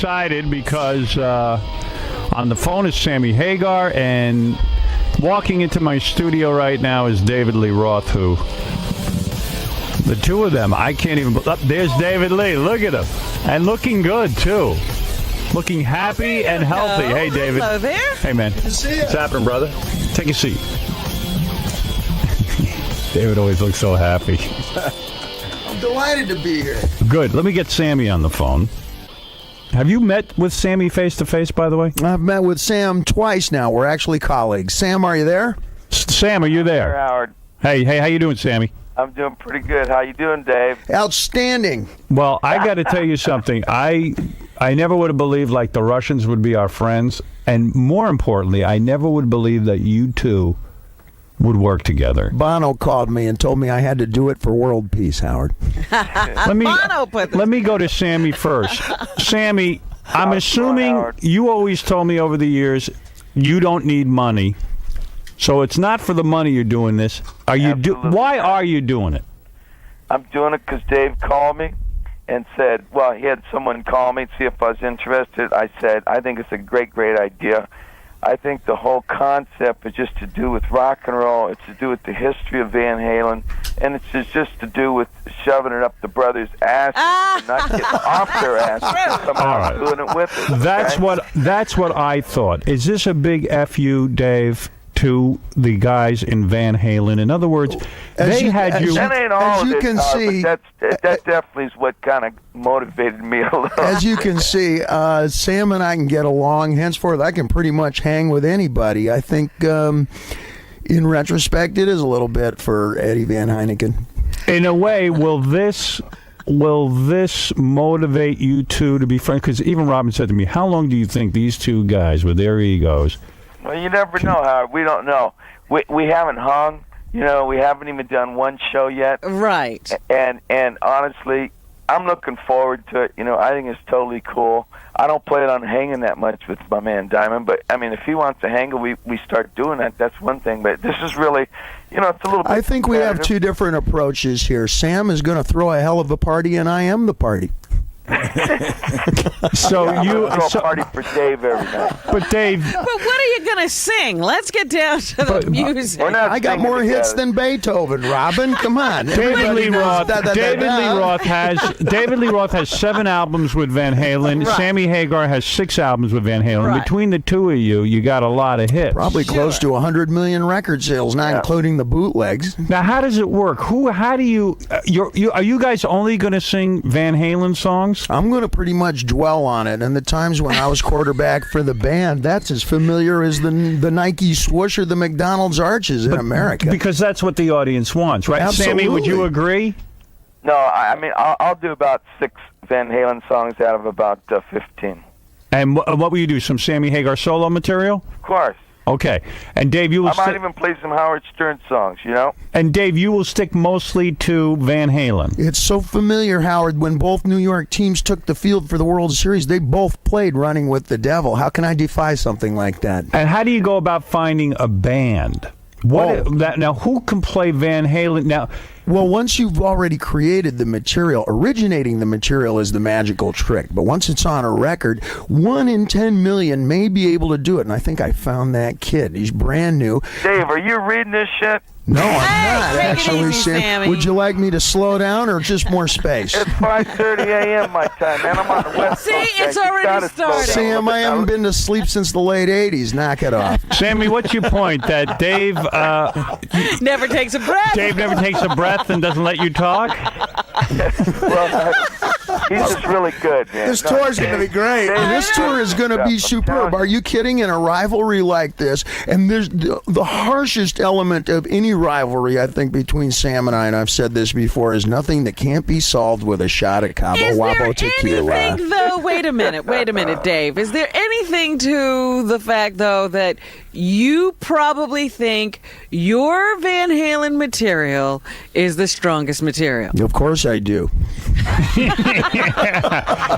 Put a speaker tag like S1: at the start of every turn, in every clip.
S1: excited because on the phone is Sammy Hagar, and walking into my studio right now is David Lee Roth, who the two of them, I can't even. There's David Lee. Look at him, and looking good too. Looking happy and healthy. Hey, David.
S2: Hello there.
S1: Hey, man.
S3: Good to see you.
S1: What's happening, brother? Take a seat. David always looks so happy.
S3: I'm delighted to be here.
S1: Good. Let me get Sammy on the phone. Have you met with Sammy face-to-face, by the way?
S3: I've met with Sam twice now. We're actually colleagues. Sam, are you there?
S1: Sam, are you there?
S4: Howard.
S1: Hey, how you doing, Sammy?
S4: I'm doing pretty good. How you doing, Dave?
S3: Outstanding.
S1: Well, I got to tell you something. I never would have believed like the Russians would be our friends, and more importantly, I never would believe that you two would work together.
S3: Bono called me and told me I had to do it for world peace, Howard.
S1: Let me go to Sammy first. Sammy, I'm assuming you always told me over the years you don't need money. So it's not for the money you're doing this. Why are you doing it?
S4: I'm doing it because Dave called me and said, well, he had someone call me to see if I was interested. I said, I think it's a great idea. I think the whole concept is just to do with rock and roll. It's to do with the history of Van Halen. And it's just to do with shoving it up the brothers' asses and not getting off their asses and coming out and doing it with us.
S1: That's what I thought. Is this a big F you, Dave, to the guys in Van Halen? In other words,
S4: That ain't all
S3: as you
S4: of it,
S3: can see,
S4: but that definitely is what kind of motivated me a little.
S3: As you can see, Sam and I can get along. Henceforth, I can pretty much hang with anybody. I think, in retrospect, it is a little bit for Eddie Van Heineken.
S1: In a way, will this motivate you two to be friends? Because even Robin said to me, how long do you think these two guys with their egos?
S4: Well, you never know, Howard. We don't know. We haven't hung. You know, we haven't even done one show yet.
S2: Right.
S4: And honestly, I'm looking forward to it. You know, I think it's totally cool. I don't plan on hanging that much with my man Diamond, but I mean, if he wants to hang, we start doing that. That's one thing. But this is really, you know, it's a little bit.
S3: I think we have two different approaches here. Sam is going to throw a hell of a party, and I am the party.
S1: So
S4: throw a party for Dave every night.
S1: But Dave,
S2: But what are you going to sing? Let's get down to the music.
S3: I got more hits than Beethoven, Robin. Come on.
S1: David Lee Roth has 7 albums with Van Halen.
S2: Right.
S1: Sammy Hagar has 6 albums with Van Halen.
S2: Right.
S1: Between the two of you got a lot of hits.
S3: Probably close to 100 million record sales, not including the bootlegs.
S1: Now, how does it work? How do you? Are you guys only going to sing Van Halen songs?
S3: I'm going to pretty much dwell on it. And the times when I was quarterback for the band, that's as familiar as the Nike swoosh or the McDonald's arches in America.
S1: Because that's what the audience wants, right?
S3: Absolutely.
S1: Sammy, would you agree?
S4: No, I mean, I'll do about 6 Van Halen songs out of about 15.
S1: And what will you do? Some Sammy Hagar solo material?
S4: Of course.
S1: Okay. And Dave, you will.
S4: I might even play some Howard Stern songs, you know?
S1: And Dave, you will stick mostly to Van Halen.
S3: It's so familiar, Howard. When both New York teams took the field for the World Series, they both played Running with the Devil. How can I defy something like that?
S1: And how do you go about finding a band? Now, who can play Van Halen? Now,
S3: well, once you've already created the material, originating the material is the magical trick. But once it's on a record, 1 in 10 million may be able to do it. And I think I found that kid. He's brand new.
S4: Dave, are you reading this shit?
S3: No, I'm not,
S2: take it
S3: actually,
S2: easy,
S3: Sam.
S2: Sammy.
S3: Would you like me to slow down or just more space?
S4: It's 5:30 a.m. my time, man. I'm on the West
S2: See,
S4: Coast.
S2: it's
S4: man. You
S2: already
S4: gotta slow
S2: started.
S4: down a
S3: Sam,
S4: little
S3: I
S4: bit.
S3: haven't been to sleep since the late 80s. Knock it off.
S1: Sammy, what's your point? That Dave
S2: Never takes a breath.
S1: Dave never takes a breath and doesn't let you talk?
S4: Well, he's just really good, man.
S3: This tour is going to be great. This tour is going to be superb. Are you kidding? In a rivalry like this, and there's the harshest element of any rivalry, I think, between Sam and I, and I've said this before, is nothing that can't be solved with a shot of Cabo
S2: Is there
S3: Wabo tequila.
S2: anything, though, wait a minute, Dave. Is there anything to the fact, though, that you probably think your Van Halen material is the strongest material.
S3: Of course I do.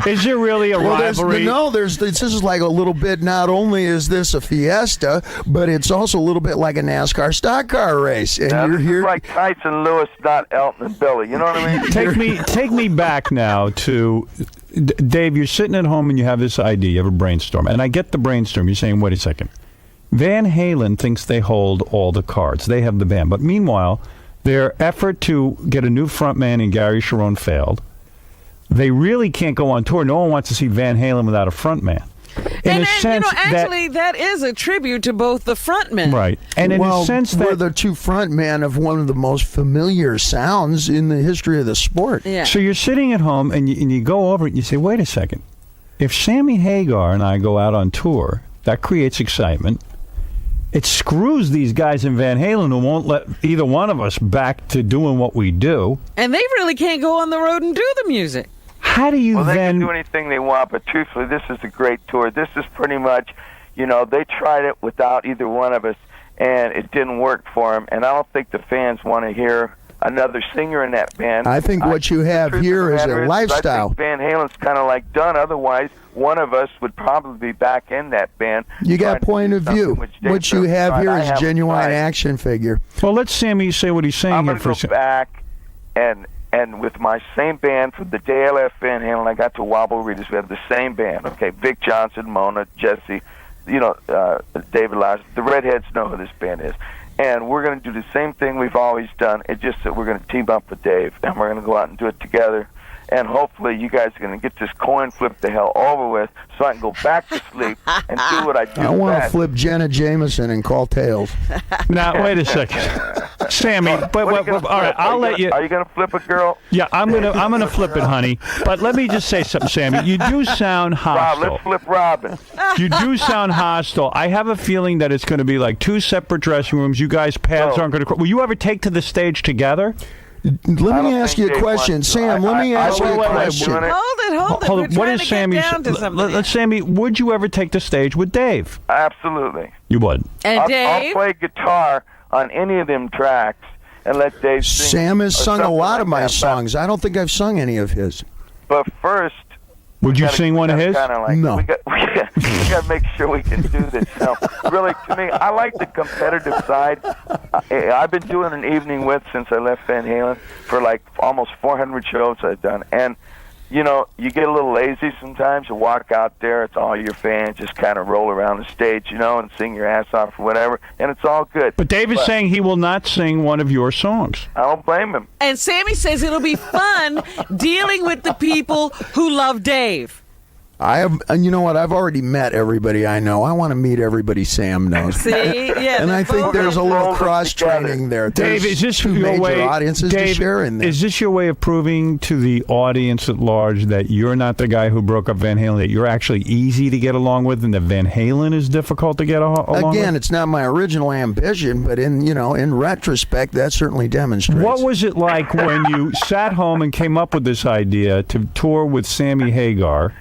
S1: Is there really a rivalry?
S3: This is like a little bit, not only is this a fiesta, but it's also a little bit like a NASCAR stock car race. And
S4: Now,
S3: you're
S4: this
S3: here.
S4: is like Tyson Lewis, not Elton and Billy. You know what I mean?
S1: Take me back now to Dave. You're sitting at home and you have this idea. You have a brainstorm, and I get the brainstorm. You're saying, "Wait a second." Van Halen thinks they hold all the cards. They have the band, but meanwhile, their effort to get a new frontman in Gary Cherone failed. They really can't go on tour. No one wants to see Van Halen without a frontman.
S2: That is a tribute to both the frontmen.
S1: Right. And in a sense
S3: we're
S1: that
S3: the two frontmen of one of the most familiar sounds in the history of the sport.
S2: Yeah.
S1: So you're sitting at home and you go over it and you say, wait a second. If Sammy Hagar and I go out on tour, that creates excitement. It screws these guys in Van Halen who won't let either one of us back to doing what we do.
S2: And they really can't go on the road and do the music.
S1: How do you
S4: Well, they
S1: then...
S4: can do anything they want, but truthfully, this is a great tour. This is pretty much, they tried it without either one of us, and it didn't work for them. And I don't think the fans want to hear another singer in that band.
S3: I think what you have here is a lifestyle.
S4: I think Van Halen's kind of like done. Otherwise, one of us would probably be back in that band.
S3: You got point of view. What you have here is genuine action figure.
S1: Well, let Sammy say what he's saying
S4: I'm
S1: here
S4: going to go back and with my same band from the day I left Van Halen, I got to Wobble Readers. We have the same band. Okay, Vic Johnson, Mona, Jesse, David Lodge. The Redheads know who this band is. And we're going to do the same thing we've always done. It's just that we're going to team up with Dave, and we're going to go out and do it together. And hopefully you guys are going to get this coin flip the hell over with so I can go back to sleep and do what I do
S3: I want to
S4: best.
S3: flip Jenna Jameson and call tails.
S1: Now, wait a second. Sammy, all right, I'll let you...
S4: Are you going to flip a girl?
S1: Yeah, I'm gonna flip it, honey. But let me just say something, Sammy. You do sound
S4: Rob,
S1: hostile.
S4: let's flip Robin.
S1: You do sound hostile. I have a feeling that it's going to be like two separate dressing rooms. You guys' paths aren't going to... Will you ever take to the stage together?
S3: Let me ask you a question. Sam, let me ask you a question.
S2: Hold it.
S1: Hold
S2: We're
S1: it. What
S2: trying
S1: is
S2: to
S1: Sammy's...
S2: get down to something.
S1: Sammy, would you ever take the stage with Dave?
S4: Absolutely.
S1: You would.
S2: And
S4: I'll
S2: Dave?
S4: play guitar on any of them tracks and let Dave sing.
S3: Sam has
S4: or
S3: sung a
S4: something
S3: lot
S4: like
S3: of my
S4: that.
S3: songs. I don't think I've sung any of his.
S4: But first...
S1: Would you sing one of his?
S3: No.
S4: We got to make sure we can do this. Now, really, to me, I like the competitive side. I've been doing an evening with since I left Van Halen for like almost 400 shows I've done. And, you get a little lazy sometimes. You walk out there, it's all your fans, just kind of roll around the stage, and sing your ass off or whatever, and it's all good.
S1: But Dave is saying he will not sing one of your songs.
S4: I don't blame him.
S2: And Sammy says it'll be fun dealing with the people who love Dave.
S3: I have, and you know what? I've already met everybody I know. I want to meet everybody Sam knows.
S2: See? Yeah.
S3: And I think there's a little
S4: roll
S3: cross training there.
S1: Dave,
S3: There's
S1: is this
S3: two
S1: your
S3: major
S1: way?
S3: audiences
S1: Dave,
S3: to share in there.
S1: is this your way of proving to the audience at large that you're not the guy who broke up Van Halen? That you're actually easy to get along with, and that Van Halen is difficult to get along with?
S3: Again, it's not my original ambition, but in retrospect, that certainly demonstrates.
S1: What was it like when you sat home and came up with this idea to tour with Sammy Hagar?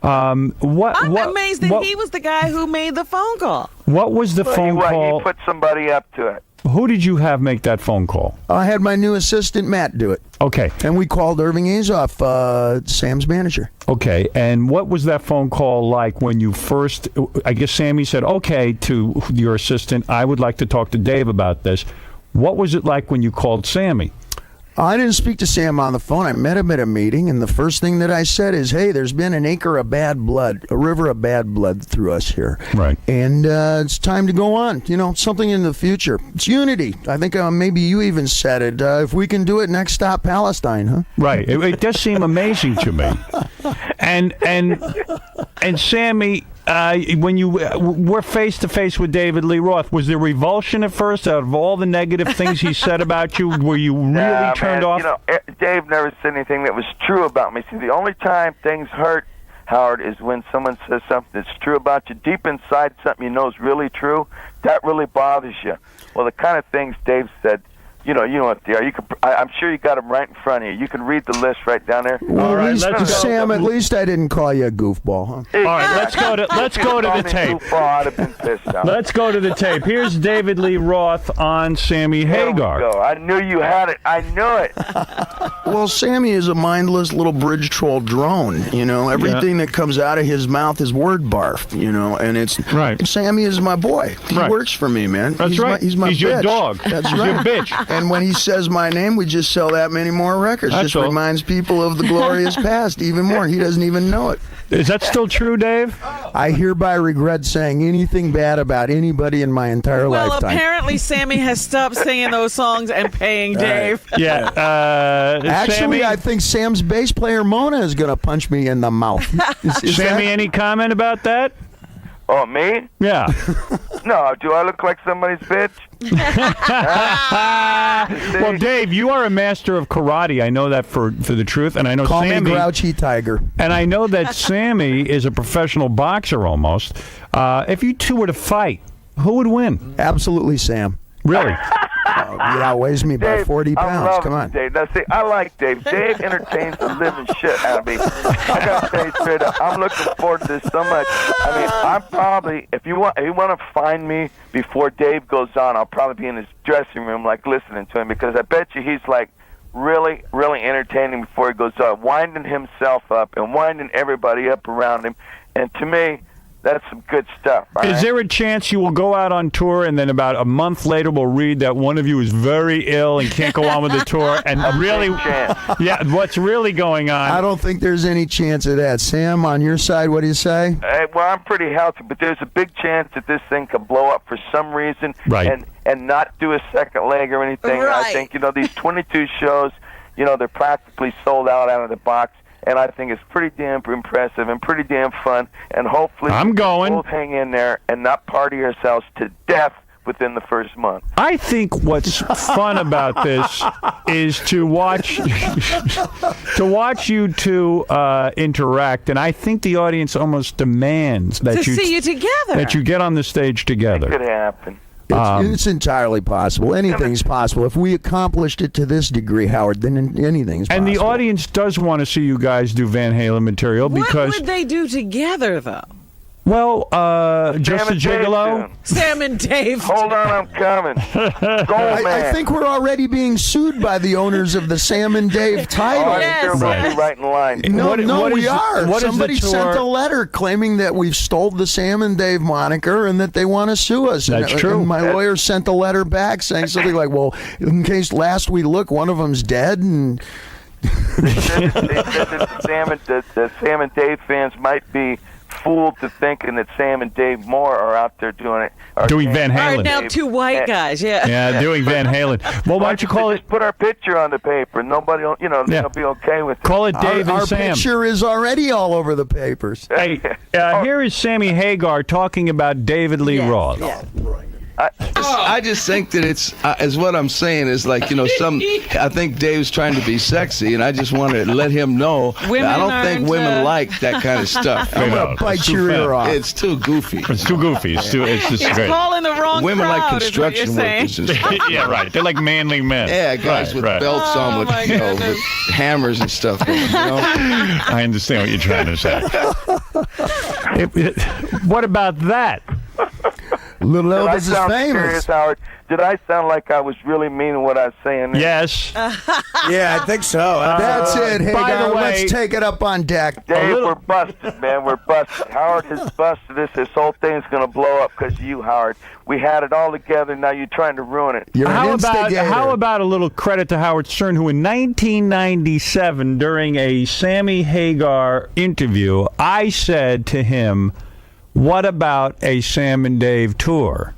S2: I'm amazed that he was the guy who made the phone call.
S1: What was the phone call?
S4: He put somebody up to it.
S1: Who did you have make that phone call?
S3: I had my new assistant, Matt, do it.
S1: Okay.
S3: And we called Irving Azoff, Sam's manager.
S1: Okay. And what was that phone call like when you first, I guess Sammy said, okay, to your assistant, I would like to talk to Dave about this. What was it like when you called Sammy?
S3: I didn't speak to Sam on the phone. I met him at a meeting, and the first thing that I said is, hey, there's been an acre of bad blood, a river of bad blood through us here.
S1: Right.
S3: And it's time to go on, something in the future. It's unity. I think maybe you even said it. If we can do it, next stop Palestine, huh?
S1: Right. It does seem amazing to me. And Sammy, when you were face to face with David Lee Roth, was there revulsion at first out of all the negative things he said about you? Were you really turned off?
S4: Dave never said anything that was true about me. See, the only time things hurt, Howard, is when someone says something that's true about you. Deep inside, something you know is really true, that really bothers you. Well, the kind of things Dave said You know what they are. You could. I'm sure you got them right in front of you. You can read the list right down there.
S3: Well,
S1: All right,
S3: at least,
S1: let's go.
S3: Sam, at least I didn't call you a goofball, huh?
S4: All
S1: right, let's go to the tape.
S4: I'd have been pissed off.
S1: Let's go to the tape. Here's David Lee Roth on Sammy
S4: There we
S1: Hagar.
S4: go. I knew you had it. I knew it.
S3: Well, Sammy is a mindless little bridge troll drone. You know, everything that comes out of his mouth is word barf. You know, and it's
S1: Right.
S3: Sammy is my boy. He
S1: Right.
S3: works for me, man.
S1: That's
S3: he's
S1: right.
S3: He's my
S1: He's
S3: bitch.
S1: your dog.
S3: That's
S1: He's
S3: right.
S1: your bitch.
S3: And when he says my name, we just sell that many more records.
S1: That's
S3: Just
S1: all.
S3: reminds people of the glorious past even more. He doesn't even know it.
S1: Is that still true, Dave?
S3: I hereby regret saying anything bad about anybody in my entire
S2: Well,
S3: lifetime.
S2: apparently Sammy has stopped singing those songs and paying Dave.
S1: Yeah.
S3: Actually,
S1: Sammy,
S3: I think Sam's bass player Mona is going to punch me in the mouth. Is
S1: Sammy,
S3: that-
S1: any comment about that?
S4: Oh, me?
S1: Yeah.
S4: No. Do I look like somebody's bitch?
S1: Well, Dave, you are a master of karate. I know that for the truth, and I know
S3: Call
S1: Sammy.
S3: me 𝗛𝗵cie Tiger.
S1: And I know that Sammy is a professional boxer almost. If you two were to fight, who would win?
S3: Absolutely, Sam.
S1: Really?
S3: He outweighs me by
S4: Dave,
S3: 40
S4: I
S3: pounds.
S4: love
S3: Come on.
S4: Dave. Now, see, I like Dave. Dave entertains the living shit out of me. I gotta say straight up, I'm looking forward to this so much. I mean, I'm probably, if you want to find me before Dave goes on, I'll probably be in his dressing room, like listening to him, because I bet you he's like really, really entertaining before he goes on, winding himself up and winding everybody up around him. And to me, that's some good stuff. All
S1: Is
S4: right?
S1: there a chance you will go out on tour and then about a month later we'll read that one of you is very ill and can't go on with the tour and really,
S4: chance.
S1: yeah, what's really going
S3: I
S1: on?
S3: don't think there's any chance of that. Sam, on your side, what do you say?
S4: Well, I'm pretty healthy, but there's a big chance that this thing could blow up for some reason
S1: Right.
S4: and not do a second leg or anything.
S2: Right.
S4: I think, these 22 shows, they're practically sold out of the box, and I think it's pretty damn impressive and pretty damn fun, and hopefully
S1: I'm going.
S4: we'll both hang in there and not party ourselves to death within the first month.
S1: I think what's fun about this is to watch you two interact, and I think the audience almost demands that
S2: To see you together.
S1: that you get on the stage together.
S4: Could happen.
S3: It's entirely possible. Anything's possible. If we accomplished it to this degree, Howard, then anything's possible.
S1: And the audience does want to see you guys do Van Halen material
S2: What
S1: because,
S2: would they do together, though?
S1: well, just a
S4: Damn it, Dave,
S1: gigolo.
S4: soon.
S2: Sam and Dave.
S4: Hold on, I'm coming. Gold man.
S3: I think we're already being sued by the owners of the Sam and Dave title.
S4: Oh, I
S2: Yes.
S4: think they're
S1: Right.
S4: both right in line.
S3: No,
S1: What
S3: we
S1: is-
S3: are.
S1: what is the
S3: Somebody
S1: tour-
S3: sent a letter claiming that we've stole the Sam and Dave moniker and that they want to sue us.
S1: That's
S3: and,
S1: true.
S3: And my lawyer sent a letter back saying something like, well, in case last we look, one of them's dead. And
S4: They said that the Sam and Dave fans might be fooled to thinking that Sam and Dave Moore are out there doing it. Or
S1: Doing
S4: Sam
S1: Van
S2: All
S1: Halen.
S2: right, now two white guys. Yeah.
S1: Yeah, doing Van Halen. Well, why don't you call it?
S4: Just put our picture on the paper. Nobody will, they'll be okay with it.
S1: Call it Dave
S3: our
S1: and Sam.
S3: picture is already all over the papers.
S1: Hey, here is Sammy Hagar talking about David Lee Roth.
S5: I just think that it's as what I'm saying is like I think Dave's trying to be sexy, and I just want to let him know that
S2: Women
S5: I don't think
S2: aren't,
S5: women like that kind of stuff.
S1: I know.
S3: Bite
S1: It's too
S3: your
S1: fat.
S3: ear off.
S5: It's too goofy.
S1: It's too goofy. It's just
S2: He's
S1: great.
S2: calling the wrong
S5: Women like
S2: crowd, is what you're
S5: construction
S2: saying.
S5: workers and stuff.
S1: Yeah, right. They're like manly men.
S5: Yeah, guys with
S1: right.
S5: belts on with
S2: my
S5: with
S2: goodness.
S5: hammers and stuff.
S1: I understand what you're trying to say. What about that?
S3: Little
S4: Did I
S3: Elvis is
S4: sound
S3: famous.
S4: serious, Howard? Did I sound like I was really meaning what I was saying?
S1: Yes.
S6: Yeah, I think so.
S3: That's it. Hey,
S1: by the
S3: guys,
S1: way-
S3: let's take it up on deck.
S4: Dave, we're busted, man. We're busted. Howard has busted us. This whole thing's going to blow up because of you, Howard. We had it all together. Now you're trying to ruin it.
S3: You're an instigator.
S1: How about a little credit to Howard Stern, who in 1997, during a Sammy Hagar interview, I said to him, what about a Sam and Dave tour?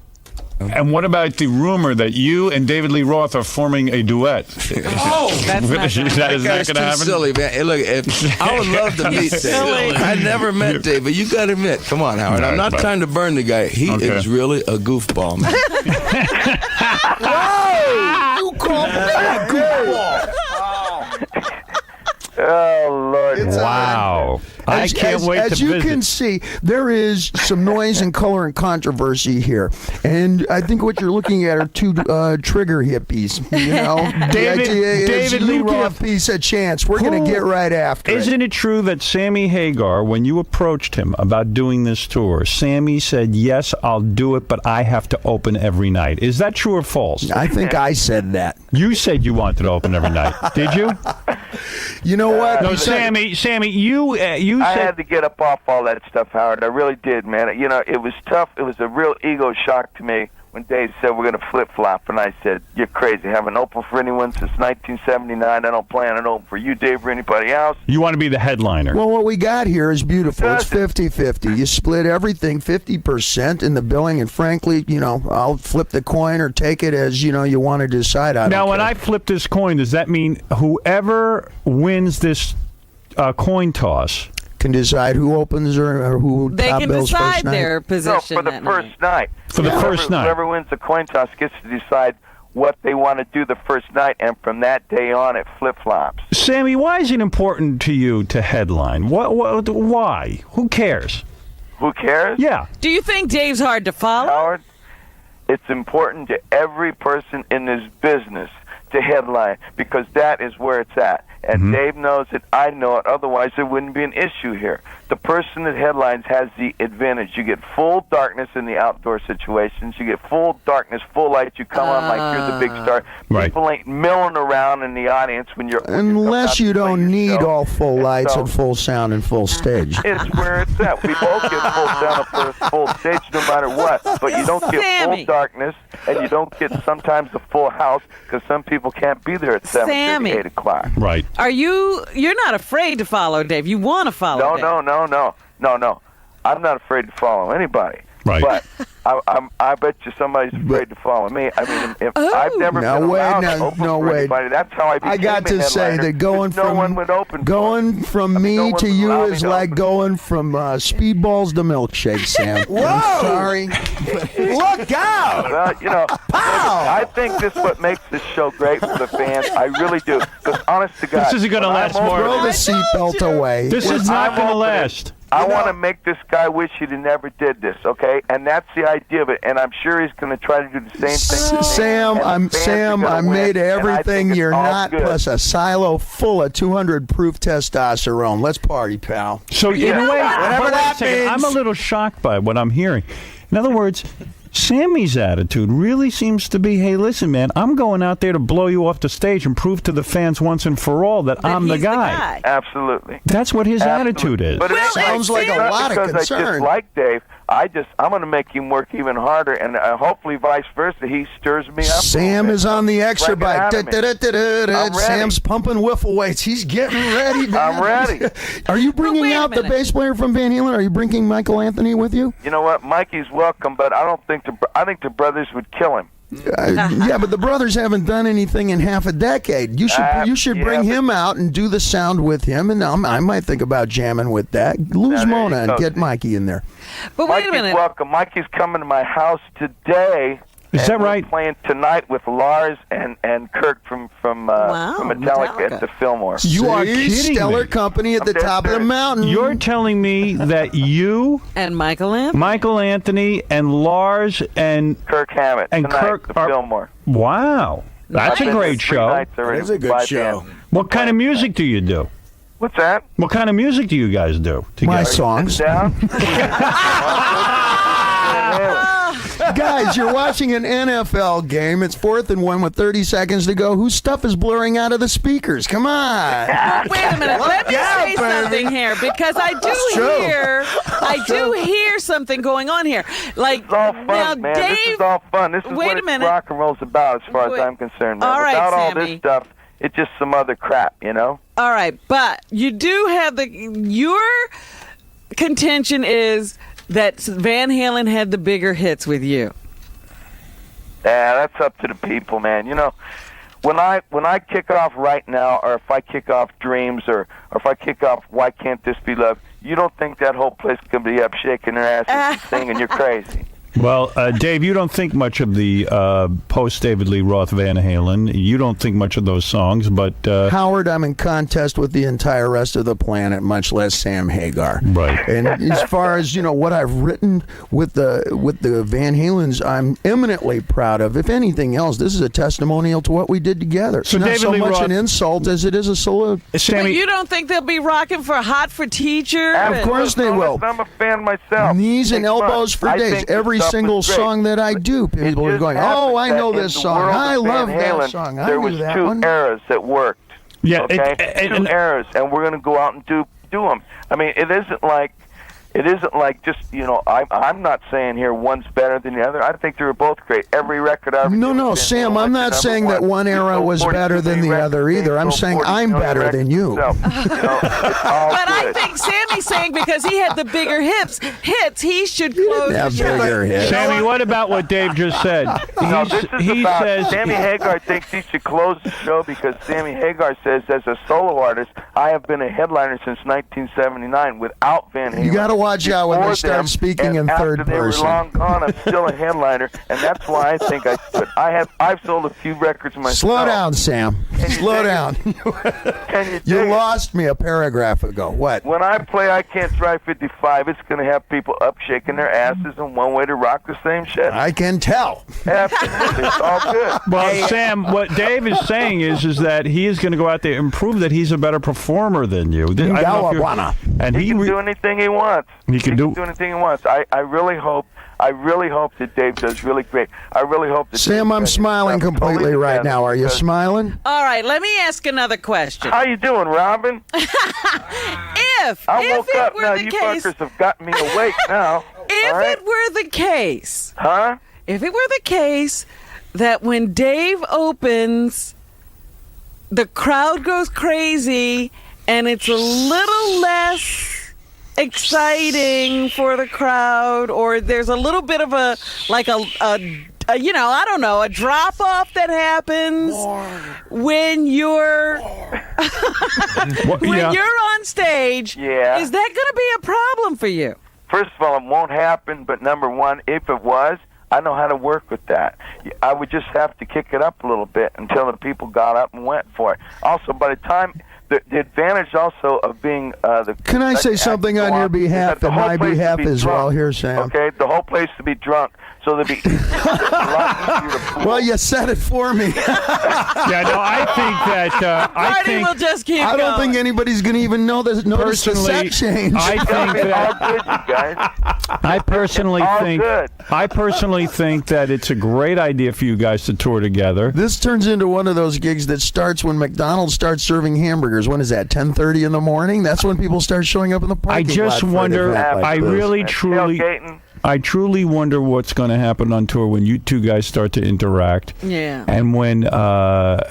S1: And what about the rumor that you and David Lee Roth are forming a duet?
S2: Oh, that's not
S1: Is that
S5: That guy's
S1: going to
S5: too
S1: happen?
S5: silly, man. Hey, look, I would love to meet
S2: silly.
S5: Dave. I never met Dave, but you got to admit, come on, Howard. I'm not
S1: Right,
S5: trying to burn the guy. He
S1: Okay.
S5: is really a goofball, man.
S3: You call me a goofball.
S4: Oh, Lord.
S1: Wow. I can't wait to
S3: As you
S1: visit.
S3: can see, there is some noise and color and controversy here. And I think what you're looking at are two trigger hippies. You know?
S1: David-
S3: the idea is
S1: David Lee
S3: you give
S1: Roth.
S3: peace a chance. We're going to get right after it.
S1: Isn't it true that Sammy Hagar, when you approached him about doing this tour, Sammy said, yes, I'll do it, but I have to open every night. Is that true or false?
S3: I think I said that.
S1: You said you wanted to open every night. Did you?
S3: You know what?
S1: No, Sammy, you
S4: I
S1: said...
S4: had to get up off all that stuff, Howard. I really did, man. You know, it was tough. It was a real ego shock to me when Dave said we're going to flip-flop, and I said, you're crazy. I haven't opened for anyone since 1979. I don't plan on open for you, Dave, or anybody else.
S1: You want to be the headliner.
S3: Well, what we got here is beautiful. It's 50-50. You split everything 50% in the billing, and frankly, you know, I'll flip the coin or take it as, you know, you want to decide.
S1: Now, when I flip this coin, does that mean whoever wins this coin toss
S3: can decide who opens or who
S2: They
S3: top
S2: can
S3: bills
S2: decide
S3: first night?
S2: their
S4: No,
S2: position
S4: for the
S2: that
S4: first
S2: night.
S4: night.
S1: For the first night.
S4: Whoever wins the coin toss gets to decide what they want to do the first night, and from that day on, it flip-flops.
S1: Sammy, why is it important to you to headline? Why? Who cares?
S4: Who cares?
S1: Yeah.
S2: Do you think Dave's hard to follow?
S4: Howard, it's important to every person in this business to headline, because that is where it's at. And Dave knows it, I know it, otherwise there wouldn't be an issue here. The person that headlines has the advantage. You get full darkness in the outdoor situations. You get full darkness, full light. You come on like you're the big star.
S1: Right.
S4: People ain't milling around in the audience when you're...
S3: Unless you don't need all full lights
S4: so,
S3: and full sound and full stage.
S4: It's where it's at. We both get full sound and full stage no matter what. But you don't get
S2: Sammy.
S4: full darkness, and you don't get sometimes a full house, because some people can't be there at 7:30,
S2: Sammy.
S4: 8 o'clock.
S1: Right.
S2: You're not afraid to follow Dave. You want to follow Dave.
S4: No. I'm not afraid to follow anybody.
S1: Right.
S4: But I bet you somebody's afraid to follow me. I mean, I've never been allowed to open for anybody. That's how I became
S3: I got to say
S4: headliner,
S3: that going
S4: because no one would open
S3: from
S4: no
S3: me
S4: one
S3: to
S4: would
S3: you
S4: allow me
S3: is
S4: to
S3: like
S4: open.
S3: going from speedballs to milkshakes, Sam.
S6: Whoa!
S3: I'm sorry.
S6: Look out!
S4: Well, you know, I think this is what makes this show great for the fans. I really do. Because honest to God,
S1: This isn't going to
S4: when
S1: last
S4: I'm
S1: more.
S3: Throw the
S2: I told
S3: seatbelt
S2: you.
S3: away.
S1: This is not
S4: I'm
S1: going to
S4: opening.
S1: last.
S4: I want to make this guy wish he'd never did this, okay? And that's the idea of it. And I'm sure he's going to try to do the same thing. to me.
S3: Sam,
S4: And the fans are
S3: I
S4: gonna win,
S3: made
S4: and I
S3: everything
S4: think it's
S3: you're
S4: all
S3: not,
S4: good.
S3: plus a silo full of 200 proof testosterone. Let's party, pal.
S1: So in a way,
S6: Whatever
S1: but wait a
S6: that
S1: second,
S6: means.
S1: I'm a little shocked by what I'm hearing. In other words, Sammy's attitude really seems to be, hey, listen, man, I'm going out there to blow you off the stage and prove to the fans once and for all that I'm the
S2: he's
S1: guy.
S4: Absolutely.
S1: That's what his attitude is.
S4: But it ain't
S3: sounds like a
S4: not
S3: lot of
S4: because I
S3: concern.
S4: just like Dave. I'm going to make him work even harder, and hopefully vice versa. He stirs me up.
S3: Sam is on the extra bike.
S4: I'm ready.
S3: Sam's pumping wiffle weights. He's getting ready.
S4: I'm ready.
S3: Are you bringing
S2: wait a
S3: out the
S2: minute.
S3: bass player from Van Halen? Are you bringing Michael Anthony with you?
S4: You know what? Mikey's welcome, but I don't think I think the brothers would kill him.
S3: Yeah, but the brothers haven't done anything in half a decade. You should
S4: yeah,
S3: bring
S4: but-
S3: him out and do the sound with him, and I might think about jamming with that. Lose
S4: there
S3: Mona
S4: you
S3: and
S4: go.
S3: get Mikey in there.
S2: But wait
S4: Mikey's
S2: a minute.
S4: welcome. Mikey's coming to my house today.
S1: Is
S4: and
S1: that
S4: we're
S1: right?
S4: Playing tonight with Lars and Kirk from Metallica at the Fillmore.
S1: You are
S3: See?
S1: kidding
S3: Stellar
S1: me.
S3: company at the
S4: dead
S3: top of the
S4: serious.
S3: mountain.
S1: You're telling me that you,
S2: And Michael Anthony.
S1: Michael Anthony, and Lars and
S4: Kirk Hammett
S1: And
S4: tonight
S1: Kirk
S4: at the
S1: are-
S4: Fillmore.
S1: wow, that's
S4: I've
S1: a
S4: been there
S1: great
S4: 3
S1: show.
S4: nights already
S6: It is a
S4: with
S6: good
S4: 5
S6: show.
S4: bands.
S1: What kind of music do you do?
S4: What's that?
S1: What kind of music do you guys do
S3: My
S1: together?
S3: songs.
S4: Sit down.
S3: Guys, you're watching an NFL game. It's 4th and 1 with 30 seconds to go. Whose stuff is blurring out of the speakers? Come on.
S2: Wait a minute. Let me say something here, because I do hear something going on here. Like
S4: It's all fun,
S2: now,
S4: man.
S2: Dave.
S4: This is all fun. This is
S2: wait
S4: what
S2: a minute.
S4: rock and roll's about, as far
S2: Wait.
S4: as I'm concerned. Man.
S2: All right,
S4: Without all
S2: Sammy.
S4: this stuff, it's just some other crap, you know?
S2: All right, but you do have your contention is that Van Halen had the bigger hits with you.
S4: Yeah, that's up to the people, man. You know, when I kick off Right Now, or if I kick off Dreams, or if I kick off Why Can't This Be Love, you don't think that whole place can be up shaking their asses and singing? You're crazy.
S1: Well, Dave, you don't think much of the post-David Lee Roth Van Halen. You don't think much of those songs, but...
S3: Howard, I'm in contest with the entire rest of the planet, much less Sam Hagar.
S1: Right.
S3: And as far as, what I've written with the Van Halens, I'm eminently proud of. If anything else, this is a testimonial to what we did together.
S1: So
S3: It's not
S1: David
S3: so
S1: Lee
S3: much
S1: Roth-
S3: an insult as it is a salute.
S2: But
S1: Sammy,
S2: you don't think they'll be rocking for Hot for Teacher?
S3: Of course they will.
S4: I'm a fan myself.
S3: Knees and
S4: It's fun.
S3: elbows for
S4: I
S3: days.
S4: think the
S3: Every
S4: stuff
S3: single
S4: is great.
S3: song that I do,
S4: It
S3: people are
S4: just
S3: going,
S4: happens
S3: oh, I know
S4: that
S3: this
S4: in the
S3: song.
S4: world
S3: I
S4: of
S3: love
S4: Van
S3: that
S4: Halen,
S3: song. I
S4: There
S3: knew
S4: was
S3: that
S4: two
S3: one.
S4: eras that worked.
S1: yeah,
S4: Okay,
S1: and-
S4: two eras, and we're going to go out and do them. I mean, it isn't like just I'm not saying here one's better than the other. I think they were both great. Every record I've
S3: No, Sam, I'm not saying that one era was better than the other either. I'm saying I'm better than you.
S4: It's all
S2: But I
S4: good.
S2: think Sammy's saying because he had the bigger hits, he should close
S3: Have
S2: the show.
S3: bigger hits.
S1: Sammy, what about what Dave just said?
S4: No, this is
S1: He
S4: about
S1: says...
S4: Sammy Hagar thinks he should close the show because Sammy Hagar says, as a solo artist, I have been a headliner since 1979 without Van Halen.
S3: You got to watch out when they
S4: Before
S3: start
S4: them,
S3: speaking
S4: and
S3: in
S4: after
S3: third
S4: they
S3: person.
S4: were long gone, I'm still a headliner, and that's why I think I should. I've sold a few records myself.
S3: Slow down, Sam. Slow down.
S4: Can you
S3: You
S4: dig it?
S3: lost me a paragraph ago. What?
S4: When I play I Can't Drive 55, it's going to have people up shaking their asses and one way to rock the same shit.
S3: I can tell.
S4: Absolutely. It's all good.
S1: Well, Sam, what Dave is saying is that he is going to go out there and prove that he's a better performer than you. I don't know if you're-
S3: Gawana.
S1: and
S4: He can do anything he wants.
S1: He can do-
S4: anything he wants. I really hope that Dave does really great. I really hope that
S3: Sam,
S4: Dave
S3: I'm
S4: does
S3: smiling
S4: stuff
S3: completely
S4: totally
S3: right
S4: together
S3: now. Are you
S4: because-
S3: smiling?
S2: All right, let me ask another question.
S4: How you doing, Robin?
S2: If
S4: I woke
S2: it
S4: up
S2: were
S4: now.
S2: the
S4: You
S2: case,
S4: fuckers have gotten me awake now.
S2: if
S4: all right?
S2: it were the case,
S4: Huh?
S2: if it were the case that when Dave opens, the crowd goes crazy and it's a little less exciting for the crowd, or there's a little bit of a I don't know, a drop off that happens when you're when you're on stage.
S4: Yeah.
S2: Is that going to be a problem for you?
S4: First of all, it won't happen, but number one, if it was, I know how to work with that. I would just have to kick it up a little bit until the people got up and went for it. Also, by the time... The advantage also of being the...
S3: Can I say something on your behalf and my behalf as well here, Sam?
S4: Okay, the whole place to be drunk, so there'd be a lot easier to pull.
S3: Well, you said it for me.
S1: Yeah, no, I think that
S2: Marty will just keep
S3: I don't
S2: going.
S3: think anybody's going to even notice the set
S1: personally,
S3: change.
S1: I think
S4: All
S1: that
S4: good, you guys.
S1: I personally
S4: All
S1: think
S4: good.
S1: I personally think that it's a great idea for you guys to tour together.
S3: This turns into one of those gigs that starts when McDonald's starts serving hamburgers. When is that, 10:30 in the morning? That's when people start showing up in the
S1: I
S3: parking lot.
S1: just
S3: for an
S1: wonder.
S3: event like
S1: I
S3: this.
S1: really,
S4: And
S1: truly,
S4: tailgating.
S1: I truly wonder what's going to happen on tour when you two guys start to interact.
S2: Yeah.
S1: And when,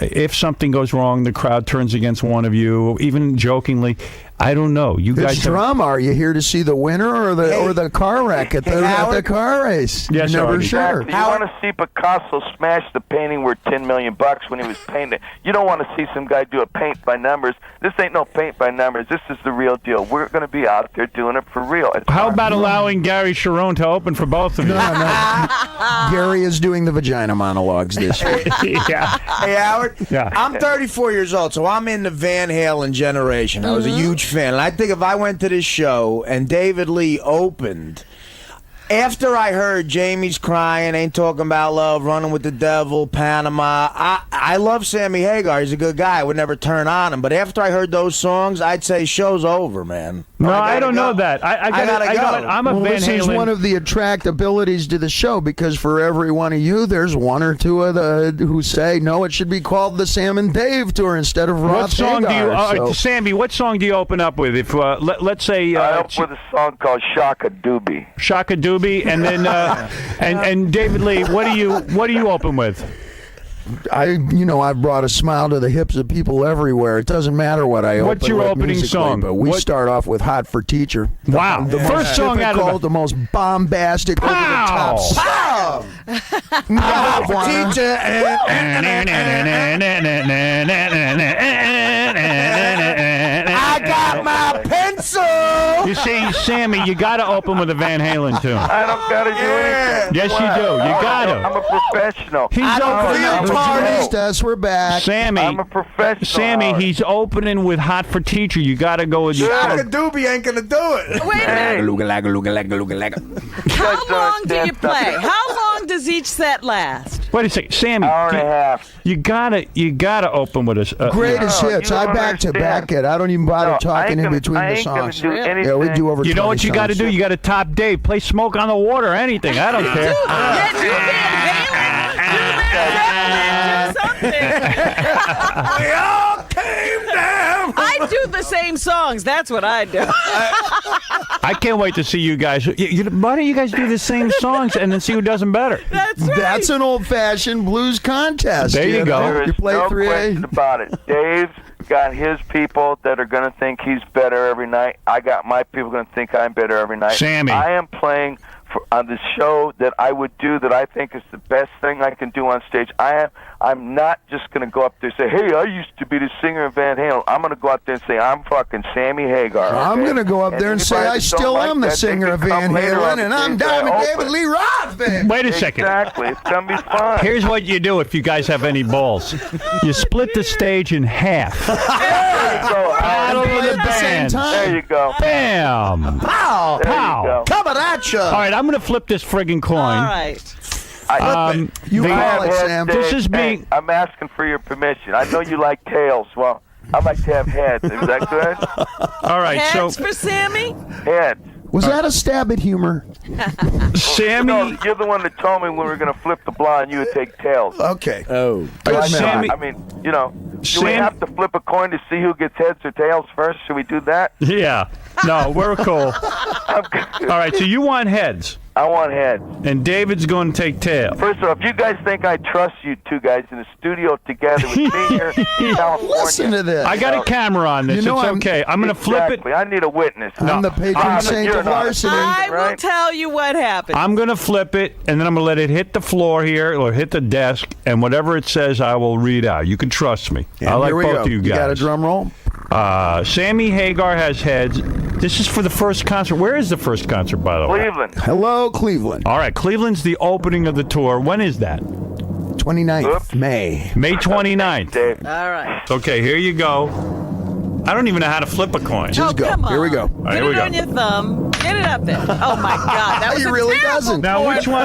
S1: if something goes wrong, the crowd turns against one of you, even jokingly. I don't know. You guys
S3: It's
S1: have-
S3: drama. Are you here to see the winner or the car wreck at the
S6: Howard?
S3: car race?
S1: Yes,
S3: You're never
S1: Artie.
S3: sure.
S4: Exactly. You want to see Picasso smash the painting worth $10 million when he was painting it. You don't want to see some guy do a paint by numbers. This ain't no paint by numbers. This is the real deal. We're going to be out there doing it for real. It's
S1: How
S4: fun.
S1: about allowing Gary Sharon to open for both of you?
S3: No. Gary is doing the vagina monologues this week.
S1: Yeah.
S6: Hey, Howard.
S1: Yeah.
S6: I'm 34 years old, so I'm in the Van Halen generation. I was a huge fan. And I think if I went to this show and David Lee opened, after I heard Jamie's crying, ain't talking about love, running with the devil, Panama, I love Sammy Hagar. He's a good guy. I would never turn on him. But after I heard those songs, I'd say show's over, man.
S1: No,
S6: I
S1: I don't
S6: gotta
S1: know
S6: go.
S1: that. I
S6: gotta go.
S1: I'm a
S3: Well,
S1: Van
S3: this is
S1: Halen.
S3: one of the attractabilities to the show because for every one of you, there's one or two of the who say no, it should be called the Sam and Dave tour instead of Roth.
S1: What song do you,
S3: Hagar, so-
S1: Sammy? What song do you open up with? If let's say
S4: I open with a song called Shaka Doobie.
S1: Shaka Doobie, and then and David Lee, what do you open with?
S3: I've brought a smile to the hips of people everywhere. It doesn't matter what I
S1: What's
S3: open
S1: your
S3: with
S1: opening
S3: musically,
S1: song?
S3: But we
S1: What-
S3: start off with "Hot for Teacher."
S1: Wow, the first song out of
S3: the most bombastic, over the top.
S1: Pow!
S6: I'm a teacher. I got my pen answer.
S1: You see, Sammy, you got to open with a Van Halen tune.
S4: I don't got to do anything.
S1: Yes, you do. You got to.
S4: I'm a professional.
S1: He's
S6: I don't
S1: opening.
S6: feel
S3: Introduced us. We're back.
S1: Sammy,
S4: I'm a professional.
S1: Sammy,
S4: Howard.
S1: he's opening with Hot for Teacher. You got to go with your.
S6: Shaka Doobie ain't gonna do it.
S2: Wait a minute.
S4: You
S2: How
S4: guys don't
S2: long do you
S4: understand
S2: play?
S4: something.
S2: How long does each set last?
S1: Wait a second, Sammy.
S4: Hour and a half.
S1: You gotta open with us.
S3: Greatest
S4: No,
S3: hits.
S4: you
S3: I
S4: don't
S3: back to back
S4: understand.
S3: it. I don't even bother
S4: No, I
S3: talking
S4: ain't
S3: in
S4: gonna-
S3: between
S4: I
S3: the
S4: ain't gonna
S3: songs.
S4: do anything.
S3: Yeah, we do over.
S1: You know what
S3: 20
S1: you got to
S3: songs.
S1: do? You got to top Dave. Play Smoke on the Water. Anything. I don't care.
S2: Yeah, do Van Halen, do something.
S6: We all came down.
S2: I do the same songs. That's what I do.
S1: I can't wait to see you guys. Why don't you guys do the same songs and then see who does them better?
S2: That's right.
S3: That's an old-fashioned blues contest.
S1: There you go.
S3: know?
S4: There
S3: You
S4: is
S3: play
S4: no
S3: 3A.
S4: question about it. Dave's got his people that are going to think he's better every night. I got my people going to think I'm better every night.
S1: Sammy.
S4: I am playing on the show that I would do that I think is the best thing I can do on stage. I'm not just going to go up there and say, hey, I used to be the singer of Van Halen. I'm going to go up there and say, I'm fucking Sammy Hagar.
S3: I'm
S4: okay?
S3: going to go up there and say
S4: anybody
S3: I
S4: that
S3: still
S4: don't
S3: am
S4: like
S3: the
S4: that, they
S3: singer
S4: can
S3: of
S4: come
S3: Van
S4: later on
S3: Halen, and I'm
S4: stage
S3: Diamond
S4: and
S3: David
S4: open.
S3: Lee Roth, baby.
S1: Wait a second.
S4: Exactly. It's going to be fun.
S1: Here's what you do if you guys have any balls. You split the stage in half.
S4: There you go.
S1: Battle of
S3: Play
S1: the
S3: at the same
S1: bands.
S3: time.
S4: There you go.
S1: Bam!
S6: Pow.
S4: There
S1: Pow.
S4: you go.
S6: Coming at you.
S1: All right, I'm going to flip this friggin' coin.
S2: All right.
S3: You
S1: the-
S3: call it,
S4: Heads,
S3: Sam.
S1: This is
S4: Hey,
S1: being-
S4: I'm asking for your permission. I know you like tails. Well, I like to have heads. Is that good?
S1: All right,
S2: Heads
S1: so
S2: for Sammy?
S4: Heads.
S3: Was that a stab at humor?
S1: Sammy.
S4: No, you're the one that told me when we were going to flip the blind, you would take tails.
S3: Okay.
S6: Oh.
S1: Sammy.
S4: I mean, you know, do we
S1: Sam-
S4: have to flip a coin to see who gets heads or tails first? Should we do that?
S1: Yeah. No, we're cool.
S4: I'm good.
S1: All right, so you want heads,
S4: I want heads.
S1: and David's going to take tails.
S4: First of all, if you guys think I trust you two guys in the studio together with me here in California.
S3: Listen to this.
S1: I got a camera on this.
S3: You know
S1: it's
S3: I'm-
S1: okay. I'm going to flip it.
S4: Exactly. I need a witness.
S3: I'm the patron
S4: I'm-
S3: saint
S4: you're
S3: of
S4: not.
S3: larceny.
S2: I will
S4: Right.
S2: tell you what happened.
S1: I'm going to flip it, and then I'm going to let it hit the floor here or hit the desk, and whatever it says, I will read out. You can trust me.
S3: And
S1: I like
S3: here we
S1: both
S3: go.
S1: of you
S3: You got a
S1: guys.
S3: drum roll?
S1: Sammy Hagar has heads. This is for the first concert. Where is the first concert, by the way?
S4: Cleveland.
S3: Hello, Cleveland.
S1: All right, Cleveland's the opening of the tour. When is that?
S3: 29th
S4: Oops.
S3: May.
S1: May 29th.
S4: Dave.
S2: All right.
S1: Okay, here you go. I don't even know how to flip a coin.
S3: Just go.
S2: Come on.
S3: Here we go.
S2: Get
S1: here
S2: it
S1: we go.
S2: on your thumb. Get it up there. Oh my God, that was
S3: He
S2: a
S3: really
S2: terrible
S3: doesn't.
S1: Now
S2: chord.
S1: which one?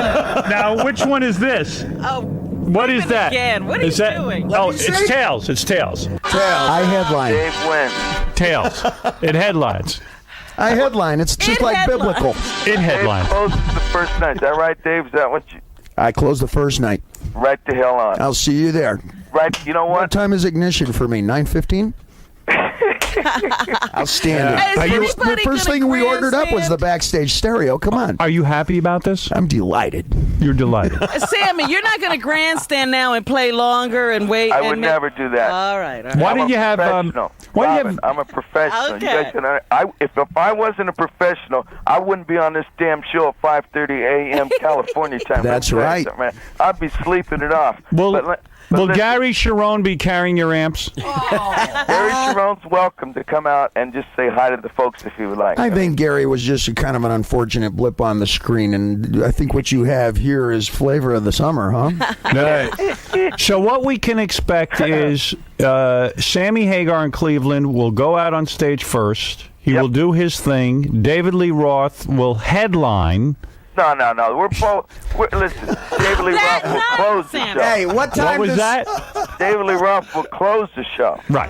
S1: Now which one is this?
S2: Oh,
S1: What is
S2: it
S1: that?
S2: again. What are
S1: Is
S2: you
S1: that-
S2: doing?
S1: Oh,
S6: me
S1: it's
S6: see.
S1: tails. It's tails.
S3: I headline.
S4: Dave wins.
S1: Tails. It headlines.
S3: I headline. It's just
S2: It
S3: like
S2: headline.
S3: biblical.
S1: It
S4: Dave
S1: headlines.
S4: closes the first night. Is that right, Dave? Is that what you...
S3: I close the first night.
S4: Right the hell on.
S3: I'll see you there.
S4: Right, you know
S3: What
S4: what?
S3: time is ignition for me? 9:15? Outstanding.
S2: Is
S3: Are you-
S2: anybody
S3: the first
S2: gonna
S3: thing we ordered up was
S2: grandstand?
S3: the backstage stereo. Come on.
S1: Are you happy about this?
S3: I'm delighted.
S1: You're delighted.
S2: Sammy, you're not going to grandstand now and play longer and wait.
S4: I
S2: and
S4: would
S2: make-
S4: never do that.
S2: All right. All right.
S1: Why
S4: I'm
S1: did you
S4: a
S1: have?
S4: professional.
S1: Why do you
S4: Robin,
S1: have?
S4: I'm a professional.
S2: Okay.
S4: You guys can, if I wasn't a professional, I wouldn't be on this damn show at 5:30 a.m. California time.
S3: That's
S4: Let me tell you
S3: right.
S4: something, man. I'd be sleeping it off.
S1: Will Will
S4: listen,
S1: Gary Sharon be carrying your amps?
S4: Gary Sharon's welcome to come out and just say hi to the folks if he would like.
S3: I think Gary was just a kind of an unfortunate blip on the screen, and I think what you have here is flavor of the summer, huh?
S1: So what we can expect is Sammy Hagar in Cleveland will go out on stage first. He
S4: Yep.
S1: will do his thing. David Lee Roth will headline.
S4: No. We're both. Listen, David Lee Roth will close the
S2: Sam.
S4: show.
S6: Hey, what time
S1: What was
S6: does
S1: that?
S4: David Lee Roth will close the show.
S1: Right.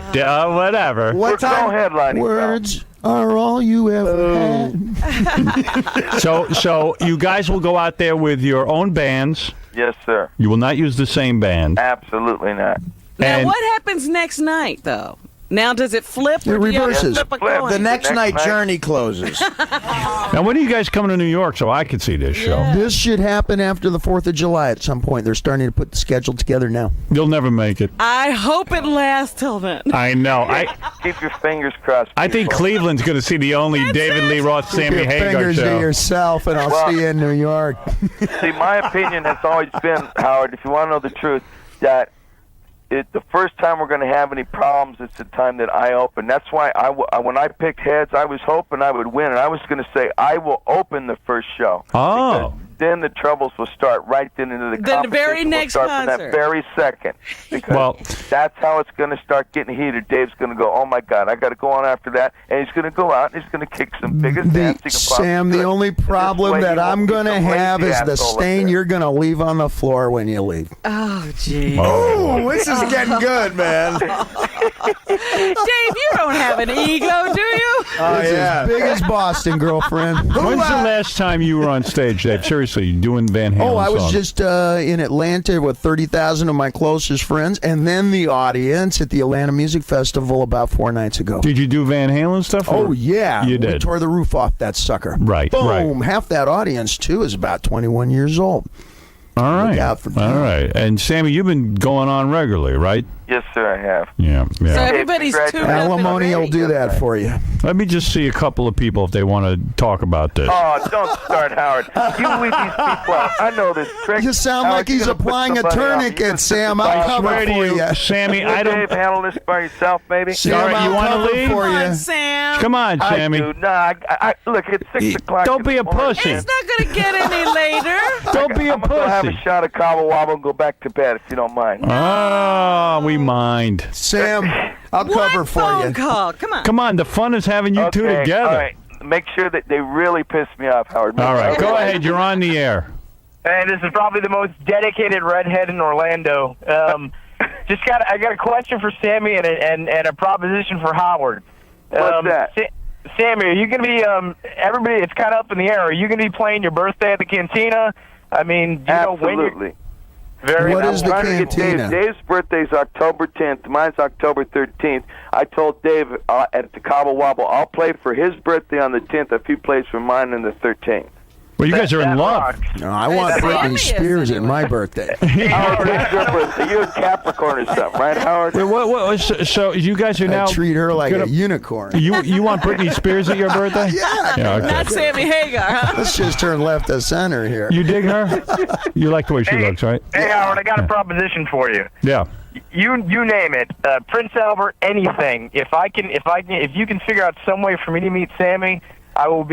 S1: Whatever.
S6: what
S4: We're
S6: time?
S4: co-headlining.
S3: Words are all you ever had.
S1: So you guys will go out there with your own bands.
S4: Yes, sir.
S1: You will not use the same band.
S4: Absolutely not.
S2: Now,
S1: And-
S2: what happens next night, though? Now, does it flip? Or
S3: It
S2: do you have to
S3: reverses.
S2: flip a
S4: Flip.
S2: coin?
S6: The next
S4: Next
S6: night,
S4: night.
S6: Journey closes.
S1: Now, when are you guys coming to New York so I can see this show?
S3: This should happen after the 4th of July at some point. They're starting to put the schedule together now.
S1: You'll never make it.
S2: I hope it lasts till then.
S1: I know.
S4: Keep your fingers crossed.
S1: I think
S4: people.
S1: Cleveland's going to see the only David Lee Roth, Sammy
S3: Keep your
S1: Hagar
S3: fingers to
S1: show.
S3: yourself, and I'll
S4: Well-
S3: see you in New York.
S4: See, my opinion has always been, Howard, if you want to know the truth, that the first time we're going to have any problems, it's the time that I open. That's why when I picked heads, I was hoping I would win, and I was going to say I will open the first show.
S1: Oh.
S4: Because then the troubles will start right then into the competition.
S2: The very next
S4: will start
S2: concert.
S4: from that very second. Because that's how it's going to start getting heated. Dave's going to go, oh, my God, I got to go on after that. And he's going to go out and he's going to kick some biggest ass he can possibly
S3: Sam, the
S4: do.
S3: only problem that I'm going to have is the stain
S4: you're
S3: you're going to leave on the floor when you leave.
S2: Oh, gee.
S6: Oh, this is getting good, man.
S2: Dave, you don't have an ego, do you?
S6: Oh,
S3: It's
S6: yeah.
S3: as big as Boston, girlfriend.
S1: When's the last time you were on stage, Dave? Seriously, doing Van Halen
S3: Oh, I was
S1: songs?
S3: just in Atlanta with 30,000 of my closest friends, and then the audience at the Atlanta Music Festival about 4 nights ago.
S1: Did you do Van Halen stuff? or-
S3: Oh, yeah.
S1: You
S3: We
S1: did.
S3: tore the roof off that sucker.
S1: Right,
S3: Boom.
S1: right.
S3: Half that audience, too, is about 21 years old.
S1: All right.
S3: out for
S1: All right. And Sammy, you've been going on regularly, right?
S4: Yes, sir, I have.
S1: Yeah.
S2: So everybody's tuned up.
S3: Alimony will do that for you.
S1: Let me just see a couple of people if they want to talk about this.
S4: Oh, don't start, Howard. You leave these people out. I know this trick.
S3: You sound
S4: Howard,
S3: like he's
S4: you're gonna put
S3: applying a
S4: somebody out.
S3: tourniquet,
S4: You're gonna
S3: Sam.
S4: put
S3: I'll
S4: somebody
S3: cover
S4: out.
S3: for you.
S1: Sammy,
S4: You,
S1: I don't.
S4: Dave, handle this by yourself, maybe.
S3: Sam,
S1: All right, you
S3: I'll
S1: wanna
S3: cover
S1: leave?
S3: for
S2: Come on,
S3: you.
S2: Sam.
S1: Come on, Sammy.
S4: I do. Nah, look, it's 6 o'clock.
S1: Don't be a
S4: in the morning.
S1: pussy.
S2: It's not going to get any later.
S1: Don't be a
S4: I'm gonna go have a
S1: pussy.
S4: shot of 𝗛𝗲𝗄𝗏 and go back to bed if you don't mind.
S1: Oh, we mind.
S3: Sam, I'll cover
S2: One
S3: for
S2: phone
S3: you.
S2: call. Come on.
S1: Come on, the fun is having you two together.
S4: All right. Make sure that they really piss me off, Howard.
S1: All right, go ahead. You're on the air.
S7: Hey, this is probably the most dedicated redhead in Orlando. I got a question for Sammy and a proposition for Howard.
S4: What's that?
S7: Sammy, are you going to be everybody? It's kind of up in the air. Are you going to be playing your birthday at the Cantina? I mean, do you know when
S4: Absolutely.
S7: Very
S3: What
S7: nice.
S3: is the
S4: Trying to get
S3: Cantina?
S4: Dave's birthday's October 10th. Mine's October 13th. I told Dave at the 𝗛𝗏𝗏, I'll play for his birthday on the 10th if he plays for mine on the 13th.
S1: Well, you guys are in
S7: That
S1: love.
S7: rocks.
S3: No, I want
S2: Sammy
S3: Britney
S2: is
S3: Spears at
S2: anyway.
S3: my birthday.
S4: Howard, it's your birthday. You're a Capricorn or something, right, Howard?
S1: So you guys are
S3: I
S1: now.
S3: treat her like
S1: gonna-
S3: a unicorn.
S1: You want Britney Spears at your birthday?
S3: Yeah.
S1: Okay.
S2: Not Sammy Hagar, huh?
S3: Let's just turn left of center here.
S1: You dig her? You like the way she looks, right?
S7: Hey, Howard, I got a proposition for you.
S1: Yeah.
S7: You name it, Prince Albert, anything. If you can figure out some way for me to meet Sammy, I will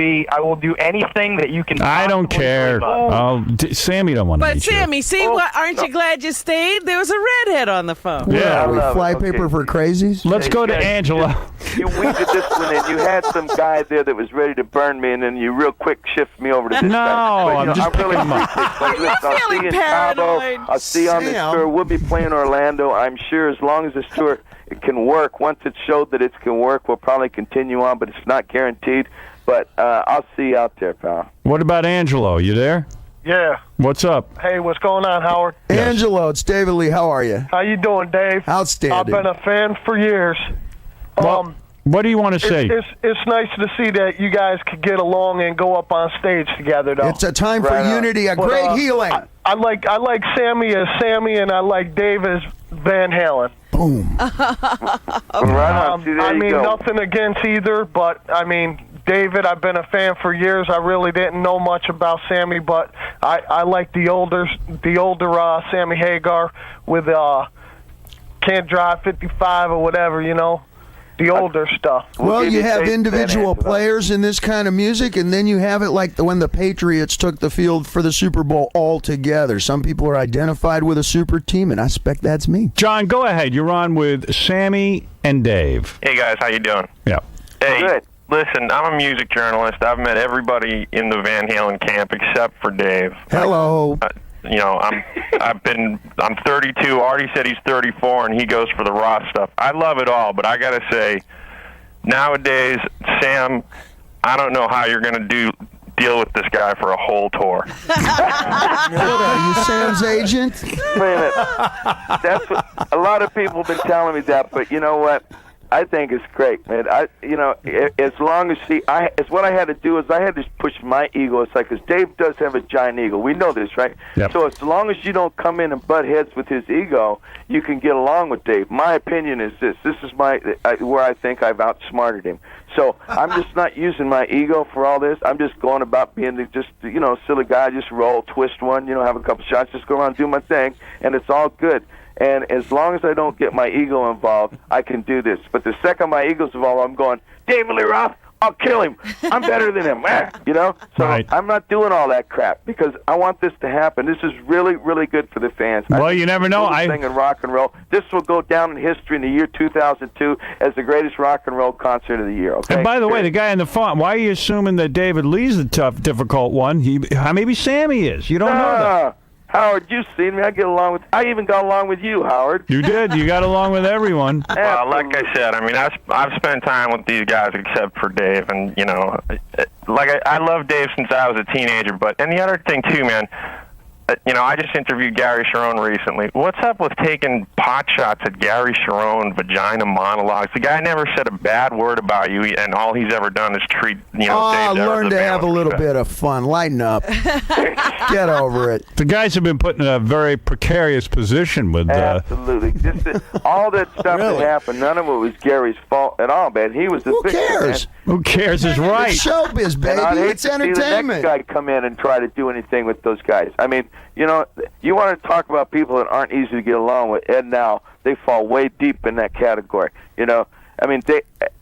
S7: do anything that you can.
S1: I don't
S7: possibly
S1: care.
S7: dream of.
S1: Sammy don't want to
S2: But
S1: meet you.
S2: Sammy, see, what? Aren't you glad you stayed? There was a redhead on the phone.
S1: Yeah.
S3: Are we
S4: love it.
S3: flypaper
S4: Okay.
S3: for crazies?
S1: Let's go to Angela.
S4: You weeded this one in. You had some guy there that was ready to burn me, and then you real quick shift me over to this
S1: No,
S4: guy. But,
S1: I'm just
S4: I really
S1: picking 'em up.
S4: appreciate it. But listen, I'll see
S2: feeling
S4: you in
S2: paranoid.
S4: Cabo. I'll see you on this
S3: Sam.
S4: tour. We'll be playing Orlando. I'm sure as long as this tour it can work. Once it's showed that it can work, we'll probably continue on, but it's not guaranteed. But I'll see you out there, pal.
S1: What about Angelo? You there?
S7: Yeah.
S1: What's up?
S7: Hey, what's going on, Howard?
S3: Angelo, it's David Lee. How are you?
S7: How you doing, Dave?
S3: Outstanding.
S7: I've been a fan for years.
S1: Well, what do you want to say?
S7: It's nice to see that you guys could get along and go up on stage together, though.
S3: It's a time for
S4: Right on.
S3: unity, a
S7: But,
S3: great healing.
S7: I like Sammy as Sammy, and I like Dave as Van Halen.
S3: Boom.
S4: Right on. See, there
S7: I
S4: you
S7: mean,
S4: go.
S7: nothing against either, but I mean, David, I've been a fan for years. I really didn't know much about Sammy, but I like the older Sammy Hagar with Can't Drive 55 or whatever, you know, the older stuff.
S3: Well,
S4: give
S3: you
S4: you
S3: have
S4: faith,
S3: individual
S4: Van Halen.
S3: players in this kind of music, and then you have it like when the Patriots took the field for the Super Bowl all together. Some people are identified with a super team, and I suspect that's me.
S1: John, go ahead. You're on with Sammy and Dave.
S8: Hey guys, how you doing?
S1: Yeah.
S8: Hey,
S4: Good.
S8: listen, I'm a music journalist. I've met everybody in the Van Halen camp except for Dave.
S3: Hello.
S8: You know, I'm 32. Artie said he's 34, and he goes for the Roth stuff. I love it all, but I gotta say, nowadays, Sam, I don't know how you're gonna deal with this guy for a whole tour.
S3: Are you Sam's agent?
S4: Wait a minute. That's what a lot of people have been telling me that, but you know what? I think it's great, man. As long as what I had to do is I had to push my ego aside because Dave does have a giant ego. We know this, right?
S1: Yep.
S4: So as long as you don't come in and butt heads with his ego, you can get along with Dave. My opinion is this. This is where I think I've outsmarted him. So I'm just not using my ego for all this. I'm just going about being silly guy. Just roll, twist one, have a couple shots, just go around and do my thing, and it's all good. And as long as I don't get my ego involved, I can do this. But the second my ego's involved, I'm going, David Lee Roth, I'll kill him. I'm better than him. You know? So
S1: Right.
S4: I'm not doing all that crap because I want this to happen. This is really, really good for the fans.
S1: Well, you never know.
S4: Thing in rock and roll. This will go down in history in the year 2002 as the greatest rock and roll concert of the year. Okay.
S1: And by the way, the guy in the phone, why are you assuming that David Lee's the tough, difficult one? Maybe Sammy is. You don't know that.
S4: Howard, you've seen me. I even got along with you, Howard.
S1: You did. You got along with everyone.
S8: Well, like I said, I mean, I've spent time with these guys except for Dave, and you know, like I love Dave since I was a teenager. And the other thing too, man. You know, I just interviewed Gary Cherone recently. What's up with taking pot shots at Gary Cherone, vagina monologues? The guy never said a bad word about you, and all he's ever done is treat, Dave
S3: learn to have a little bit of fun. Lighten up. Get over it.
S1: The guys have been put in a very precarious position with...
S4: Absolutely. All that stuff that happened, none of it was Gary's fault at all, man. He was the
S3: Who
S4: victim,
S3: cares?
S4: man.
S1: Who cares is right.
S3: It's showbiz, baby.
S4: And I'd hate
S3: It's
S4: to see
S3: entertainment.
S4: the next guy come in and try to do anything with those guys. I mean, you know, you want to talk about people that aren't easy to get along with. Ed now, they fall way deep in that category. You know, I mean,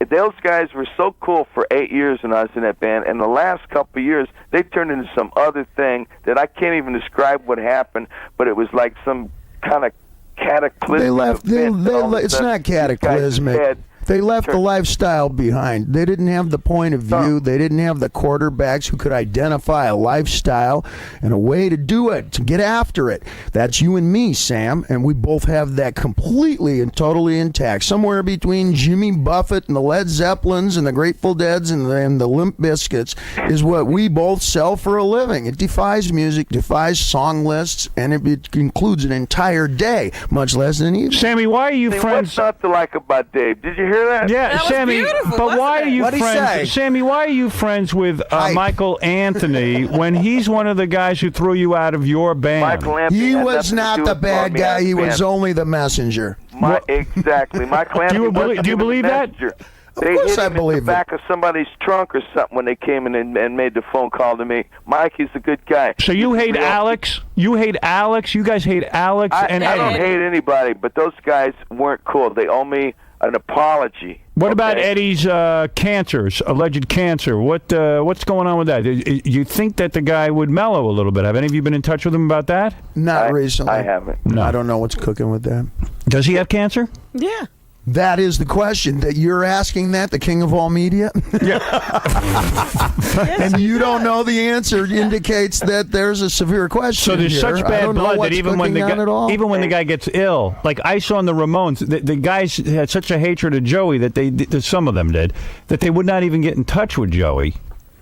S4: those guys were so cool for 8 years when I was in that band, and the last couple of years, they turned into some other thing that I can't even describe what happened, but it was like some kind of cataclysmic
S3: They left. It's not cataclysmic. They left the lifestyle behind. They didn't have the point of view. They didn't have the quarterbacks who could identify a lifestyle and a way to do it, to get after it. That's you and me, Sam, and we both have that completely and totally intact. Somewhere between Jimmy Buffett and the Led Zeppelins and the Grateful Deads and the Limp Bizkits is what we both sell for a living. It defies music, defies song lists, and it includes an entire day, much less an evening.
S1: Sammy, why are you friends?
S4: What's not to like about Dave? Did you hear that?
S1: Yeah,
S2: That was
S1: Sammy,
S2: beautiful,
S1: but why
S2: wasn't
S1: are you
S6: What'd he say?
S1: friends? Sammy, why are you friends with Michael Anthony when he's one of the guys who threw you out of your band?
S4: Michael Anthony
S3: He
S4: had
S3: was
S4: nothing to
S3: not
S4: do
S3: the
S4: with
S3: bad
S4: Bobby
S3: guy. He
S4: Band.
S3: was only the messenger.
S4: Exactly. Michael Anthony
S1: Do you believe that?
S3: Of course I believe
S4: in the back of somebody's trunk or something when they came in and made the phone call to me. Mike, he's a good guy.
S1: So you hate Alex? You hate Alex? You guys hate Alex and
S4: I don't
S1: Eddie?
S4: hate anybody, but those guys weren't cool. They owe me an apology.
S1: What about
S4: okay?
S1: Eddie's alleged cancer? What's going on with that? You think that the guy would mellow a little bit? Have any of you been in touch with him about that?
S3: Not recently.
S4: I haven't.
S1: No.
S3: I don't know what's cooking with that.
S1: Does he have cancer?
S2: Yeah.
S3: That is the question that you're asking. That the king of all media, and you don't know the answer indicates that there's a severe question.
S1: So there's
S3: here.
S1: such
S3: I
S1: bad
S3: don't know
S1: blood that
S3: what's
S1: even when the guy gets ill, like I saw in the Ramones, the guys had such a hatred of Joey that some of them did that they would not even get in touch with Joey.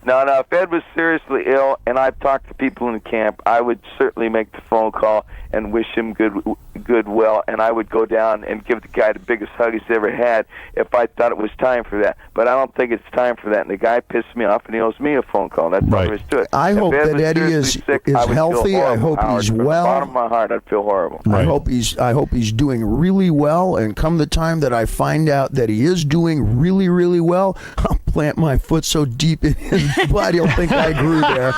S4: No, if Ed was seriously ill and I've talked to people in the camp, I would certainly make the phone call and wish him goodwill, and I would go down and give the guy the biggest hug he's ever had if I thought it was time for that. But I don't think it's time for that, and the guy pissed me off, and he owes me a phone call. That's all there is to it.
S3: I
S4: If
S3: hope
S4: Ed
S3: that
S4: was
S3: Eddie
S4: seriously sick,
S3: is
S4: I would feel
S3: healthy. I
S4: horrible,
S3: hope
S4: Howard.
S3: he's
S4: From
S3: well.
S4: the bottom of my heart, I'd feel horrible.
S3: I hope he's doing really well, and come the time that I find out that he is doing really, really well, I'll plant my foot so deep in his butt he'll think I grew there.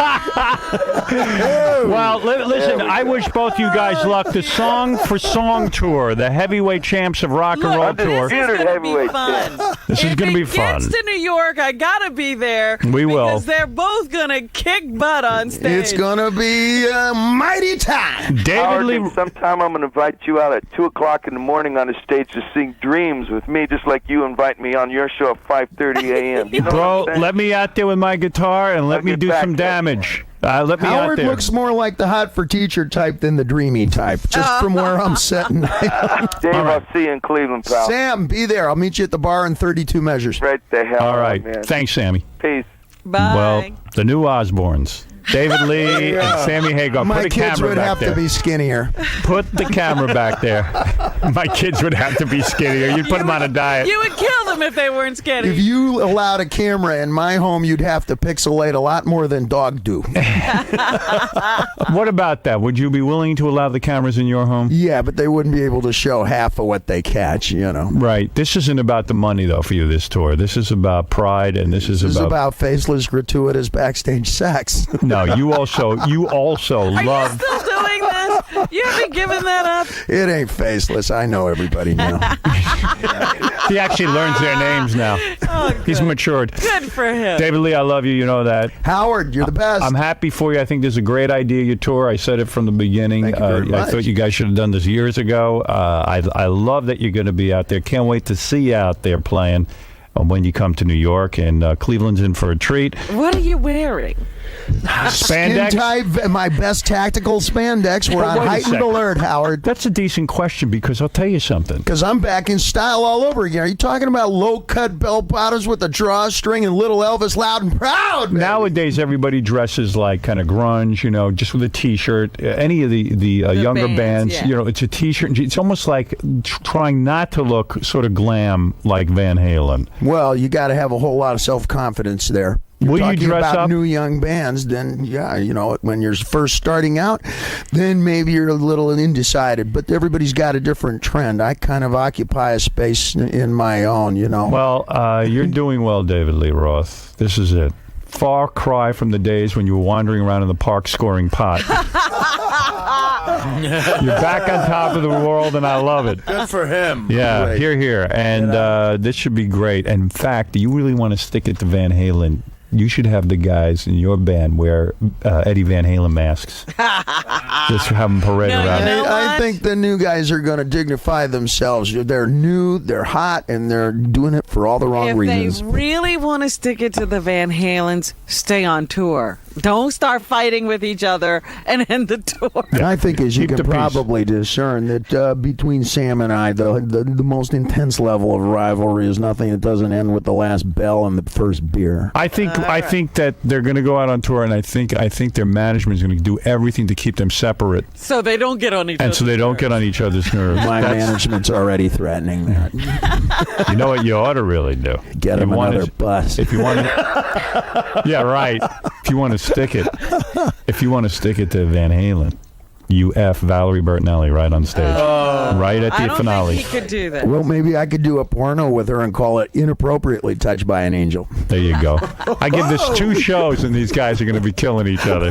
S1: Well, listen, I wish both you guys luck. The Song for Song tour, the heavyweight champs of rock and roll tour.
S2: This is going to be fun.
S1: This is going to be fun.
S2: If it gets to New York, I got to be there.
S1: We will.
S2: Because they're both going to kick butt on stage.
S3: It's gonna be a mighty time.
S1: David
S4: Howard,
S1: Lee.
S4: sometime I'm going to invite you out at 2 o'clock in the morning on the stage to sing Dreams with me, just like you invite me on your show at 5:30 a.m. You know
S1: Bro,
S4: what I'm saying?
S1: let me out there with my guitar and let
S4: I'll
S1: me
S4: get
S1: do
S4: back
S1: some
S4: to that.
S1: damage. Let me out
S3: Howard
S1: there.
S3: looks more like the hot for teacher type than the dreamy type, just from where I'm sitting.
S4: Dave, I'll see you in Cleveland, pal.
S3: Sam, be there. I'll meet you at the bar in 32 measures.
S4: Right the hell
S1: All
S4: on,
S1: right.
S4: man.
S1: Thanks, Sammy.
S4: Peace.
S2: Bye.
S1: Well, the new Osbournes. David Lee and Sammy Hagar.
S3: My
S1: Put the
S3: kids
S1: camera
S3: would
S1: back
S3: have
S1: there.
S3: to be skinnier.
S1: Put the camera back there. My kids would have to be skinnier. You'd put them on a diet.
S2: You would kill them if they weren't skinny.
S3: If you allowed a camera in my home, you'd have to pixelate a lot more than dog do.
S1: What about that? Would you be willing to allow the cameras in your home?
S3: Yeah, but they wouldn't be able to show half of what they catch, you know.
S1: Right. This isn't about the money, though, for you, this tour. This is about pride, and this is
S3: This is about faceless, gratuitous backstage sex.
S1: No, you also
S2: Are
S1: love...
S2: you still doing this? Faceless? You haven't given that up?
S3: It ain't faceless. I know everybody now.
S1: He actually learns their names now.
S2: Oh,
S1: He's matured.
S2: Good for him.
S1: David Lee, I love you. You know that.
S3: Howard, you're the best.
S1: I'm happy for you. I think this is a great idea, your tour. I said it from the beginning.
S3: Thank you very
S1: I
S3: much.
S1: thought you guys should have done this years ago. I love that you're going to be out there. Can't wait to see you out there playing when you come to New York. And Cleveland's in for a treat.
S2: What are you wearing?
S1: Spandex?
S3: Skin tight, my best tactical spandex. We're on
S1: Wait a
S3: heightened
S1: second.
S3: alert, Howard.
S1: That's a decent question because I'll tell you something.
S3: Because I'm back in style all over again. Are you talking about low-cut bell bottoms with a drawstring and Little Elvis loud and proud? Baby?
S1: Nowadays, everybody dresses like kind of grunge, you know, just with a T-shirt. Any of the younger bands,
S2: yeah.
S1: you know, it's a T-shirt. It's almost like trying not to look sort of glam like Van Halen.
S3: Well, you got to have a whole lot of self-confidence there.
S1: Will you
S3: Talking
S1: dress
S3: about
S1: up?
S3: new young bands, then yeah, you know, when you're first starting out, then maybe you're a little undecided. But everybody's got a different trend. I kind of occupy a space in my own, you know.
S1: Well, you're doing well, David Lee Roth. This is it. Far cry from the days when you were wandering around in the park scoring pot. You're back on top of the world, and I love it.
S6: Good for him.
S1: Yeah,
S3: Great.
S1: here. And this should be great. And in fact, do you really want to stick it to Van Halen? You should have the guys in your band wear Eddie Van Halen masks. Just have them parade
S2: No,
S1: around.
S2: you know
S3: I
S2: what?
S3: think the new guys are going to dignify themselves. They're new, they're hot, and they're doing it for all the wrong
S2: If
S3: reasons.
S2: they really want to stick it to the Van Halens, stay on tour. Don't start fighting with each other and end the tour.
S3: I think, as you
S1: Keep
S3: can
S1: the peace.
S3: probably discern, that between Sam and I, the most intense level of rivalry is nothing that doesn't end with the last bell and the first beer.
S1: I think that they're going to go out on tour, and I think their management is going to do everything to keep them separate,
S2: So they don't get on each other.
S1: and so they don't get on each other's nerves.
S3: My management's already threatening that.
S1: You know what you ought to really do?
S3: Get
S1: You
S3: him
S1: wanna-
S3: another bus.
S1: If you want to, yeah, right. If you want to stick it to Van Halen, you F Valerie Bertinelli right on stage, right at the
S2: I don't
S1: finale.
S2: think he could do that.
S3: Well, maybe I could do a porno with her and call it Inappropriately Touched by an Angel.
S1: There you go. I give this 2 shows, and these guys are going to be killing each other.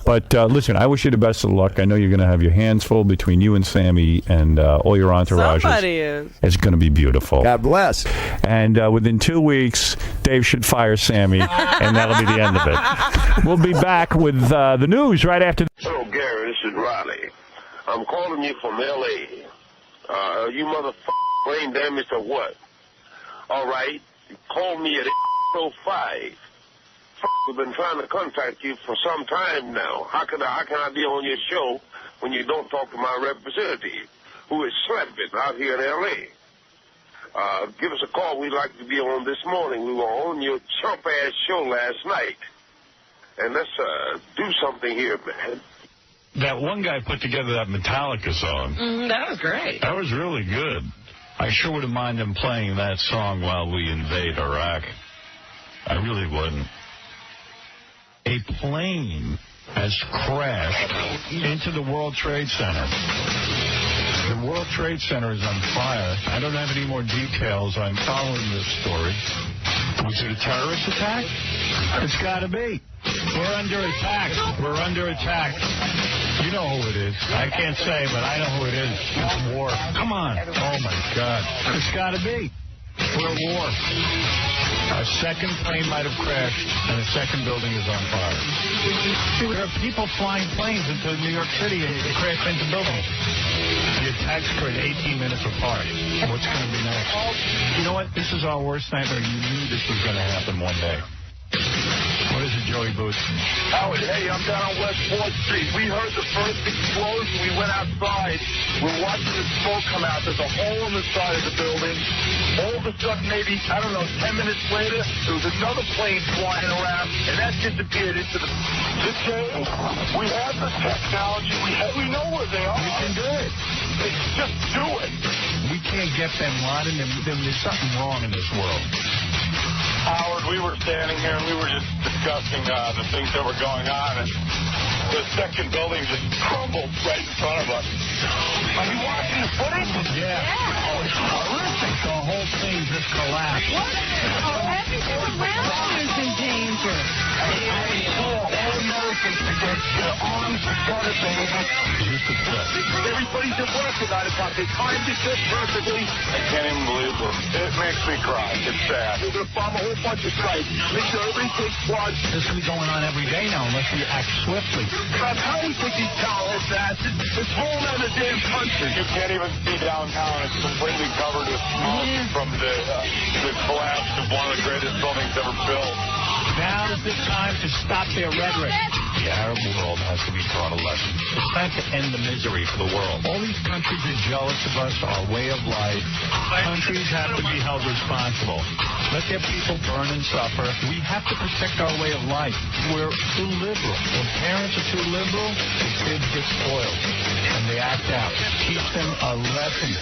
S1: But listen, I wish you the best of luck. I know you're going to have your hands full between you and Sammy and all your entourages.
S2: Somebody is.
S1: It's going to be beautiful.
S3: God bless.
S1: And within 2 weeks, Dave should fire Sammy, and that'll be the end of it. We'll be back with the news right after.
S9: Hello, Gary. This is Riley. I'm calling you from L.A. You motherfucker brain damaged or what? All right. Call me at 8:05. We've been trying to contact you for some time now. How can I be on your show when you don't talk to my representative, who is slapping out here in L.A.? Give us a call. We'd like to be on this morning. We were on your chump-ass show last night. And let's do something here, man.
S10: That one guy put together that Metallica song.
S2: That was great.
S10: That was really good. I sure wouldn't mind them playing that song while we invade Iraq. I really wouldn't. A plane has crashed into the World Trade Center. The World Trade Center is on fire. I don't have any more details. I'm following this story. Was it a terrorist attack? It's got to be. We're under attack. We're under attack. You know who it is. I can't say, but I know who it is. It's war. Come on. Oh, my God. It's got to be. We're at war. A second plane might have crashed, and a second building is on fire. There are people flying planes into New York City and they crash into buildings. The attacks occurred 18 minutes apart. What's going to be next? You know what? This is our worst nightmare. You knew this was going to happen one day. What is it, Joey Booth?
S9: Howard, hey, I'm down on West 4th Street. We heard the first explosion. We went outside. We're watching the smoke come out. There's a hole in the side of the building. All of a sudden, maybe, 10 minutes later, there was another plane flying around, and that disappeared into the... We have the technology. We know where they are.
S10: We can do it.
S9: Just do it.
S10: We can't get Bin Laden. There's something wrong in this world.
S9: Howard, we were standing here and we were just discussing the things that were going on, and the second building just crumbled right in front of us. Are you watching the footage?
S10: Yeah. Oh, it's horrific. The whole thing just collapsed.
S11: Everything around you is in danger.
S9: All American
S10: looking to get your arms together, baby.
S9: Everybody's at work at 9 o'clock. They timed it just perfectly. I can't even believe this. It makes me cry. It's sad. We're going to bomb a whole bunch of sites. Make sure everybody takes blood.
S10: This will be going on every day now unless we act swiftly.
S9: About how we think these terrorists acid. It's whole other damn country. You can't even see downtown. It's completely covered with smoke from the collapse of one of the greatest buildings ever built.
S10: Now is the time to stop their rhetoric. The Arab world has to be taught a lesson. It's time to end the misery for the world. All these countries are jealous of us, our way of life. Countries have to be held responsible. Let their people burn and suffer. We have to protect our way of life. We're too liberal. When parents are too liberal, the kids get spoiled. And they act out. Teach them a lesson.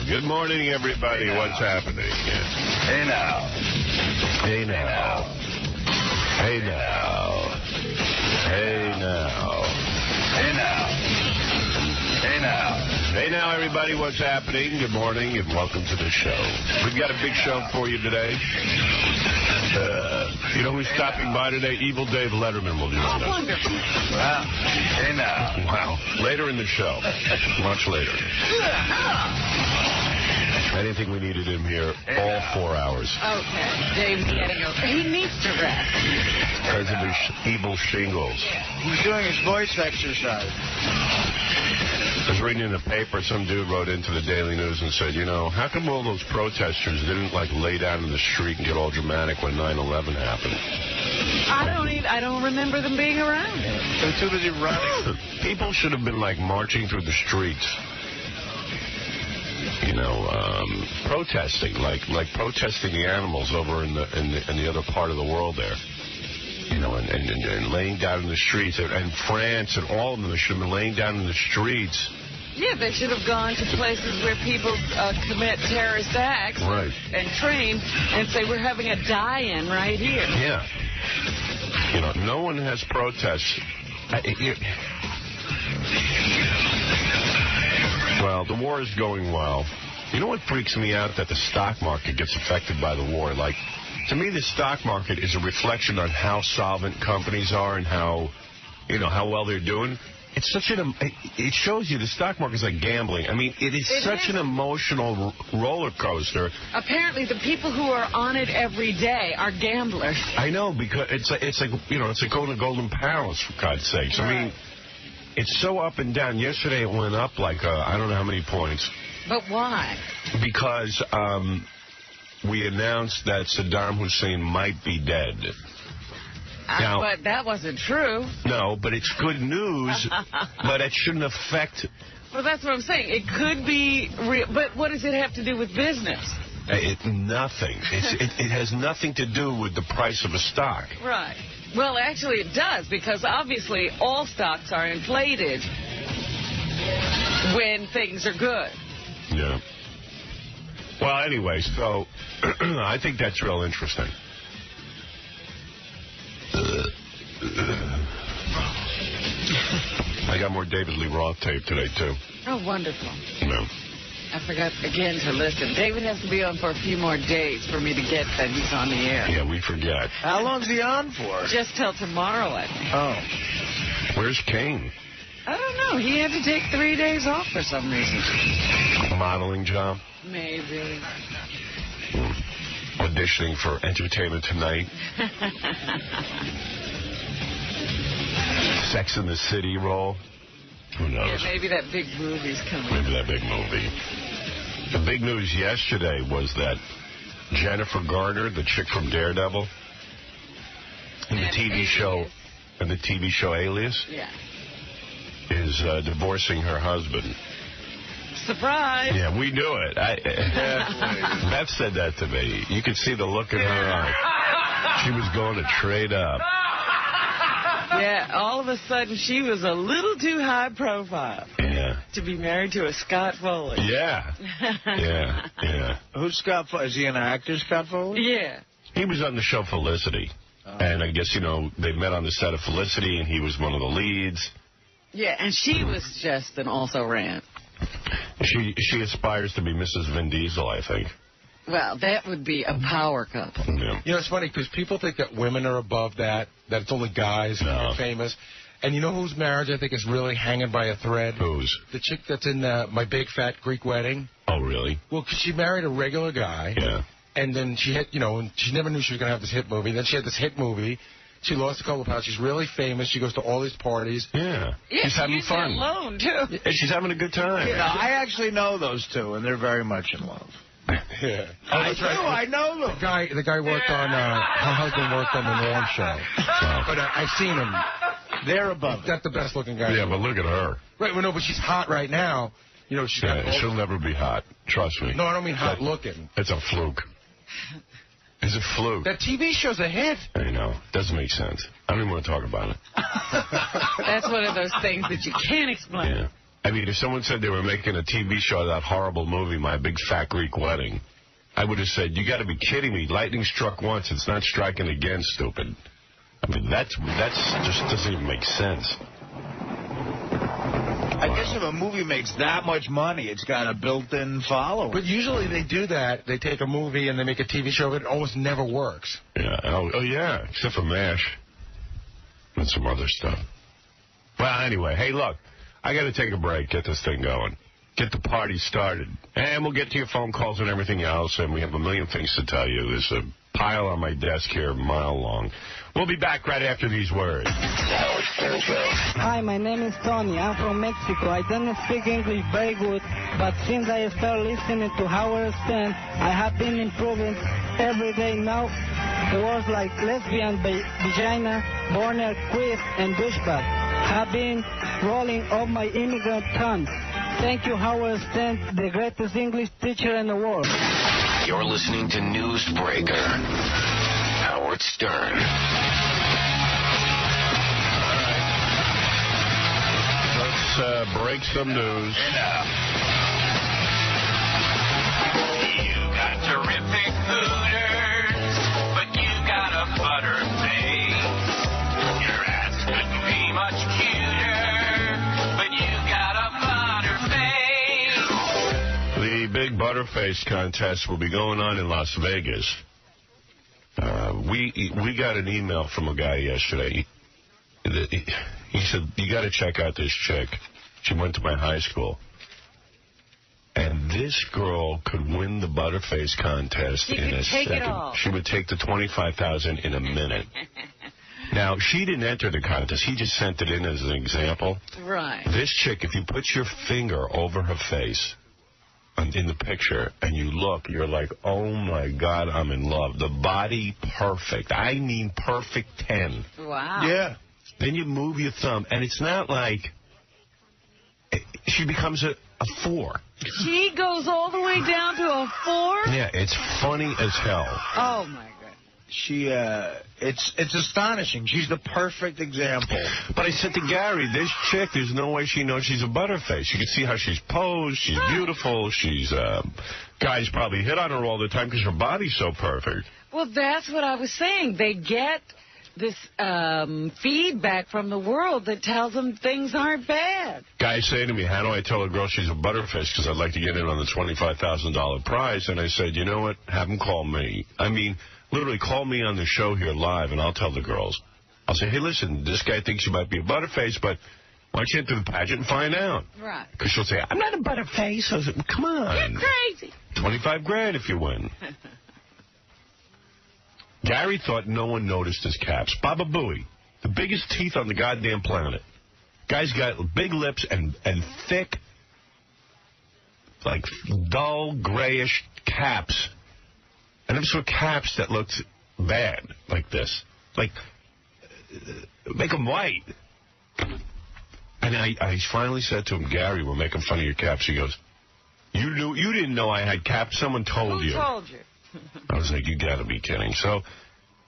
S11: Good morning, everybody. What's happening?
S10: Hey now.
S11: Hey now. Hey now. Hey now.
S10: Hey now. Hey now.
S11: Hey now, everybody. What's happening? Good morning and welcome to the show. We've got a big show for you today. You know who's stopping by today? Evil Dave Letterman will join us.
S10: Wonderful. Wow. Hey now.
S11: Wow. Later in the show. Much later. I didn't think we needed him here all 4 hours.
S2: Okay. Dave's getting over. He needs to rest.
S11: Because of his evil shingles.
S6: He's doing his voice exercise.
S11: I was reading in the paper, some dude wrote into the Daily News and said, you know, how come all those protesters didn't, like, lay down in the street and get all dramatic when 9/11 happened?
S2: I don't remember them being around.
S11: They're too busy running. People should have been, like, marching through the streets. You know, protesting, like protesting the animals over in the other part of the world there. You know, and laying down in the streets. And France and all of them should have been laying down in the streets.
S2: Yeah, they should have gone to places where people commit terrorist acts and train and say, we're having a die-in right here.
S11: Yeah. You know, no one has protests. Well, the war is going well. You know what freaks me out? That the stock market gets affected by the war. Like, to me, the stock market is a reflection on how solvent companies are and how, you know, how well they're doing. It's such an, it shows you the stock market is like gambling. I mean, it is such an emotional roller coaster.
S2: Apparently, the people who are on it every day are gamblers.
S11: I know, because it's like you know, it's like going to Golden Palace, for God's sakes. I mean, it's so up and down. Yesterday, it went up like I don't know how many points.
S2: But why?
S11: Because we announced that Saddam Hussein might be dead. Now,
S2: but that wasn't true.
S11: No, but it's good news, but it shouldn't affect...
S2: Well, that's what I'm saying. It could be real, but what does it have to do with business?
S11: Nothing. It has nothing to do with the price of a stock.
S2: Right. Well, actually, it does, because obviously all stocks are inflated when things are good.
S11: Yeah. Well, anyway, so I think that's real interesting. I got more David Lee Roth tape today, too.
S2: Oh, wonderful.
S11: No.
S2: I forgot, again, to listen. David has to be on for a few more days for me to get that he's on the air.
S11: Yeah, we forget.
S6: How long's he on for?
S2: Just till tomorrow, I think.
S6: Oh.
S11: Where's Kane?
S2: I don't know. He had to take 3 days off for some reason.
S11: A modeling job?
S2: Maybe.
S11: Auditioning for Entertainment Tonight. Sex in the City role. Who knows?
S2: Yeah, maybe that big movie's coming.
S11: Maybe that big movie. The big news yesterday was that Jennifer Garner, the chick from Daredevil, in the TV show Alias,
S2: yeah,
S11: is divorcing her husband.
S2: Surprise.
S11: Yeah, we knew it. Beth said that to me. You could see the look in her eye. She was going to trade up.
S2: Yeah, all of a sudden she was a little too high profile.
S11: Yeah.
S2: To be married to a Scott Foley.
S11: Yeah. Yeah.
S6: Who's Scott Foley? Is he an actor, Scott Foley?
S2: Yeah.
S11: He was on the show Felicity. And I guess, they met on the set of Felicity, and he was one of the leads.
S2: Yeah, and she was just an also-ran.
S11: She aspires to be Mrs. Vin Diesel, I think.
S2: Well, that would be a power couple.
S11: Yeah.
S12: It's funny because people think that women are above that it's only guys who are famous. And you know whose marriage I think is really hanging by a thread?
S11: Whose?
S12: The chick that's in My Big Fat Greek Wedding.
S11: Oh, really?
S12: Well, 'cause she married a regular guy.
S11: Yeah.
S12: And then she had, and she never knew she was going to have this hit movie. Then she had this hit movie. She lost a couple of pounds. She's really famous. She goes to all these parties.
S11: Yeah. She's having fun.
S2: Alone, too.
S11: And she's having a good time.
S6: Yeah, I actually know those two, and they're very much in love.
S12: Yeah.
S6: I do. I know them.
S12: The guy worked on, her husband worked on the Norm Show. But I've seen him.
S6: They're above.
S12: That's the best looking guy.
S11: Yeah, but look at her.
S12: Right, well, no, but she's hot right now. She's got.
S11: She'll never be hot. Trust me.
S12: No, I don't mean hot looking.
S11: It's a fluke. It's a fluke.
S12: That TV show's a hit.
S11: I know. Doesn't make sense. I don't even want to talk about it.
S2: That's one of those things that you can't explain.
S11: Yeah. I mean, if someone said they were making a TV show of that horrible movie, My Big Fat Greek Wedding, I would have said, you got to be kidding me. Lightning struck once. It's not striking again, stupid. I mean, that's just doesn't even make sense.
S6: I guess if a movie makes that much money, it's got a built-in following.
S12: But usually they do that. They take a movie and they make a TV show, but it almost never works.
S11: Yeah. Oh yeah, except for MASH and some other stuff. Well, anyway, hey, look, I got to take a break, get this thing going, get the party started, and we'll get to your phone calls and everything else, and we have a million things to tell you. There's a pile on my desk here, a mile long. We'll be back right after these words.
S13: Hi, my name is Tony. I'm from Mexico. I don't speak English very good, but since I started listening to Howard Stern, I have been improving every day now. The words like lesbian, vagina, boner, queer, and douchebag have been rolling off my immigrant tongue. Thank you, Howard Stern, the greatest English teacher in the world.
S14: You're listening to Newsbreaker. Howard Stern.
S11: Let's break some news.
S15: You got terrific hooters, but you got a butter face. Your ass couldn't be much cuter, but you got a butter face.
S11: The Big Butterface contest will be going on in Las Vegas. We got an email from a guy yesterday. He said, you got to check out this chick. She went to my high school. And this girl could win the Butterface contest in a second. She would take the $25,000 in a minute. Now, she didn't enter the contest. He just sent it in as an example.
S2: Right.
S11: This chick, if you put your finger over her face in the picture and you look, you're like, oh, my God, I'm in love. The body, perfect. I mean perfect 10.
S2: Wow.
S11: Yeah. Then you move your thumb, and it's not like she becomes a 4.
S2: She goes all the way down to a 4?
S11: Yeah, it's funny as hell.
S2: Oh, my God.
S6: It's astonishing. She's the perfect example.
S11: But I said to Gary, this chick, there's no way she knows she's a Butterface. You can see how she's posed. She's beautiful. She's, guys probably hit on her all the time because her body's so perfect.
S2: Well, that's what I was saying. They get this feedback from the world that tells them things aren't bad.
S11: Guys say to me, how do I tell a girl she's a Butterface because I'd like to get in on the $25,000 prize? And I said, you know what? Have them call me. I mean, literally call me on the show here live, and I'll tell the girls. I'll say, hey, listen, this guy thinks you might be a Butterface, but why don't you enter the pageant and find out?
S2: Right.
S11: Because she'll say, I'm not a Butterface. I said, well, come on.
S2: You're crazy.
S11: $25,000 if you win. Gary thought no one noticed his caps. Baba Booey, the biggest teeth on the goddamn planet. Guy's got big lips and thick, like dull, grayish caps. And them sort of caps that looked bad, like this. Like, make them white. And I finally said to him, Gary, we're making fun of your caps. He goes, You didn't know I had cap. Someone told you.
S2: Who told you?
S11: I was like, you got to be kidding. So,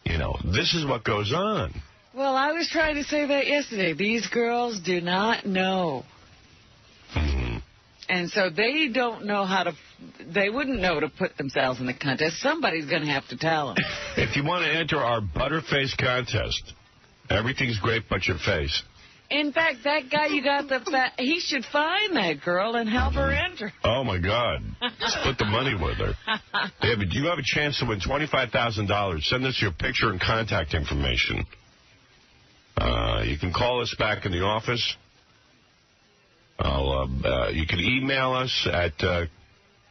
S11: this is what goes on.
S2: Well, I was trying to say that yesterday. These girls do not know.
S11: Mm-hmm.
S2: And so they don't know they wouldn't know to put themselves in the contest. Somebody's going to have to tell them.
S11: If you want to enter our Butterface contest, everything's great but your face.
S2: In fact, that guy you got he should find that girl and help her enter.
S11: Oh, my God. Split the money with her. Yeah, but you have a chance to win $25,000. Send us your picture and contact information. You can call us back in the office. You can email us at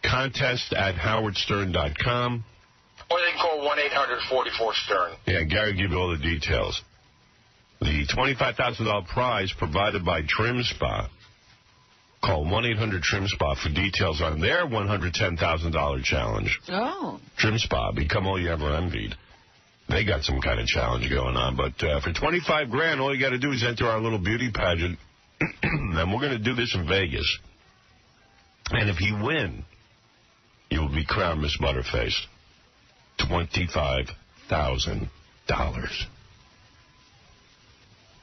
S11: contest@howardstern.com.
S16: Or they can call 1-800-44-STERN.
S11: Yeah, Gary will give you all the details. The $25,000 prize provided by Trim Spa. Call 1-800-TRIM SPA for details on their $110,000 challenge.
S2: Oh. Trim
S11: Spa, become all you ever envied. They got some kind of challenge going on. But for $25,000, all you got to do is enter our little beauty pageant. And we're going to do this in Vegas. And if you win, you'll be crowned Miss Butterface. $25,000.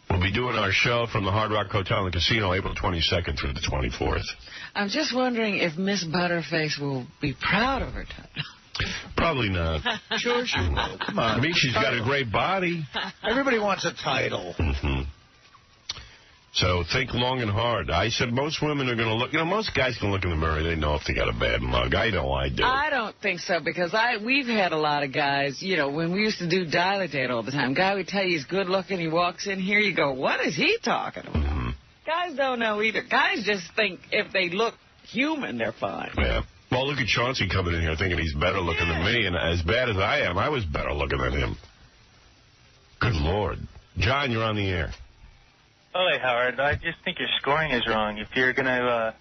S11: We'll be doing our show from the Hard Rock Hotel and Casino April 22nd through the 24th.
S2: I'm just wondering if Miss Butterface will be proud of her title.
S11: Probably not.
S6: Sure she will. Come on.
S11: I mean, she's got a great body.
S6: Everybody wants a title.
S11: Mm-hmm. So think long and hard. I said most women are going to look. Most guys can look in the mirror. They know if they got a bad mug. I know I do.
S2: I don't think so because we've had a lot of guys, when we used to do Dilatate all the time, guy would tell you he's good looking. He walks in here, you go, what is he talking about?
S11: Mm-hmm.
S2: Guys don't know either. Guys just think if they look human, they're fine.
S11: Yeah. Well, look at Chauncey coming in here thinking he's better looking than me, and as bad as I am, I was better looking than him. Good Lord. John, you're on the air.
S17: Oh, hey, Howard. I just think your scoring is wrong. If you're gonna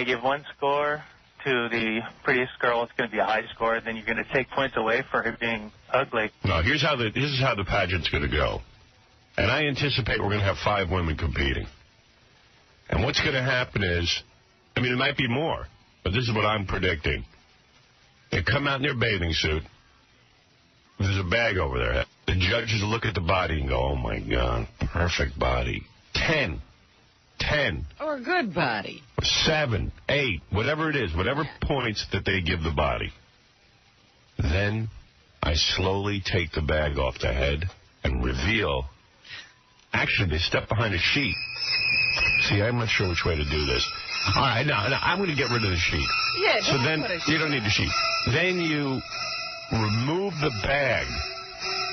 S17: give one score to the prettiest girl, it's gonna be a high score. Then you're gonna take points away for her being ugly.
S11: No, this is how the pageant's gonna go, and I anticipate we're gonna have 5 women competing. And what's gonna happen is, it might be more, but this is what I'm predicting. They come out in their bathing suit. There's a bag over there. The judges look at the body and go, oh, my God, perfect body. 10.
S2: Or a good body.
S11: 7, 8, whatever it is, whatever points that they give the body. Then I slowly take the bag off the head and reveal. Actually, they step behind a sheet. See, I'm not sure which way to do this. All right, no, I'm going to get rid of the sheet.
S2: Yeah,
S11: so then you don't need the sheet. Then you remove the bag.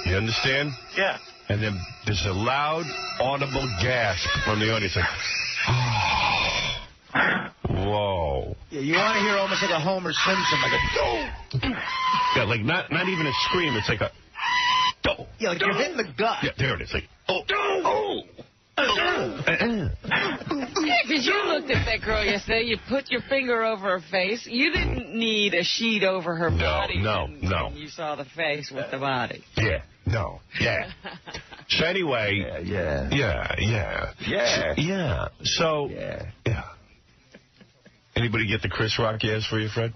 S11: You understand?
S17: Yeah.
S11: And then there's a loud, audible gasp from the audience. Like, whoa.
S6: Yeah, you want to hear almost like a Homer Simpson, like a
S11: yeah, like not even a scream. It's like a
S6: yeah, like you're hitting the gut.
S11: Yeah, there it is. Like
S2: Yeah, because you looked at that girl yesterday. You put your finger over her face. You didn't need a sheet over her body.
S11: No.
S2: You saw the face with the body.
S11: Yeah. No. Yeah. So anyway. Yeah. So. Yeah. Anybody get the Chris Rock yes for you, Fred?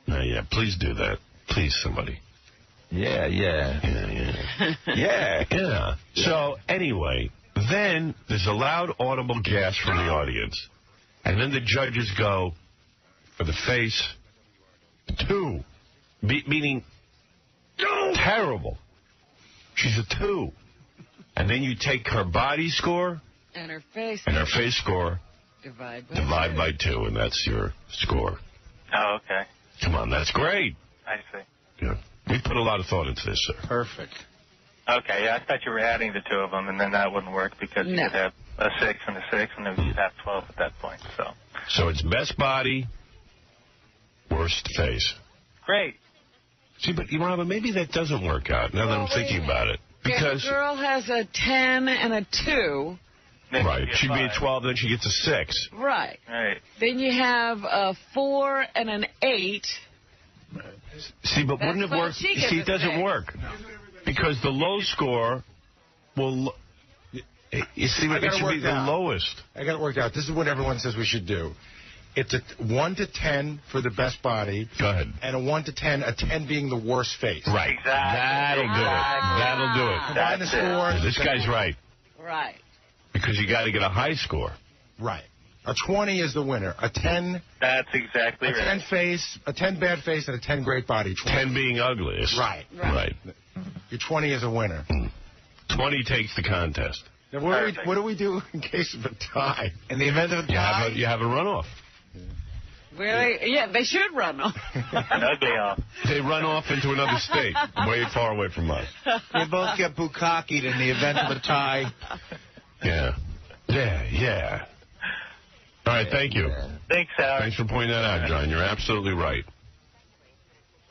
S11: No. Yeah. Please do that. Please, somebody. Yeah. So anyway. Then there's a loud, audible gasp from the audience. And then the judges go, for the face, 2. Meaning, terrible. She's a 2. And then you take her body score.
S2: And her face.
S11: And her face score.
S2: Divide
S11: by 2, and that's your score.
S17: Oh, okay.
S11: Come on, that's great.
S17: I see.
S11: Yeah. We put a lot of thought into this, sir.
S6: Perfect.
S17: Okay, yeah, I thought you were adding the 2 of them, and then that wouldn't work because you could have a 6 and a 6, and then you'd have 12 at that point. So
S11: it's best body, worst face.
S17: Great.
S11: See, but maybe that doesn't work out now that I'm thinking about it. Because
S2: if a girl has a 10 and a 2.
S11: Right, she'd be a 12, then she gets a 6.
S2: Right. Then you have a 4 and an 8.
S11: See, but wouldn't it work? See, it doesn't work. Because the low score will... You see, it should be the lowest.
S12: I got it worked out. This is what everyone says we should do. It's a 1 to 10 for the best body.
S11: Go ahead.
S12: And a 1 to 10, a 10 being the worst face.
S11: Right. That'll do it. That'll do it.
S12: Combine the scores.
S11: This guy's right.
S2: Right.
S11: Because you got to get a high score.
S12: Right. A 20 is the winner. A 10.
S17: That's exactly
S12: a 10 face, a 10 bad face, and a 10 great body.
S11: 10 being ugliest.
S12: Right. Your 20 is a winner.
S11: 20 takes the contest.
S12: Now, what do we do in case of a tie?
S6: In the event of a tie?
S11: You have a runoff.
S2: They should run off.
S11: They run off into another state, way far away from us.
S6: They both get bukkakied in the event of a tie.
S11: Yeah. All right, thank you.
S17: Thanks, Howard.
S11: Thanks for pointing that out, John. You're absolutely right.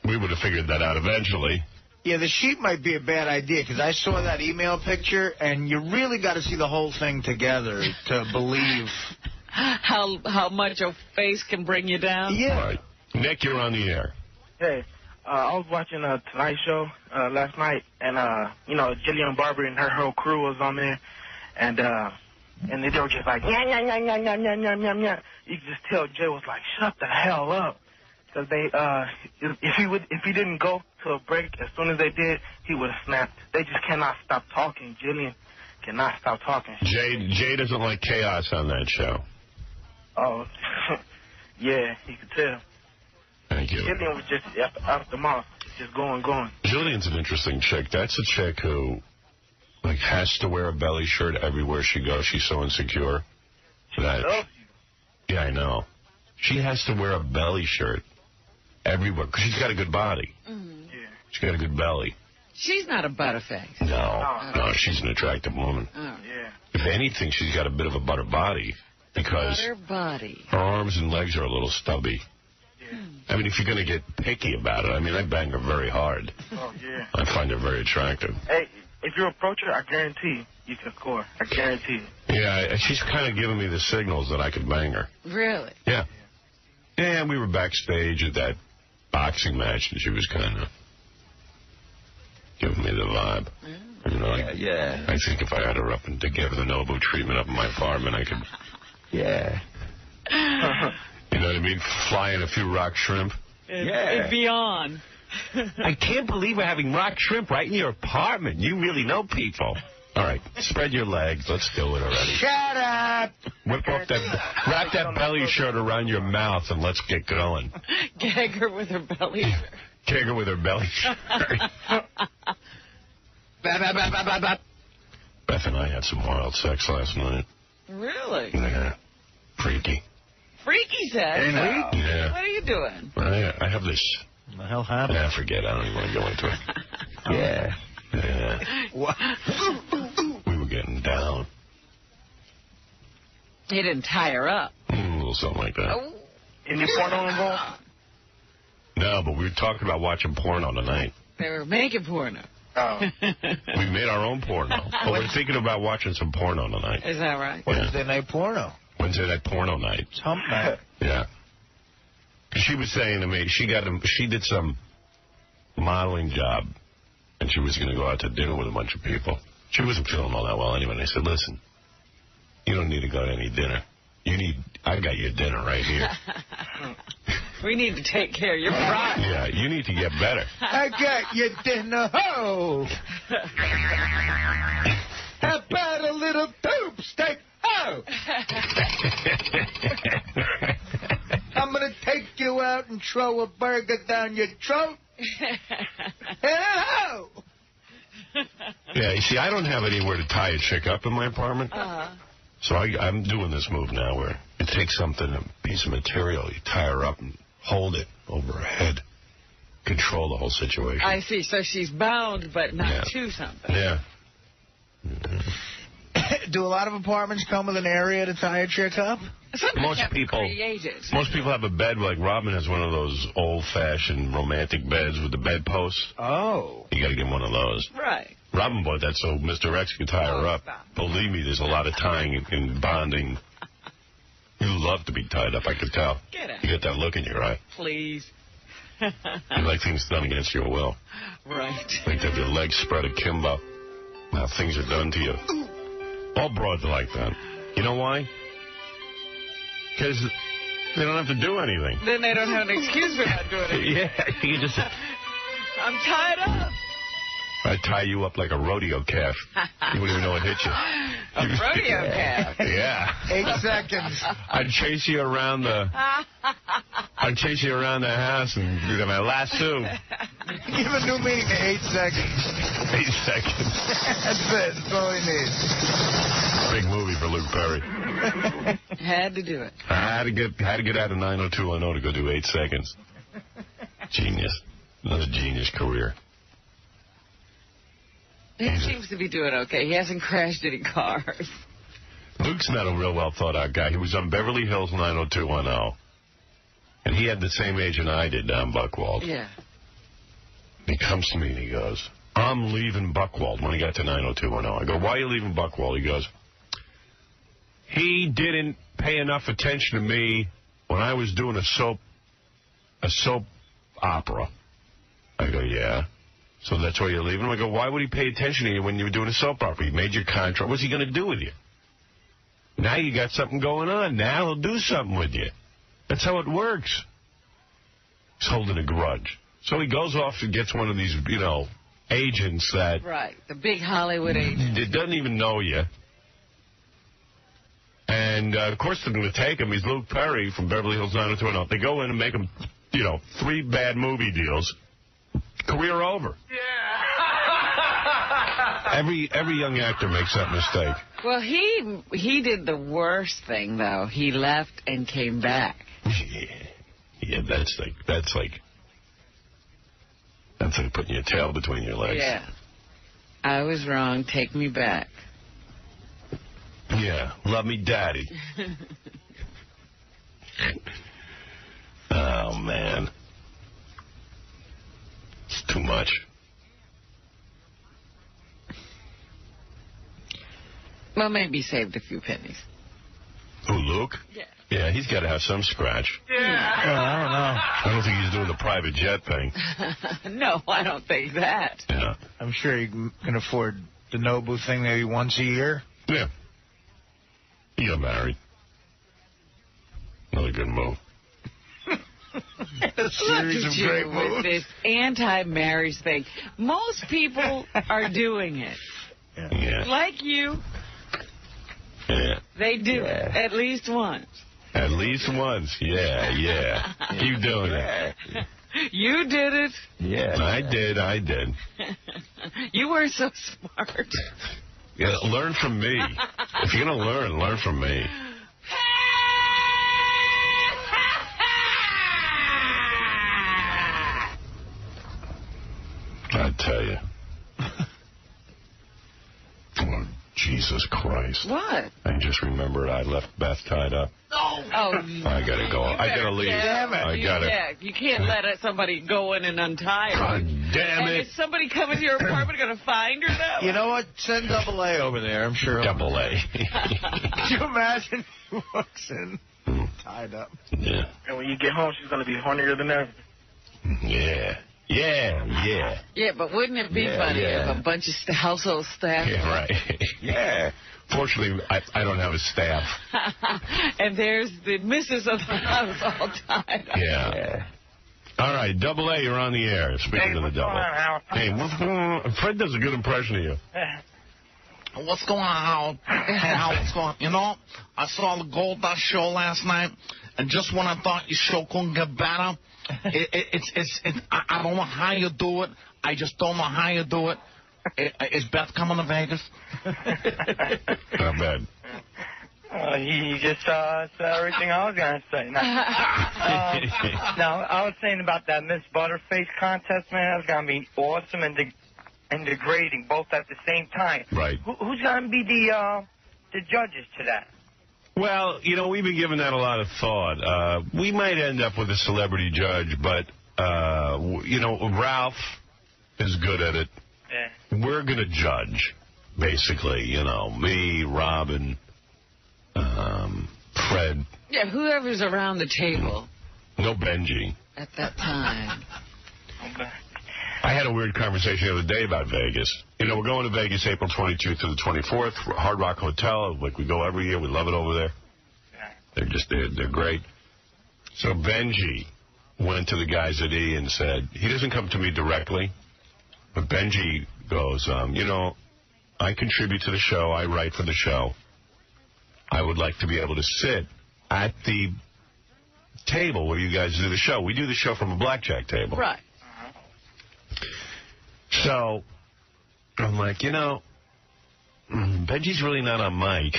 S11: We would have figured that out eventually.
S6: Yeah, the sheep might be a bad idea, because I saw that email picture, and you really got to see the whole thing together to believe
S2: how much a face can bring you down.
S6: Yeah.
S11: Right. Nick, you're on the air.
S18: Hey, I was watching Tonight Show last night, and Jillian Barber and her whole crew was on there, and they were just like, yeah. You could just tell Jay was like, shut the hell up. Because if he didn't go to a break as soon as they did, he would have snapped. They just cannot stop talking. Jillian cannot stop talking.
S11: Jay doesn't like chaos on that show.
S18: Oh, yeah, you could tell.
S11: Thank you.
S18: Jillian was just after the mouth, just going.
S11: Jillian's an interesting chick. That's a chick who, has to wear a belly shirt everywhere she goes. She's so insecure. Yeah, I know. She has to wear a belly shirt everywhere because she's got a good body.
S2: Mm-hmm.
S18: Yeah.
S11: She's got a good belly.
S2: She's not a butterface.
S11: No, she's an attractive woman.
S2: Oh.
S18: Yeah.
S11: If anything, she's got a bit of a butter body because
S2: butter body.
S11: Her arms and legs are a little stubby.
S18: Yeah.
S11: I mean, if you're going to get picky about it, I bang her very hard.
S18: Oh, yeah.
S11: I find her very attractive.
S18: Hey, if you approach her, I guarantee you can score. I guarantee it.
S11: Yeah, she's kind of giving me the signals that I could bang her.
S2: Really?
S11: Yeah. Yeah, we were backstage at that boxing match, and she was kind of giving me the vibe.
S6: Yeah.
S11: I think if I had her up and to give her the Nobu treatment up in my apartment, I could...
S6: Yeah.
S11: You know what I mean? Flying a few rock shrimp.
S2: It'd be on.
S11: I can't believe we're having rock shrimp right in your apartment. You really know people. All right, spread your legs. Let's do it already.
S6: Shut up!
S11: Wrap that belly shirt around your mouth and let's get going.
S2: Gag her with her belly shirt.
S11: Gag her with her belly shirt. Beth and I had some wild sex last night.
S2: Really?
S11: Yeah. Freaky.
S2: Freaky sex?
S11: Yeah.
S2: What are you doing?
S11: I have this...
S6: What the hell happened?
S11: I forget. I don't even want to go into it. Yeah. We were getting down.
S2: He didn't tie her up.
S11: A little something like that.
S2: Oh.
S18: Any porno involved?
S11: No, but we were talking about watching porno tonight.
S2: They were making porno.
S18: Oh.
S11: We made our own porno. But we're thinking about watching some porno tonight.
S2: Is that right?
S6: Wednesday night porno.
S11: Wednesday night porno night.
S6: It's hump night.
S11: Yeah. She was saying to me, she did some modeling job, and she was going to go out to dinner with a bunch of people. She wasn't feeling all that well anyway. And I said, listen, you don't need to go to any dinner. I got your dinner right here.
S2: We need to take care of your pride.
S11: Yeah, you need to get better.
S6: I got your dinner. Ho! How about a little poop steak? Oh! I'm going to take you out and throw a burger down your throat. Hello!
S11: Yeah, you see, I don't have anywhere to tie a chick up in my apartment. So I'm doing this move now where you take something, a piece of material, you tie her up and hold it over her head. Control the whole situation.
S2: I see. So she's bound, but not to something.
S11: Yeah.
S6: Do a lot of apartments come with an area to tie a chick up?
S11: Most people have a bed, like Robin has one of those old-fashioned romantic beds with the bedposts.
S6: Oh.
S11: You got to get one of those.
S2: Right.
S11: Robin bought that so Mr. X could tie her up. Believe me, there's a lot of tying and bonding. You love to be tied up, I could tell.
S2: Get it.
S11: You get that look in your eye.
S2: Please.
S11: You like things done against your will.
S2: Right.
S11: Like to have your legs spread akimbo. How things are done to you. All broads are like that. You know why? Because They don't have to do anything.
S2: Then they don't have an excuse for not doing it.
S11: Yeah, you can just...
S2: I'm tied up.
S11: I tie you up like a rodeo calf. You wouldn't even know it hit you.
S2: A rodeo calf.
S11: Yeah.
S6: 8 seconds.
S11: I'd chase you around the house and do my lasso.
S6: Give a new meaning to 8 seconds.
S11: 8 seconds.
S6: That's it. That's all he needs.
S11: Big movie for Luke Perry.
S2: Had to do it.
S11: I had to get out of 90210 to go do 8 seconds. Genius. Another genius career.
S2: He seems to be doing okay. He hasn't crashed any cars.
S11: Luke's not a real well thought out guy. He was on Beverly Hills 90210. And he had the same agent I did down Buckwald.
S2: Yeah.
S11: He comes to me and he goes, I'm leaving Buckwald when he got to 90210. I go, why are you leaving Buckwald? He goes, he didn't pay enough attention to me when I was doing a soap opera. I go, yeah. So that's why you're leaving him? I go, why would he pay attention to you when you were doing a soap opera? He made your contract. What's he going to do with you? Now you got something going on. Now he'll do something with you. That's how it works. He's holding a grudge. So he goes off and gets one of these, agents that...
S2: Right, the big Hollywood agent.
S11: It doesn't even know you. And, of course, they're going to take him. He's Luke Perry from Beverly Hills 90210. They go in and make him, 3 bad movie deals. Career over. Yeah. Every young actor makes that mistake.
S2: Well, he did the worst thing, though. He left and came back.
S11: Yeah, that's like putting your tail between your legs.
S2: Yeah. I was wrong. Take me back.
S11: Yeah. Love me, daddy. Oh, man. It's too much.
S2: Well, maybe he saved a few pennies.
S11: Who, Luke?
S2: Yeah.
S11: Yeah, he's got to have some scratch.
S2: Yeah.
S6: I don't know.
S11: I don't think he's doing the private jet thing.
S2: No, I don't think that.
S11: Yeah.
S6: I'm sure you can afford the Nobu thing maybe once a year.
S11: Yeah. He got married. Another good move.
S6: A series of great moves.
S2: With this anti-marriage thing. Most people are doing it.
S11: Yeah.
S2: Like you.
S11: Yeah.
S2: They do it at least once.
S11: At least once. Yeah. Keep doing it.
S2: You did it.
S11: Yeah. I did.
S2: You were so smart.
S11: Yeah, learn from me. If you're going to learn from me. I tell you. Oh, Jesus Christ.
S2: What?
S11: I just remembered I left Beth tied up.
S2: Oh.
S11: I got to go. I got to leave.
S2: Damn it. You can't let somebody go in and untie her.
S11: God damn it.
S2: Is somebody coming to your apartment going to find her, though?
S6: You know what? Send AA over there. I'm sure.
S11: AA.
S6: Could you imagine he walks in tied up?
S11: Yeah.
S18: And when you get home, she's going to be hornier than ever.
S11: Yeah.
S2: Yeah, but wouldn't it be funny if a bunch of household staff...
S11: Yeah, right. Yeah. Fortunately, I don't have a staff.
S2: And there's the missus of the house all tied up.
S11: Yeah. All right, AA, you're on the air. Speaking of the double. Hey, what's going on? Fred does a good impression of you.
S19: What's going on, Hal? What's going on? You know, I saw the Gold Dust show last night, and just when I thought your show couldn't get better, I don't know how you do it. I just don't know how you do it. Is Beth coming to Vegas?
S11: Not bad.
S17: You just said everything I was going to say. No, I was saying about that Miss Butterface contest, man. That's going to be awesome and degrading both at the same time.
S11: Right.
S17: Who's going to be the judges to that?
S11: Well, we've been giving that a lot of thought. We might end up with a celebrity judge, but, Ralph is good at it.
S17: Yeah.
S11: We're going to judge, basically, me, Robin, Fred.
S2: Yeah, whoever's around the table.
S11: No Benji.
S2: At that time.
S17: Okay.
S11: I had a weird conversation the other day about Vegas. We're going to Vegas April 22nd through the 24th, Hard Rock Hotel. Like, we go every year. We love it over there. They're great. So Benji went to the guys at E and said, he doesn't come to me directly, but Benji goes, you know, I contribute to the show. I write for the show. I would like to be able to sit at the table where you guys do the show. We do the show from a blackjack table.
S2: Right.
S11: So I'm like, you know, Benji's really not on mic.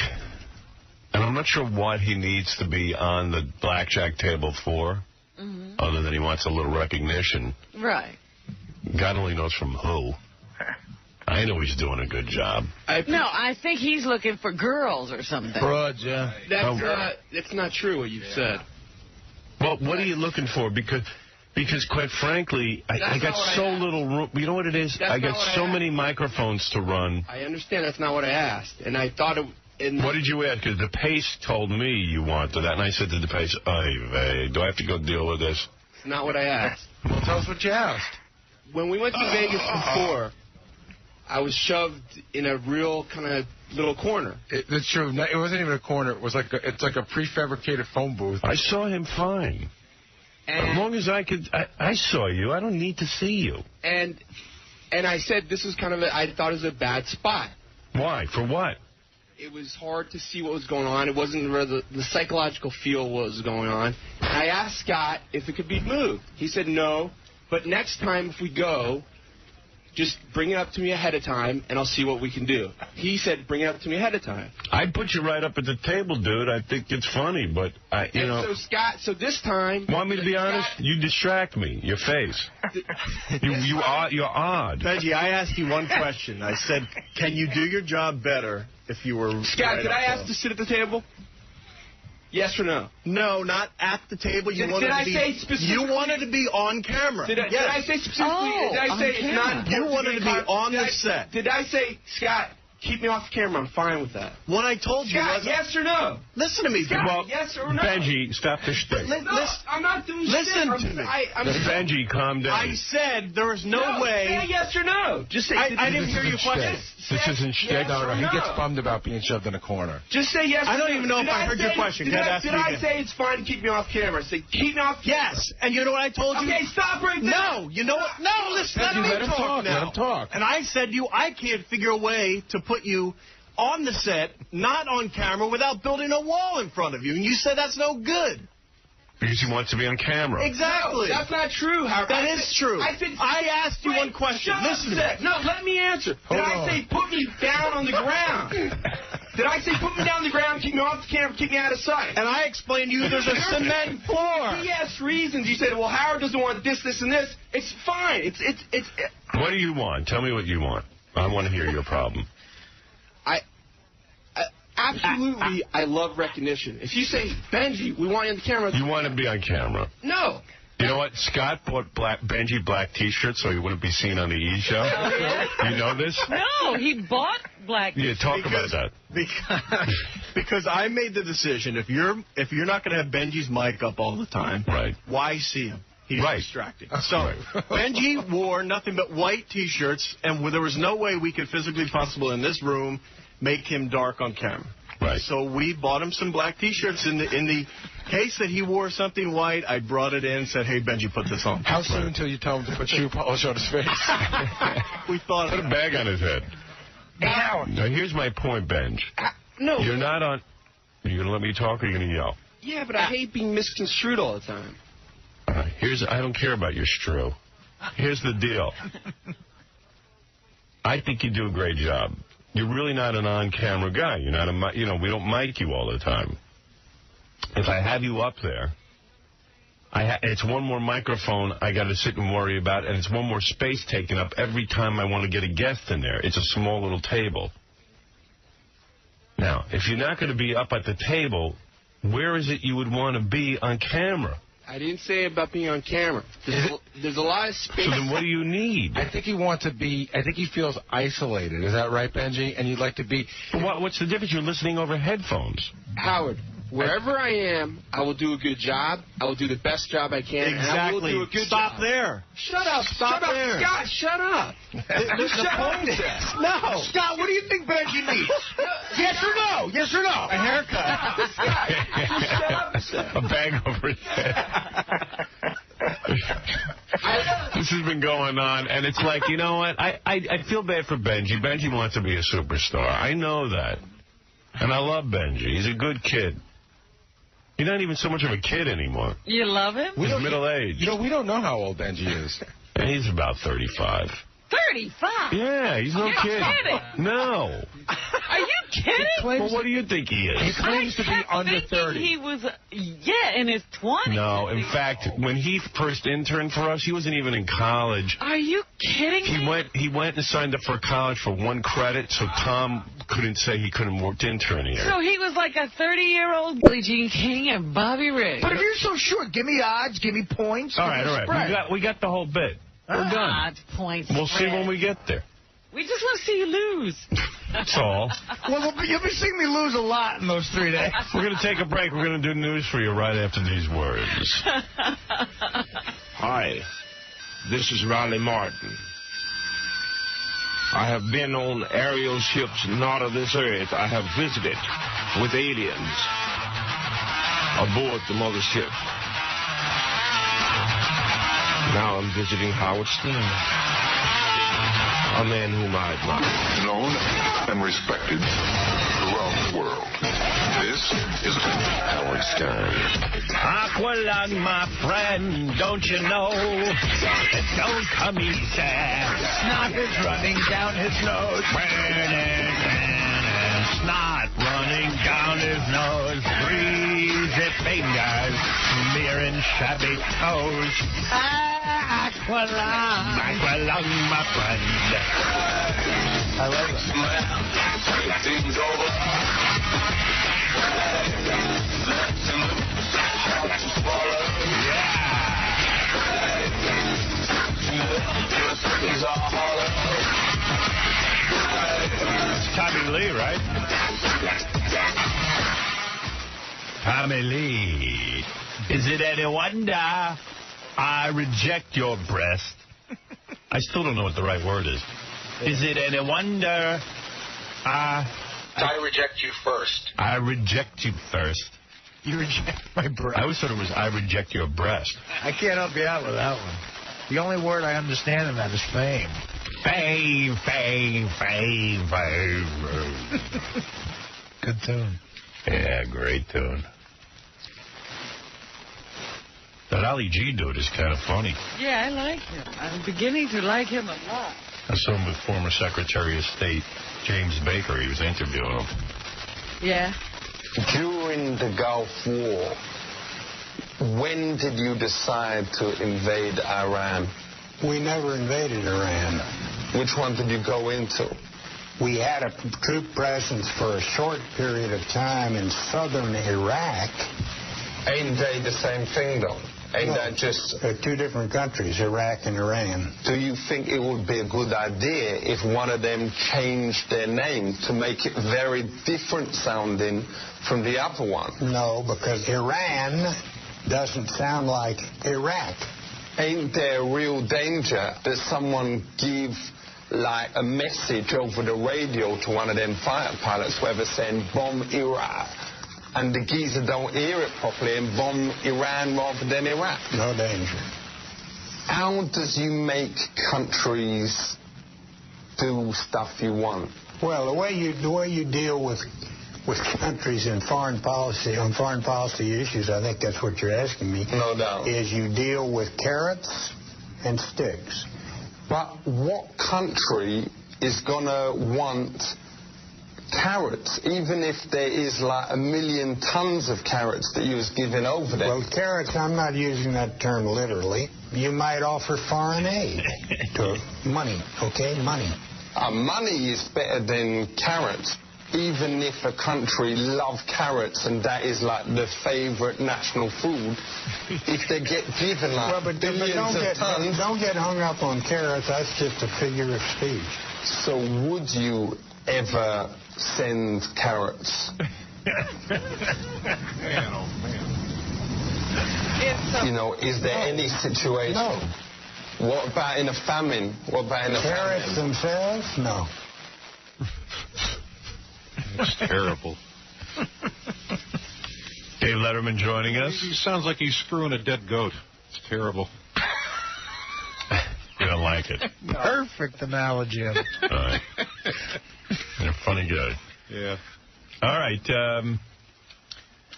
S11: And I'm not sure what he needs to be on the blackjack table for, other than he wants a little recognition.
S2: Right.
S11: God only knows from who. I know he's doing a good job.
S2: No, I think he's looking for girls or something.
S11: Broads, yeah.
S20: That's not true what you said.
S11: Well, what are you looking for? Because quite frankly, I got so little room. You know what it is? I got so many microphones to run.
S20: I understand that's not what I asked, and I thought it...
S11: What did you ask? Because the Pace told me you wanted that, and I said to the Pace, do I have to go deal with this?
S20: It's not what I asked.
S11: Well, tell us what you asked.
S20: When we went to Vegas before, I was shoved in a real kind of little corner.
S12: It's true. It wasn't even a corner. It was like it's like a prefabricated phone booth.
S11: I saw him fine. As long as I could, I saw you. I don't need to see you.
S20: And I said this was kind of I thought it was a bad spot.
S11: Why? For what?
S20: It was hard to see what was going on. It wasn't where the psychological feel was going on. And I asked Scott if it could be moved. He said no, but next time if we go, just bring it up to me ahead of time, and I'll see what we can do. He said bring it up to me ahead of time.
S11: I'd put you right up at the table, dude. I think it's funny, but, you know...
S20: So, Scott, this time...
S11: Want me to be honest? You distract me. Your face. You're odd.
S21: Benji, I asked you one question. I said, can you do your job better if you were...
S20: Scott, did I ask to sit at the table? Yes or no?
S21: No, not at the table. You wanted to be on camera.
S20: Did I say specifically? Did I say it's not?
S21: You wanted to be on the set.
S20: Did I say, Scott, keep me off the camera? I'm fine with that.
S21: What I told you was...
S20: yes or no?
S21: Listen to me.
S20: Scott, yes or no?
S11: Benji, stop the shtick.
S20: No, I'm not doing shit.
S21: Listen to me.
S11: Benji, calm down.
S21: I said there is no way...
S20: Say yes or no. Just say...
S21: I didn't hear your question.
S12: This isn't shtick. No, he gets bummed about being shoved in a corner.
S20: Just say yes or no.
S21: I don't even know if I heard your question.
S20: Did I say it's fine to keep me off camera? Say keep me off camera.
S21: Yes. And you know what I told you?
S20: Okay, stop right there.
S21: No. You know what? No, listen. Let him talk now.
S12: Let him talk.
S21: And I said to you, I can't figure a way to put you on the set, not on camera, without building a wall in front of you. And you said that's no good.
S11: Because he wants to be on camera.
S21: Exactly.
S20: No, that's not true, Howard.
S21: That is true. I asked you one question. Listen to me.
S20: No, let me answer. Did I say put me down on the ground? Did I say put me down on the ground, keep me off the camera, keep me out of sight?
S21: And I explained to you there's a cement floor.
S20: Yes, reasons. You said, well, Howard doesn't want this, this, and this. It's fine. It's.
S11: What do you want? Tell me what you want. I want to hear your problem.
S20: Absolutely, I love recognition. If you say, Benji, we want you on the camera...
S11: You want to be on camera.
S20: No.
S11: You know what? Scott bought Benji black T-shirts so he wouldn't be seen on the E! show. You know this?
S2: No, he bought black
S11: T-shirts. Yeah, talk about that.
S21: Because I made the decision, if you're not going to have Benji's mic up all the time,
S11: right?
S21: Why see him? He's distracting. So Benji wore nothing but white T-shirts, and there was no way we could physically possible in this room make him dark on camera.
S11: Right.
S21: So we bought him some black T-shirts. In the case that he wore something white, I brought it in and said, hey, Benji, put this on.
S12: How soon until you tell him to put shoe polish on his face?
S21: We thought...
S11: Put a bag on his head. Now, here's my point, Benj.
S20: No.
S11: You're not on... Are you going to let me talk or are you going to yell?
S20: Yeah, but I hate being misconstrued all the time.
S11: I don't care about your stru. Here's the deal. I think you do a great job. You're really not an on-camera guy. You're not we don't mic you all the time. If I have you up there, it's one more microphone I got to sit and worry about, and it's one more space taken up every time I want to get a guest in there. It's a small little table. Now, if you're not going to be up at the table, where is it you would want to be on camera?
S20: I didn't say about being on camera. There's a lot of space.
S11: So then what do you need?
S12: I think he feels isolated. Is that right, Benji? And you'd like to be...
S11: What's the difference? You're listening over headphones.
S20: Howard, Wherever I am, I will do a good job. I will do the best job I can. And I will
S21: Exactly.
S20: do a good
S21: Stop
S20: job.
S21: there.
S20: Shut up.
S21: Stop
S20: shut
S21: there.
S20: Up. Scott, shut up.
S21: The point is, no.
S6: Scott, what do you think Benji needs? Yes or no? Yes or no?
S21: A haircut.
S11: A bag over his head. This has been going on, and it's like, you know what? I feel bad for Benji. Benji wants to be a superstar. I know that. And I love Benji. He's a good kid. He's not even so much of a kid anymore.
S2: You love him?
S11: He's middle-aged.
S12: You know, we don't know how old Benji is.
S11: And he's about 35.
S2: 35?
S11: Yeah, he's no
S2: You're
S11: kid.
S2: kidding.
S11: No.
S2: Are you kidding?
S11: Well, what do you think he is?
S12: He claims to be under 30.
S2: He was, in his 20s.
S11: No, in fact, when he first interned for us, he wasn't even in college.
S2: Are you kidding me?
S11: He went and signed up for college for 1 credit, so Tom couldn't say he couldn't work intern here.
S2: So he was like a 30-year-old Billie Jean King and Bobby Ray.
S6: But if you're so sure, give me odds, give me points.
S11: All right. We got the whole bit. We're done.
S2: Odds, points,
S11: We'll see when we get there.
S2: We just want to see you lose.
S11: That's all.
S6: Well, you'll be seeing me lose a lot in those 3 days.
S11: We're going to take a break. We're going to do news for you right after these words.
S5: Hi, this is Ronnie Martin. I have been on aerial ships not of this earth. I have visited with aliens aboard the mothership. Now I'm visiting Howard Stern, a man whom I admire.
S22: Known and respected throughout the world. This is
S5: Howard Stern.
S1: Aqualung, my friend, don't you know? It's 𝗪𝗪𝗄𝗿𝗍. Snot is running down his nose. Snot running down his nose. Greasy fingers smearing shabby toes. Aqualung, my friend. I love it.
S22: Things over.
S1: It's Tommy Lee, right? Tommy Lee. Is it any wonder I reject your breast? I still don't know what the right word is. Is it any wonder
S16: I reject you first.
S1: I reject you first?
S6: You reject my breast.
S1: I always thought it was I reject your breast.
S6: I can't help you out with that one. The only word I understand in that is fame.
S1: Fame.
S6: Good tune.
S1: Yeah, great tune. That Ali G dude is kind of funny.
S2: Yeah, I like him. I'm beginning to like him a lot.
S1: I saw him with former Secretary of State James Baker. He was interviewing him.
S2: Yeah.
S23: During the Gulf War, when did you decide to invade Iran?
S24: We never invaded Iran.
S23: Which one did you go into?
S24: We had a troop presence for a short period of time in southern Iraq.
S23: Ain't they the same thing, though? Ain't that just...
S24: two different countries, Iraq and Iran.
S23: Do you think it would be a good idea if one of them changed their name to make it very different sounding from the other one?
S24: No, because Iran doesn't sound like Iraq.
S23: Ain't there a real danger that someone give like a message over the radio to one of them fighter pilots, whether saying bomb Iraq, and the geezer don't hear it properly and bomb Iran rather than Iraq?
S24: No danger.
S23: How does you make countries do stuff you want?
S24: Well, the way you deal with countries in foreign policy, on foreign policy issues, I think that's what you're asking me.
S23: No doubt.
S24: Is you deal with carrots and sticks.
S23: But what country is going to want carrots, even if there is like 1 million tons of carrots that you was giving over there?
S24: Well, carrots, I'm not using that term literally. You might offer foreign aid to money, okay? Money.
S23: Money is better than carrots. Even if a country love carrots and that is like the favorite national food, if they get given like billions of tons...
S24: Don't get hung up on carrots. That's just a figure of speech.
S23: So would you ever send carrots?
S21: Man, oh, man.
S23: You know, is there any situation? No. What about in a famine? What about in a
S24: Carrots
S23: famine?
S24: themselves? No.
S21: It's terrible.
S1: Dave Letterman joining us.
S21: He sounds like he's screwing a dead goat. It's terrible.
S1: You don't like it.
S24: Perfect analogy of it.
S1: All right. You're a funny guy.
S21: Yeah.
S1: All right.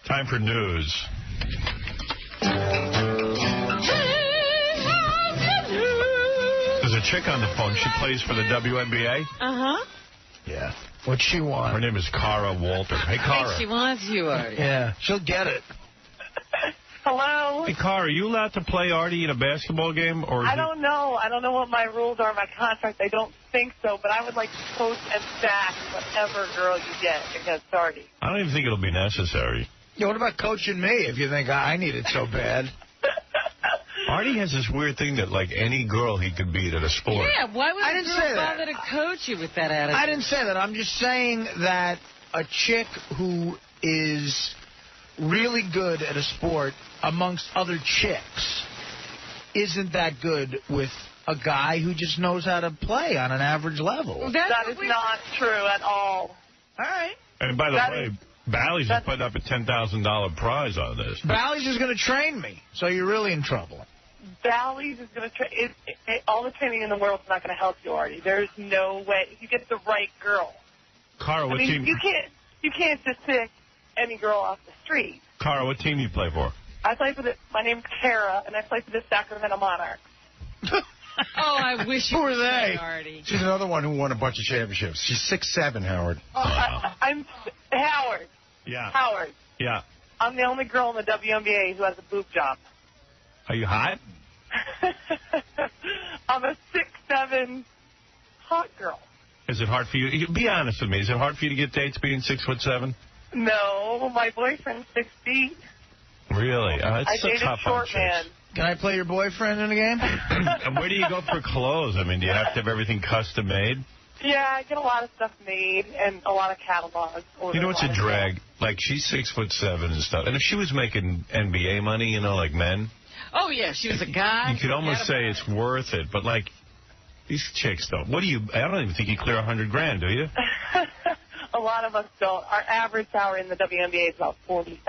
S1: Time for news. There's a chick on the phone. She plays for the WNBA.
S2: Uh-huh.
S1: Yeah.
S24: What's she want?
S1: Her name is Cara Walter. Hey, Cara.
S2: She wants you, Artie.
S24: Yeah, she'll get it.
S3: Hello?
S1: Hey, Cara, are you allowed to play Artie in a basketball game? Or
S3: I don't know. I don't know what my rules are, my contract. I don't think so, but I would like to coach and back whatever girl you get against Artie.
S1: I don't even think it'll be necessary.
S24: Yeah, what about coaching me if you think I need it so bad?
S1: Artie has this weird thing that, like, any girl he could beat at a sport.
S2: Yeah, why would
S24: I
S2: a
S24: didn't
S2: girl
S24: say that.
S2: bother to coach you with that attitude?
S24: I didn't say that. I'm just saying that a chick who is really good at a sport amongst other chicks isn't that good with a guy who just knows how to play on an average level.
S3: That is not true at all.
S24: All right.
S1: And by the way, Bally's has put up a $10,000 prize on this.
S24: Bally's is going to train me, so you're really in trouble.
S3: Bally's is going to train. All the training in the world is not going to help you, Artie. There's no way. If you get the right girl.
S1: Cara, what team?
S3: You can't just pick any girl off the street.
S1: Cara, what team do you play for?
S3: I play for my name's Kara, and I play for the Sacramento Monarchs.
S2: Oh, I wish you
S12: Who are
S2: could
S12: they?
S2: say, Artie.
S12: She's another one who won a bunch of championships. She's 6'7", Howard.
S3: I'm Howard.
S1: Yeah.
S3: Howard.
S1: Yeah.
S3: I'm the only girl in the WNBA who has a boob job.
S1: Are you hot?
S3: I'm a 6'7" hot girl.
S1: Is it hard for you? Be honest with me. Is it hard for you to get dates being 6'7"?
S3: No, my boyfriend's 6 feet.
S1: Really?
S3: I
S1: It's so
S3: dated
S1: tough
S3: short
S1: on chicks.
S3: man.
S24: Can I play your boyfriend in a game?
S1: And where do you go for clothes? I mean, do you have to have everything custom made?
S3: Yeah, I get a lot of stuff made and a lot of catalogs.
S1: You know what's a drag? Like, she's 6'7" and stuff. And if she was making NBA money, you know, like men,
S2: Oh, yeah, she was a guy.
S1: you could almost say it's worth it. But, like, these chicks don't. What do you... I don't even think you clear $100,000, do you?
S3: A lot of us don't. Our average salary in the WNBA is about $40,000.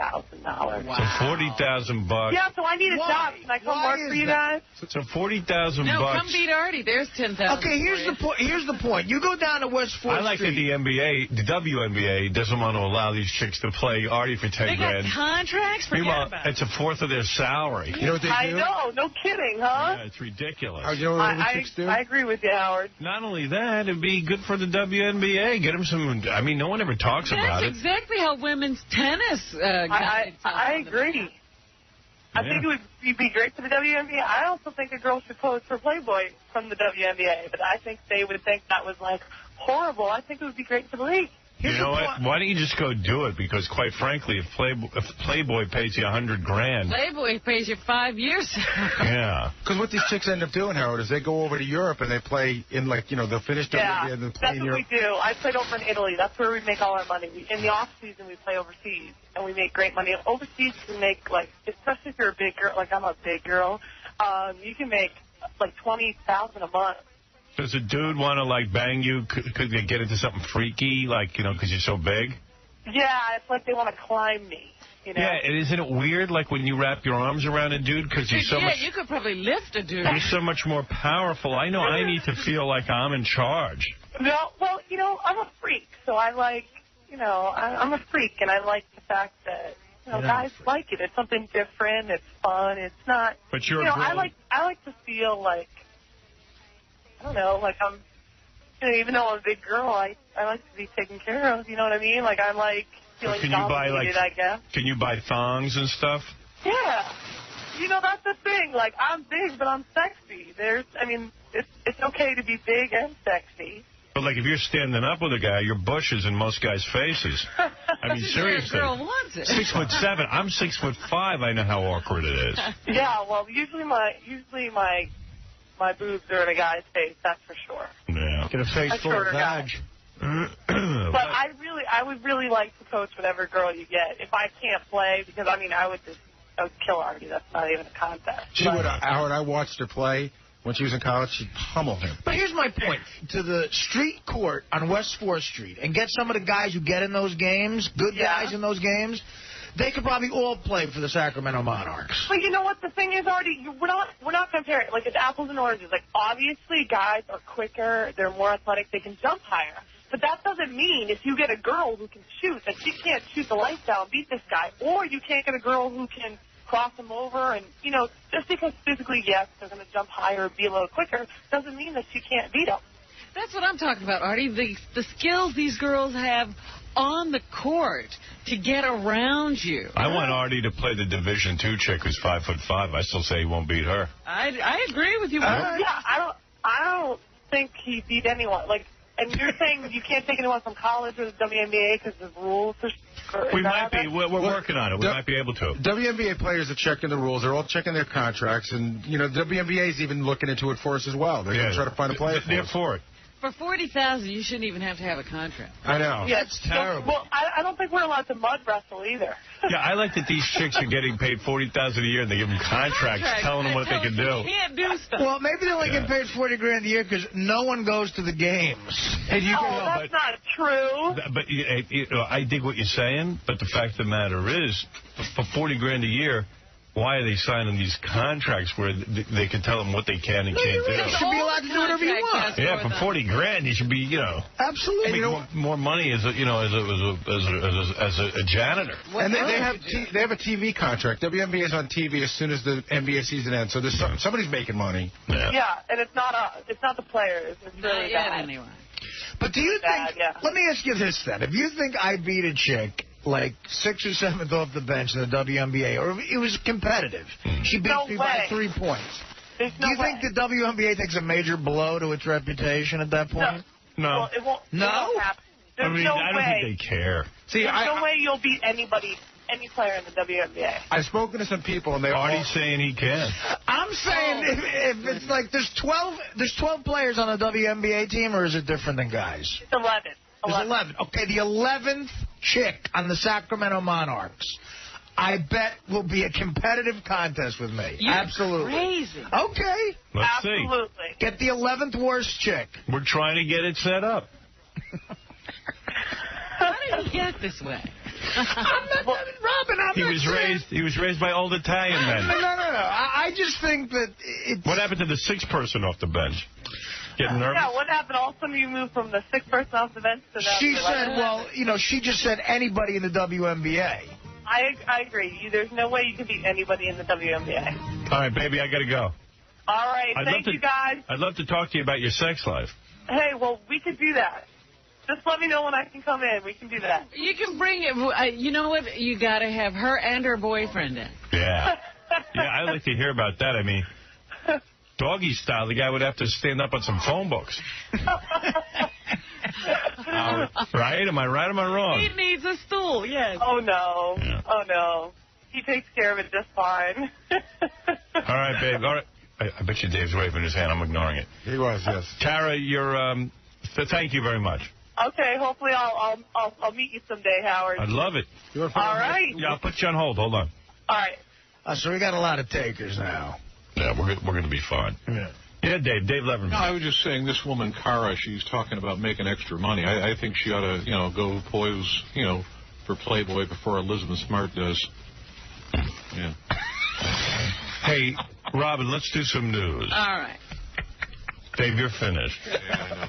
S1: Wow. So $40,000.
S3: Yeah, so I need a job. Can I come work for you guys?
S1: So $40,000.
S2: No, come beat Artie. There's $10,000.
S24: Okay, here's the point. Here's the point. You go down to West 4th
S1: I like that
S24: Street.
S1: the WNBA doesn't want to allow these chicks to play Artie for $10,000.
S2: They got contracts? Forget
S1: Meanwhile,
S2: about it.
S1: it's a fourth of their salary.
S12: You know what they do?
S3: I know. No kidding, huh?
S1: Yeah, it's ridiculous.
S12: You know what other chicks do?
S3: I agree with you, Howard.
S1: Not only that, it'd be good for the WNBA. Get them some... I mean, no one ever talks about it.
S2: That's exactly how women's tennis got itself
S3: I
S2: on the
S3: agree.
S2: map.
S3: I think it would be great for the WNBA. I also think a girl should pose for Playboy from the WNBA, but I think they would think that was, like, horrible. I think it would be great for the league.
S1: You know what? Why don't you just go do it? Because, quite frankly, if Playboy pays you $100,000...
S2: Playboy pays you 5 years.
S1: Yeah.
S12: Because what these chicks end up doing, Howard, is they go over to Europe and they play in, like, you know, they'll finish
S3: Yeah,
S12: and then play
S3: that's
S12: in
S3: what
S12: Europe.
S3: we do. I played over in Italy. That's where we make all our money. In the off-season, we play overseas, and we make great money. Overseas, you can make, like, especially if you're a big girl, like I'm a big girl, you can make, like, $20,000 a month.
S1: Does a dude want to, like, bang you? Could they get into something freaky, like, you know, because you're so big?
S3: Yeah, it's like they want to climb me, you know?
S1: Yeah, and isn't it weird, like, when you wrap your arms around a dude because you're so much...
S2: you could probably lift a dude.
S1: You're so much more powerful. I know I need to feel like I'm in charge.
S3: No, well, you know, I'm a freak, so I like, you know, I'm a freak, and I like the fact that, you know, guys like it. It's something different. It's fun. It's not...
S1: But you're
S3: you know,
S1: a girl.
S3: I like to feel like, I don't know, like I'm, you know, even though I'm a big girl, I like to be taken care of, you know what I mean? Like, I like feeling
S1: Can you buy,
S3: dominated,
S1: like,
S3: I guess.
S1: Can you buy thongs and stuff?
S3: Yeah. You know, that's the thing. Like, I'm big, but I'm sexy. It's okay to be big and sexy.
S1: But, like, if you're standing up with a guy, your bush is in most guys' faces. I mean, seriously.
S2: Girl wants it.
S1: 6'7". I'm 6'5". I know how awkward it is.
S3: Yeah, well, usually my boobs are in a guy's face, that's for sure.
S1: Yeah.
S24: Get a face
S3: A
S24: full of
S3: shorter guy.
S24: vag.
S3: But I I would really like to coach whatever girl you get. If I can't play, because, I mean, I would kill Artie. That's not even a contest.
S12: She would, Howard, I watched her play. When she was in college, she'd pummel him.
S24: But here's my point. To the street court on West 4th Street and get some of the guys who get in those games, good guys in those games, they could probably all play for the Sacramento Monarchs.
S3: But you know what? The thing is, Artie, we're not comparing. Like, it's apples and oranges. Like, obviously, guys are quicker. They're more athletic. They can jump higher. But that doesn't mean if you get a girl who can shoot, that she can't shoot the lights out and beat this guy. Or you can't get a girl who can cross him over, and, you know, just because physically, yes, they're going to jump higher, be a little quicker, doesn't mean that you can't beat him.
S2: That's what I'm talking about, Artie. The skills these girls have on the court to get around you.
S10: I want Artie to play the Division II chick who's 5'5". I still say he won't beat her.
S2: I agree with you.
S3: Yeah, I don't think he beat anyone. Like, and you're saying you can't take anyone from college or the WNBA because the rules are...
S10: We might be. We're working on it. We might be able to.
S12: WNBA players are checking the rules. They're all checking their contracts. And, you know, the WNBA is even looking into it for us as well. They're going to try to find a player
S10: They're for it.
S2: For $40,000, you shouldn't even have to have a contract.
S12: I know.
S3: Yeah,
S12: That's terrible.
S3: Well, I don't think we're allowed to mud wrestle either.
S10: Yeah, I like that these chicks are getting paid $40,000 a year and they give them contracts telling them what they can do.
S2: Can't do stuff.
S24: Well, maybe they only get paid $40,000 a year because no one goes to the games.
S10: And you
S3: that's not true.
S10: But you know, I dig what you're saying, but the fact of the matter is, for $40,000 a year, why are they signing these contracts where they can tell them what they can and can't do?
S24: You should be allowed to do whatever you want.
S10: Yeah, for $40,000, you should be, you know,
S24: absolutely
S10: more money as a, you know, as a janitor.
S12: And they have a TV contract. WNBA is on TV as soon as the NBA season ends. So there's somebody's making money.
S3: Yeah, and it's not the players. It's really bad.
S2: Anyway.
S24: But do you think? Let me ask you this then: if you think I beat a chick like 6th or 7th off the bench in the WNBA, or if it was competitive, she beat me by 3 points. Do you think the WNBA takes a major blow to its reputation at that point?
S10: No.
S3: Well, it won't.
S24: No?
S3: It won't happen. There's
S10: I mean,
S3: no
S10: I don't
S3: way.
S10: think they care.
S3: There's no way you'll beat any player in the WNBA.
S12: I've spoken to some people, and they're
S10: Artie's saying he can.
S24: I'm saying if it's like there's 12 players on the WNBA team, or is it different than guys?
S3: It's 11.
S24: There's 11. Okay, the 11th chick on the Sacramento Monarchs, I bet will be a competitive contest with me.
S2: You're
S24: absolutely
S2: crazy.
S24: Okay.
S10: Let's see.
S3: Absolutely.
S24: Get the 11th worst chick.
S10: We're trying to get it set up.
S2: How did he get this way?
S24: Robin,
S10: He was raised by old Italian men.
S24: No. I just think that it's...
S10: What happened to the 6th person off the bench? Getting nervous?
S3: Yeah, what happened? All of a sudden you moved from the 6th person off the bench to the...
S24: She said, well, you know, she just said anybody in the WNBA.
S3: I agree. There's no way you can beat anybody in the WNBA.
S10: All right, baby, I got to go.
S3: All right, thank you, guys.
S10: I'd love to talk to you about your sex life.
S3: Hey, well, we could do that. Just let me know when I can come in. We can do that.
S2: You can bring it. You know what? You got to have her and her boyfriend in.
S10: Yeah. Yeah, I'd like to hear about that. I mean, doggy style, the guy would have to stand up on some phone books. Right? Am I right or am I wrong?
S2: He needs a stool, yes.
S3: Oh, no. Yeah. Oh, no. He takes care of it just fine.
S10: All right, babe. All right. I bet you Dave's waving his hand. I'm ignoring it.
S12: He was, yes.
S10: Tara, you're... thank you very much.
S3: Okay, hopefully I'll meet you someday, Howard.
S10: I'd love it.
S3: All right.
S10: Yeah, I'll put you on hold. Hold on.
S3: All right.
S24: So we got a lot of takers now.
S10: Yeah, we're going to be fine. Yeah, Dave Leverman.
S4: No, I was just saying, this woman, Cara, she's talking about making extra money. I think she ought to, you know, go pose, you know, for Playboy before Elizabeth Smart does. Yeah.
S10: Hey, Robin, let's do some news.
S2: All right.
S10: Dave, you're finished.
S4: Yeah, I know.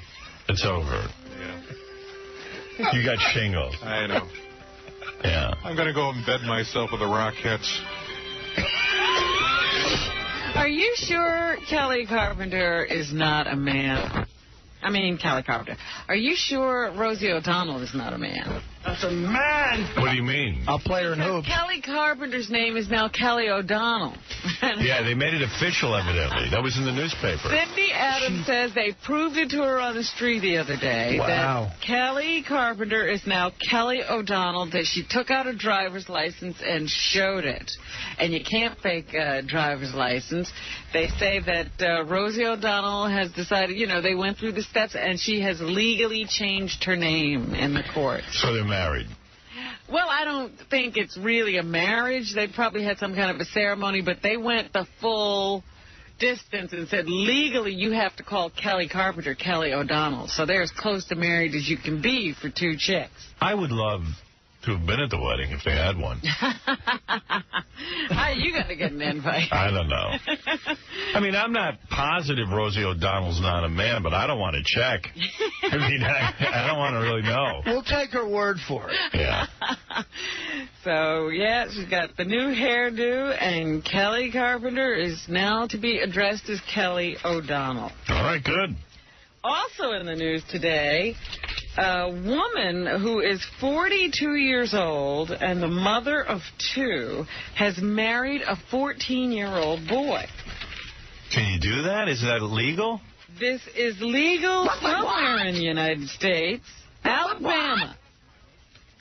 S10: It's over.
S4: Yeah.
S10: You got shingles.
S4: I know.
S10: Yeah.
S4: I'm going to go embed myself with the Rockettes.
S2: Are you sure Kelly Carpenter is not a man? I mean, Kelly Carpenter. Are you sure Rosie O'Donnell is not a man?
S24: That's a man.
S10: What do you mean?
S24: I'll play her in hoops.
S2: Kelly Carpenter's name is now Kelly O'Donnell.
S10: Yeah, they made it official, evidently. That was in the newspaper.
S2: Cindy Adams says they proved it to her on the street the other day.
S24: Wow.
S2: That Kelly Carpenter is now Kelly O'Donnell, that she took out a driver's license and showed it. And you can't fake a driver's license. They say that Rosie O'Donnell has decided, you know, they went through the steps, and she has legally changed her name in the court.
S10: So they're married?
S2: Well, I don't think it's really a marriage. They probably had some kind of a ceremony, but they went the full distance and said legally you have to call Kelly Carpenter Kelly O'Donnell. So they're as close to married as you can be for two chicks.
S10: I would love to have been at the wedding if they had one.
S2: How are you going to get an invite?
S10: I don't know. I mean, I'm not positive Rosie O'Donnell's not a man, but I don't want to check. I mean, I don't want to really know.
S24: We'll take her word for it.
S10: Yeah.
S2: So, yeah, she's got the new hairdo, and Kelly Carpenter is now to be addressed as Kelly O'Donnell.
S10: All right, good.
S2: Also in the news today, a woman who is 42 years old and the mother of two has married a 14-year-old boy.
S10: Can you do that? Is that illegal?
S2: This is legal somewhere in the United States, Alabama.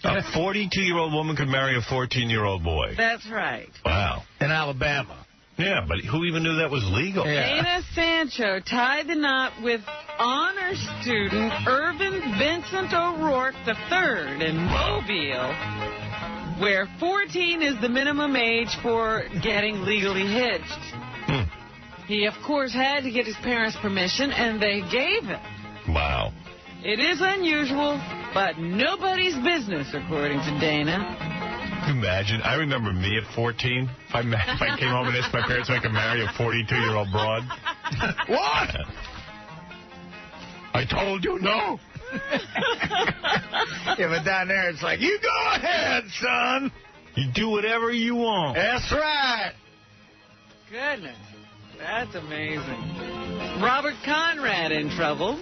S10: A 42-year-old woman could marry a 14-year-old boy.
S2: That's right.
S10: Wow.
S24: In Alabama.
S10: Yeah, but who even knew that was legal?
S2: Dana Sancho tied the knot with honor student Irvin Vincent O'Rourke III in Mobile, where 14 is the minimum age for getting legally hitched. He, of course, had to get his parents' permission, and they gave it.
S10: Wow.
S2: It is unusual, but nobody's business, according to Dana.
S10: Imagine. I remember me at 14. If I came home and asked my parents if I could marry a 42-year-old broad. What? I told you no.
S24: Yeah, but down there it's like, you go ahead, son.
S10: You do whatever you want.
S24: That's right.
S2: Goodness. That's amazing. Robert Conrad in trouble.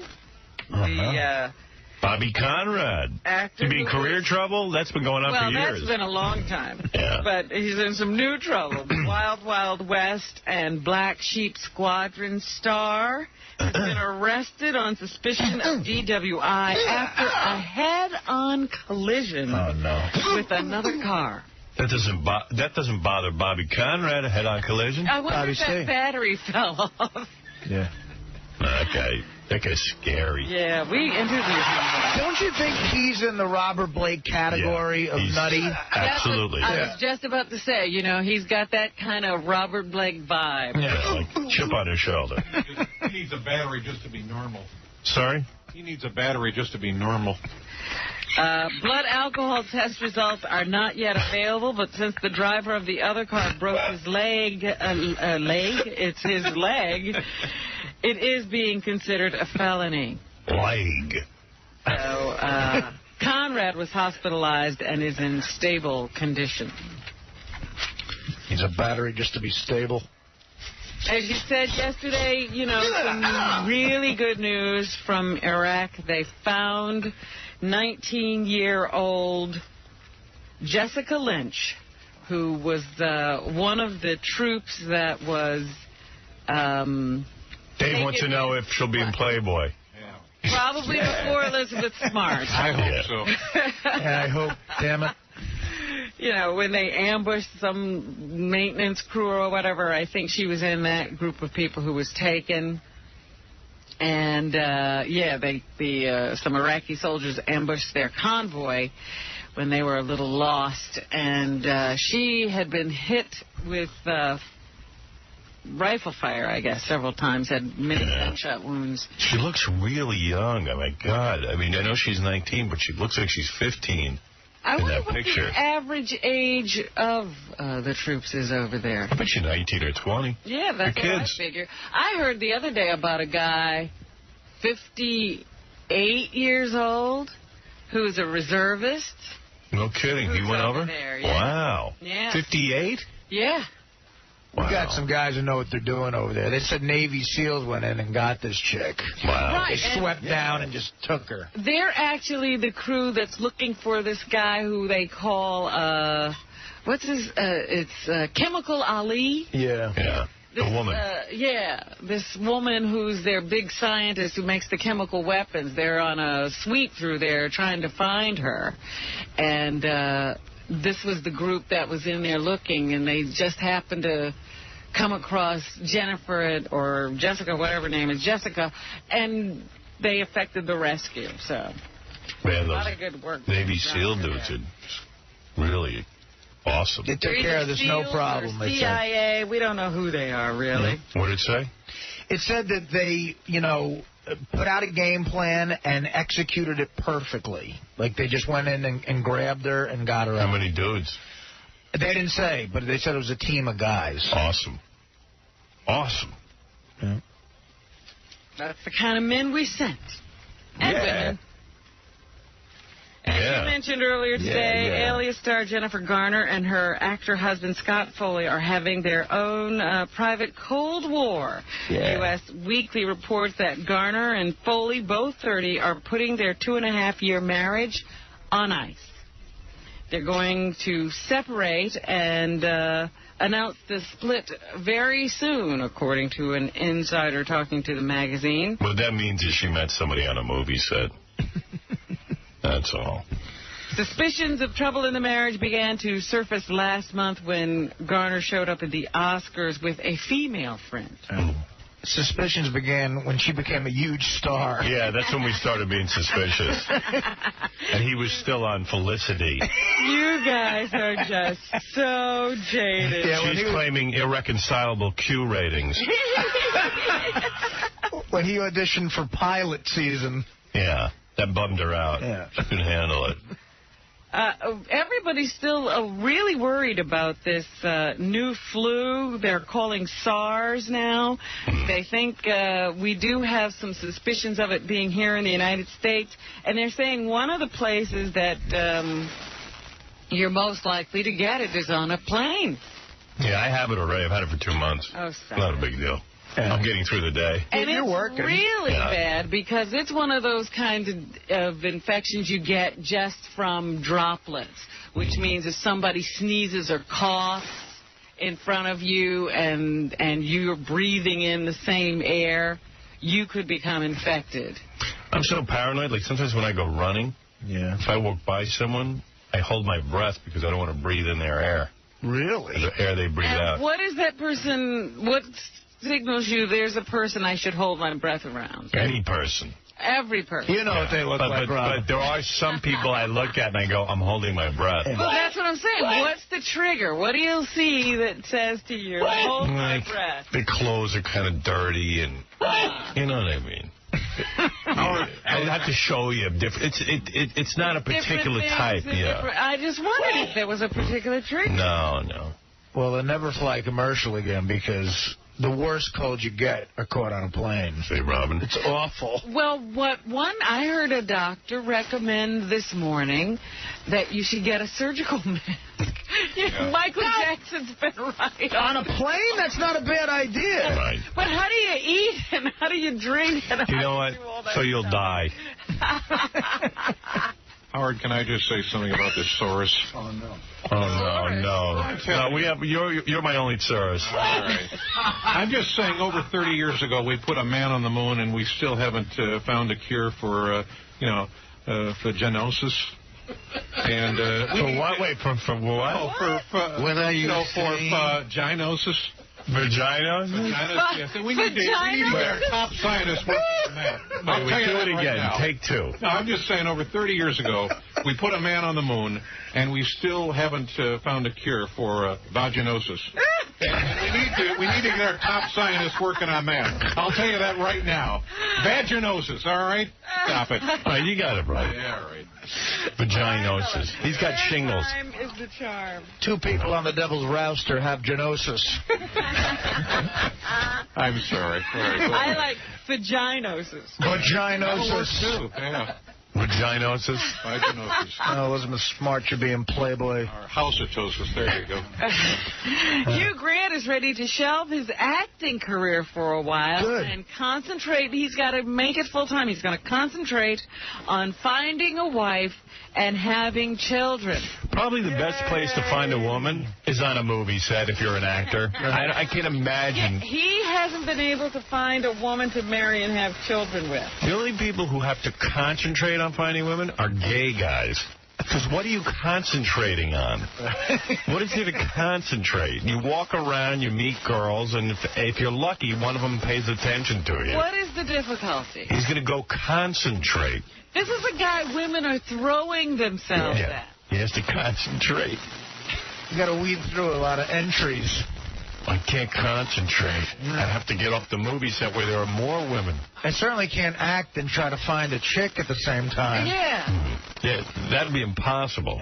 S2: The
S10: Bobby Conrad.
S2: Actor.
S10: You mean career trouble? That's been going on for years.
S2: Well, that's been a long time.
S10: Yeah.
S2: But he's in some new trouble. The Wild Wild West and Black Sheep Squadron star has been arrested on suspicion of DWI after a head-on collision with another car.
S10: That doesn't bother Bobby Conrad, a head-on collision.
S2: I wonder if that battery fell off.
S10: Yeah. That guy's scary.
S2: Yeah, we interviewed him.
S24: Don't you think he's in the Robert Blake category of nutty?
S10: Absolutely.
S2: I was just about to say, you know, he's got that kind of Robert Blake vibe.
S10: Yeah, like chip on his shoulder.
S4: He needs a battery just to be normal.
S10: Sorry?
S4: He needs a battery just to be normal.
S2: Blood alcohol test results are not yet available, but since the driver of the other car broke his leg, it's his leg, it is being considered a felony.
S10: Leg.
S2: So, Conrad was hospitalized and is in stable condition.
S24: He's a battery just to be stable.
S2: As you said yesterday, you know, some really good news from Iraq. They found 19-year-old Jessica Lynch, who was one of the troops that was...
S10: Dave wants to know if she'll be in Playboy.
S2: Probably before Elizabeth Smart.
S10: I hope so.
S24: I hope, damn it.
S2: You know, when they ambushed some maintenance crew or whatever, I think she was in that group of people who was taken. And, some Iraqi soldiers ambushed their convoy when they were a little lost. And she had been hit with rifle fire, I guess, several times, had many gunshot wounds.
S10: She looks really young. Oh, my God. I mean, I know she's 19, but she looks like she's 15
S2: I
S10: in
S2: wonder
S10: that
S2: what
S10: picture.
S2: the average age of the troops is over there.
S10: I bet she's 19 or 20.
S2: Yeah, that's what I figure. I heard the other day about a guy, 58 years old, who's a reservist.
S10: No kidding. He went over?
S2: There, yeah.
S10: Wow.
S2: Yeah.
S10: 58?
S2: Yeah.
S24: We got some guys who know what they're doing over there. They said Navy SEALs went in and got this chick.
S10: Wow.
S2: Right,
S24: They swept down and just took her.
S2: They're actually the crew that's looking for this guy who they call, it's Chemical Ali.
S24: Yeah.
S10: Yeah.
S2: This,
S10: a woman.
S2: This woman who's their big scientist who makes the chemical weapons. They're on a sweep through there trying to find her. And this was the group that was in there looking, and they just happened to come across Jennifer or Jessica, whatever her name is, Jessica, and they effected the rescue. So
S11: Man,
S2: A lot
S11: those
S2: of good work.
S11: Navy SEAL dudes are really awesome.
S24: They took care of this, no problem. They said.
S2: CIA, we don't know who they are, really.
S11: What did it say?
S24: It said that they, put out a game plan and executed it perfectly. Like, they just went in and grabbed her and got her out.
S11: How many dudes?
S24: They didn't say, but they said it was a team of guys.
S11: Awesome. Awesome.
S24: Yeah.
S2: That's the kind of men we sent. And women. As you mentioned earlier today, Alias star Jennifer Garner and her actor husband Scott Foley are having their own private Cold War. U.S. Weekly reports that Garner and Foley, both 30, are putting their 2.5-year marriage on ice. They're going to separate and announce the split very soon, according to an insider talking to the magazine.
S11: What that means is she met somebody on a movie set. That's all.
S2: Suspicions of trouble in the marriage began to surface last month when Garner showed up at the Oscars with a female friend.
S24: Suspicions began when she became a huge star.
S11: Yeah, that's when we started being suspicious. And he was still on Felicity.
S2: You guys are just so jaded.
S11: Yeah, she's claiming irreconcilable Q ratings.
S24: When he auditioned for pilot season.
S11: Yeah, that bummed her out. Yeah. She couldn't handle it.
S2: Everybody's still really worried about this new flu. They're calling SARS now. They think we do have some suspicions of it being here in the United States. And they're saying one of the places that you're most likely to get it is on a plane.
S11: Yeah, I have it already. I've had it for 2 months.
S2: Oh, sorry.
S11: Not a big deal. I'm getting through the day.
S2: And it's really bad because it's one of those kinds of infections you get just from droplets, which means if somebody sneezes or coughs in front of you and you're breathing in the same air, you could become infected.
S11: I'm so paranoid. Like sometimes when I go running, if I walk by someone, I hold my breath because I don't want to breathe in their air.
S24: Really?
S11: The air they breathe out.
S2: What is that person? What signals you there's a person I should hold my breath around?
S11: Any person.
S2: Every person.
S24: You know what they look like, Rob.
S11: But there are some people I look at and I go, I'm holding my breath.
S2: Well, that's what I'm saying. What's the trigger? What do you see that says to you, hold my breath?
S11: The clothes are kind of dirty and, you know what I mean. I'd have to show you. It's not a particular type. Yeah.
S2: I just wondered if there was a particular trigger.
S11: No.
S24: Well, they'll never fly a commercial again because the worst colds you get are caught on a plane.
S11: Say, Robin.
S24: It's awful.
S2: Well, I heard a doctor recommend this morning that you should get a surgical mask. Michael Jackson's been right.
S24: On a plane? That's not a bad idea.
S11: Right.
S2: But how do you eat and how do you drink? And
S11: you know what? So you'll die.
S4: Howard, can I just say something about this Soros?
S11: Oh, no. No, we have, you're my only Soros.
S4: All right. I'm just saying, over 30 years ago, we put a man on the moon, and we still haven't found a cure for, vaginosis. And
S11: for what? Wait, for what?
S4: Oh, for
S11: what are you
S4: for vaginosis.
S11: Vagina?
S4: Yes. We need to get our top scientists working on that.
S11: Wait, we do it again. Right, take two.
S4: No, I'm just saying, over 30 years ago, we put a man on the moon, and we still haven't found a cure for vaginosis. And we need to get our top scientists working on that. I'll tell you that right now. Vaginosis, all right? Stop it.
S11: All right, you got it, right.
S4: Yeah, all right.
S11: Vaginosis. He's got shingles.
S2: Time is the charm.
S24: 2 people on the Devil's Rouster have genosis.
S4: I'm sorry.
S2: I like vaginosis.
S24: Vaginosis.
S4: Too. Yeah.
S11: Vaginosis?
S4: Vaginosis.
S24: Oh, Elizabeth Smart should be in Playboy.
S4: Or housetosis. There you go.
S2: Hugh Grant is ready to shelve his acting career for a while and concentrate. He's got to make it full time. He's going to concentrate on finding a wife and having children.
S11: Probably the best place to find a woman is on a movie set if you're an actor. I can't imagine.
S2: He hasn't been able to find a woman to marry and have children with.
S11: The only people who have to concentrate on finding women are gay guys. Because what are you concentrating on? What is there to concentrate? You walk around, you meet girls, and if you're lucky, one of them pays attention to you.
S2: What is the difficulty?
S11: He's going to go concentrate.
S2: This is a guy women are throwing themselves at.
S11: He has to concentrate.
S24: You got to weed through a lot of entries.
S11: I can't concentrate. I have to get off the movie set where there are more women.
S24: I certainly can't act and try to find a chick at the same time.
S2: Yeah.
S11: Yeah, that'd be impossible.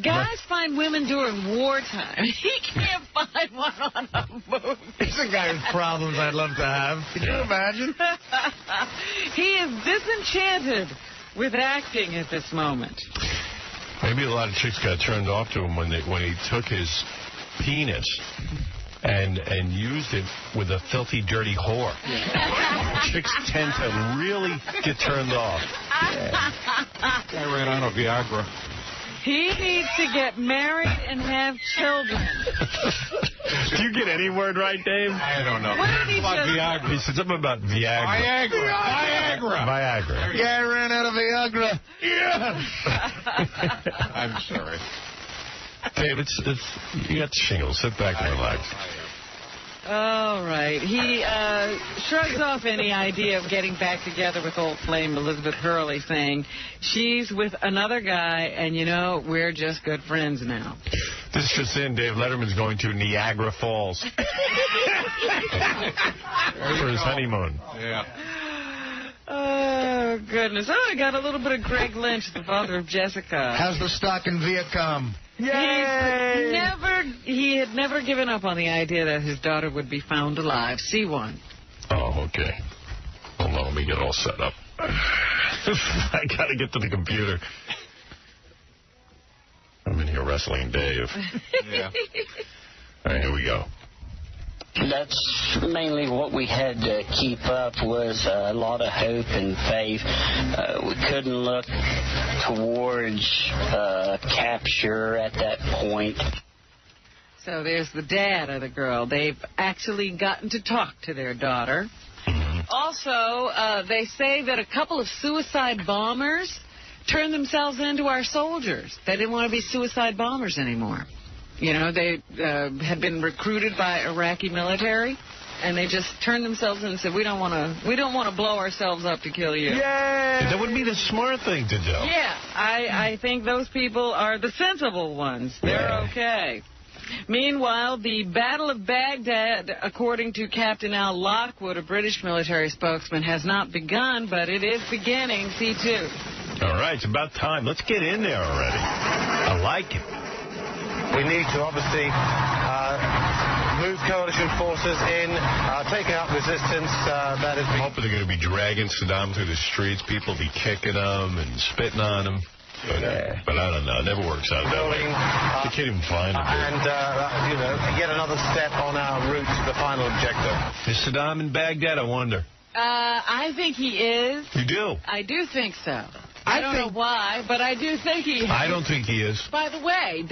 S2: Guys find women during wartime. He can't find one on a movie.
S24: He's a guy with problems I'd love to have. Can you imagine?
S2: He is disenchanted with acting at this moment.
S11: Maybe a lot of chicks got turned off to him when he took his penis and used it with a filthy, dirty whore. Chicks tend to really get turned off.
S4: I ran out of Viagra.
S2: He needs to get married and have children.
S11: Do you get any word right, Dave?
S4: I don't know.
S2: What did he
S4: about
S2: say?
S4: Viagra?
S11: He said something about Viagra.
S4: Viagra.
S24: Yeah, I ran out of Viagra.
S4: Yeah. I'm sorry.
S11: Dave, you got shingles. Sit back and relax.
S2: All right. He shrugs off any idea of getting back together with old flame Elizabeth Hurley, saying she's with another guy, and, we're just good friends now.
S11: This just in, Dave Letterman's going to Niagara Falls for his honeymoon.
S4: Yeah.
S2: Oh, goodness. Oh, I got a little bit of Greg Lynch, the father of Jessica.
S24: How's the stock in Viacom?
S2: Yay! He had never given up on the idea that his daughter would be found alive. See one.
S11: Oh, okay. Hold on, let me get all set up. I got to get to the computer. I'm in here wrestling Dave.
S4: Yeah.
S11: All right, here we go.
S7: That's mainly what we had to keep up was a lot of hope and faith. We couldn't look towards capture at that point.
S2: So there's the dad of the girl. They've actually gotten to talk to their daughter. Also, they say that a couple of suicide bombers turned themselves into our soldiers. They didn't want to be suicide bombers anymore. They had been recruited by Iraqi military, and they just turned themselves in and said, we don't want to blow ourselves up to kill you.
S11: Yay! That would be the smart thing to do.
S2: Yeah, I think those people are the sensible ones. They're okay. Meanwhile, the Battle of Baghdad, according to Captain Al Lockwood, a British military spokesman, has not begun, but it is beginning. C2.
S11: All right, it's about time. Let's get in there already. I like it.
S8: We need to obviously move coalition forces in, take out resistance. That is.
S11: I'm hoping they're going to be dragging Saddam through the streets. People will be kicking him and spitting on him. But I don't know. It never works out that way. You can't even find him.
S8: And, yet another step on our route to the final objective.
S11: Is Saddam in Baghdad, I wonder?
S2: I think he is.
S11: You do?
S2: I do think so. I don't know why, but I do think he is.
S11: I don't think he is.
S2: By the way,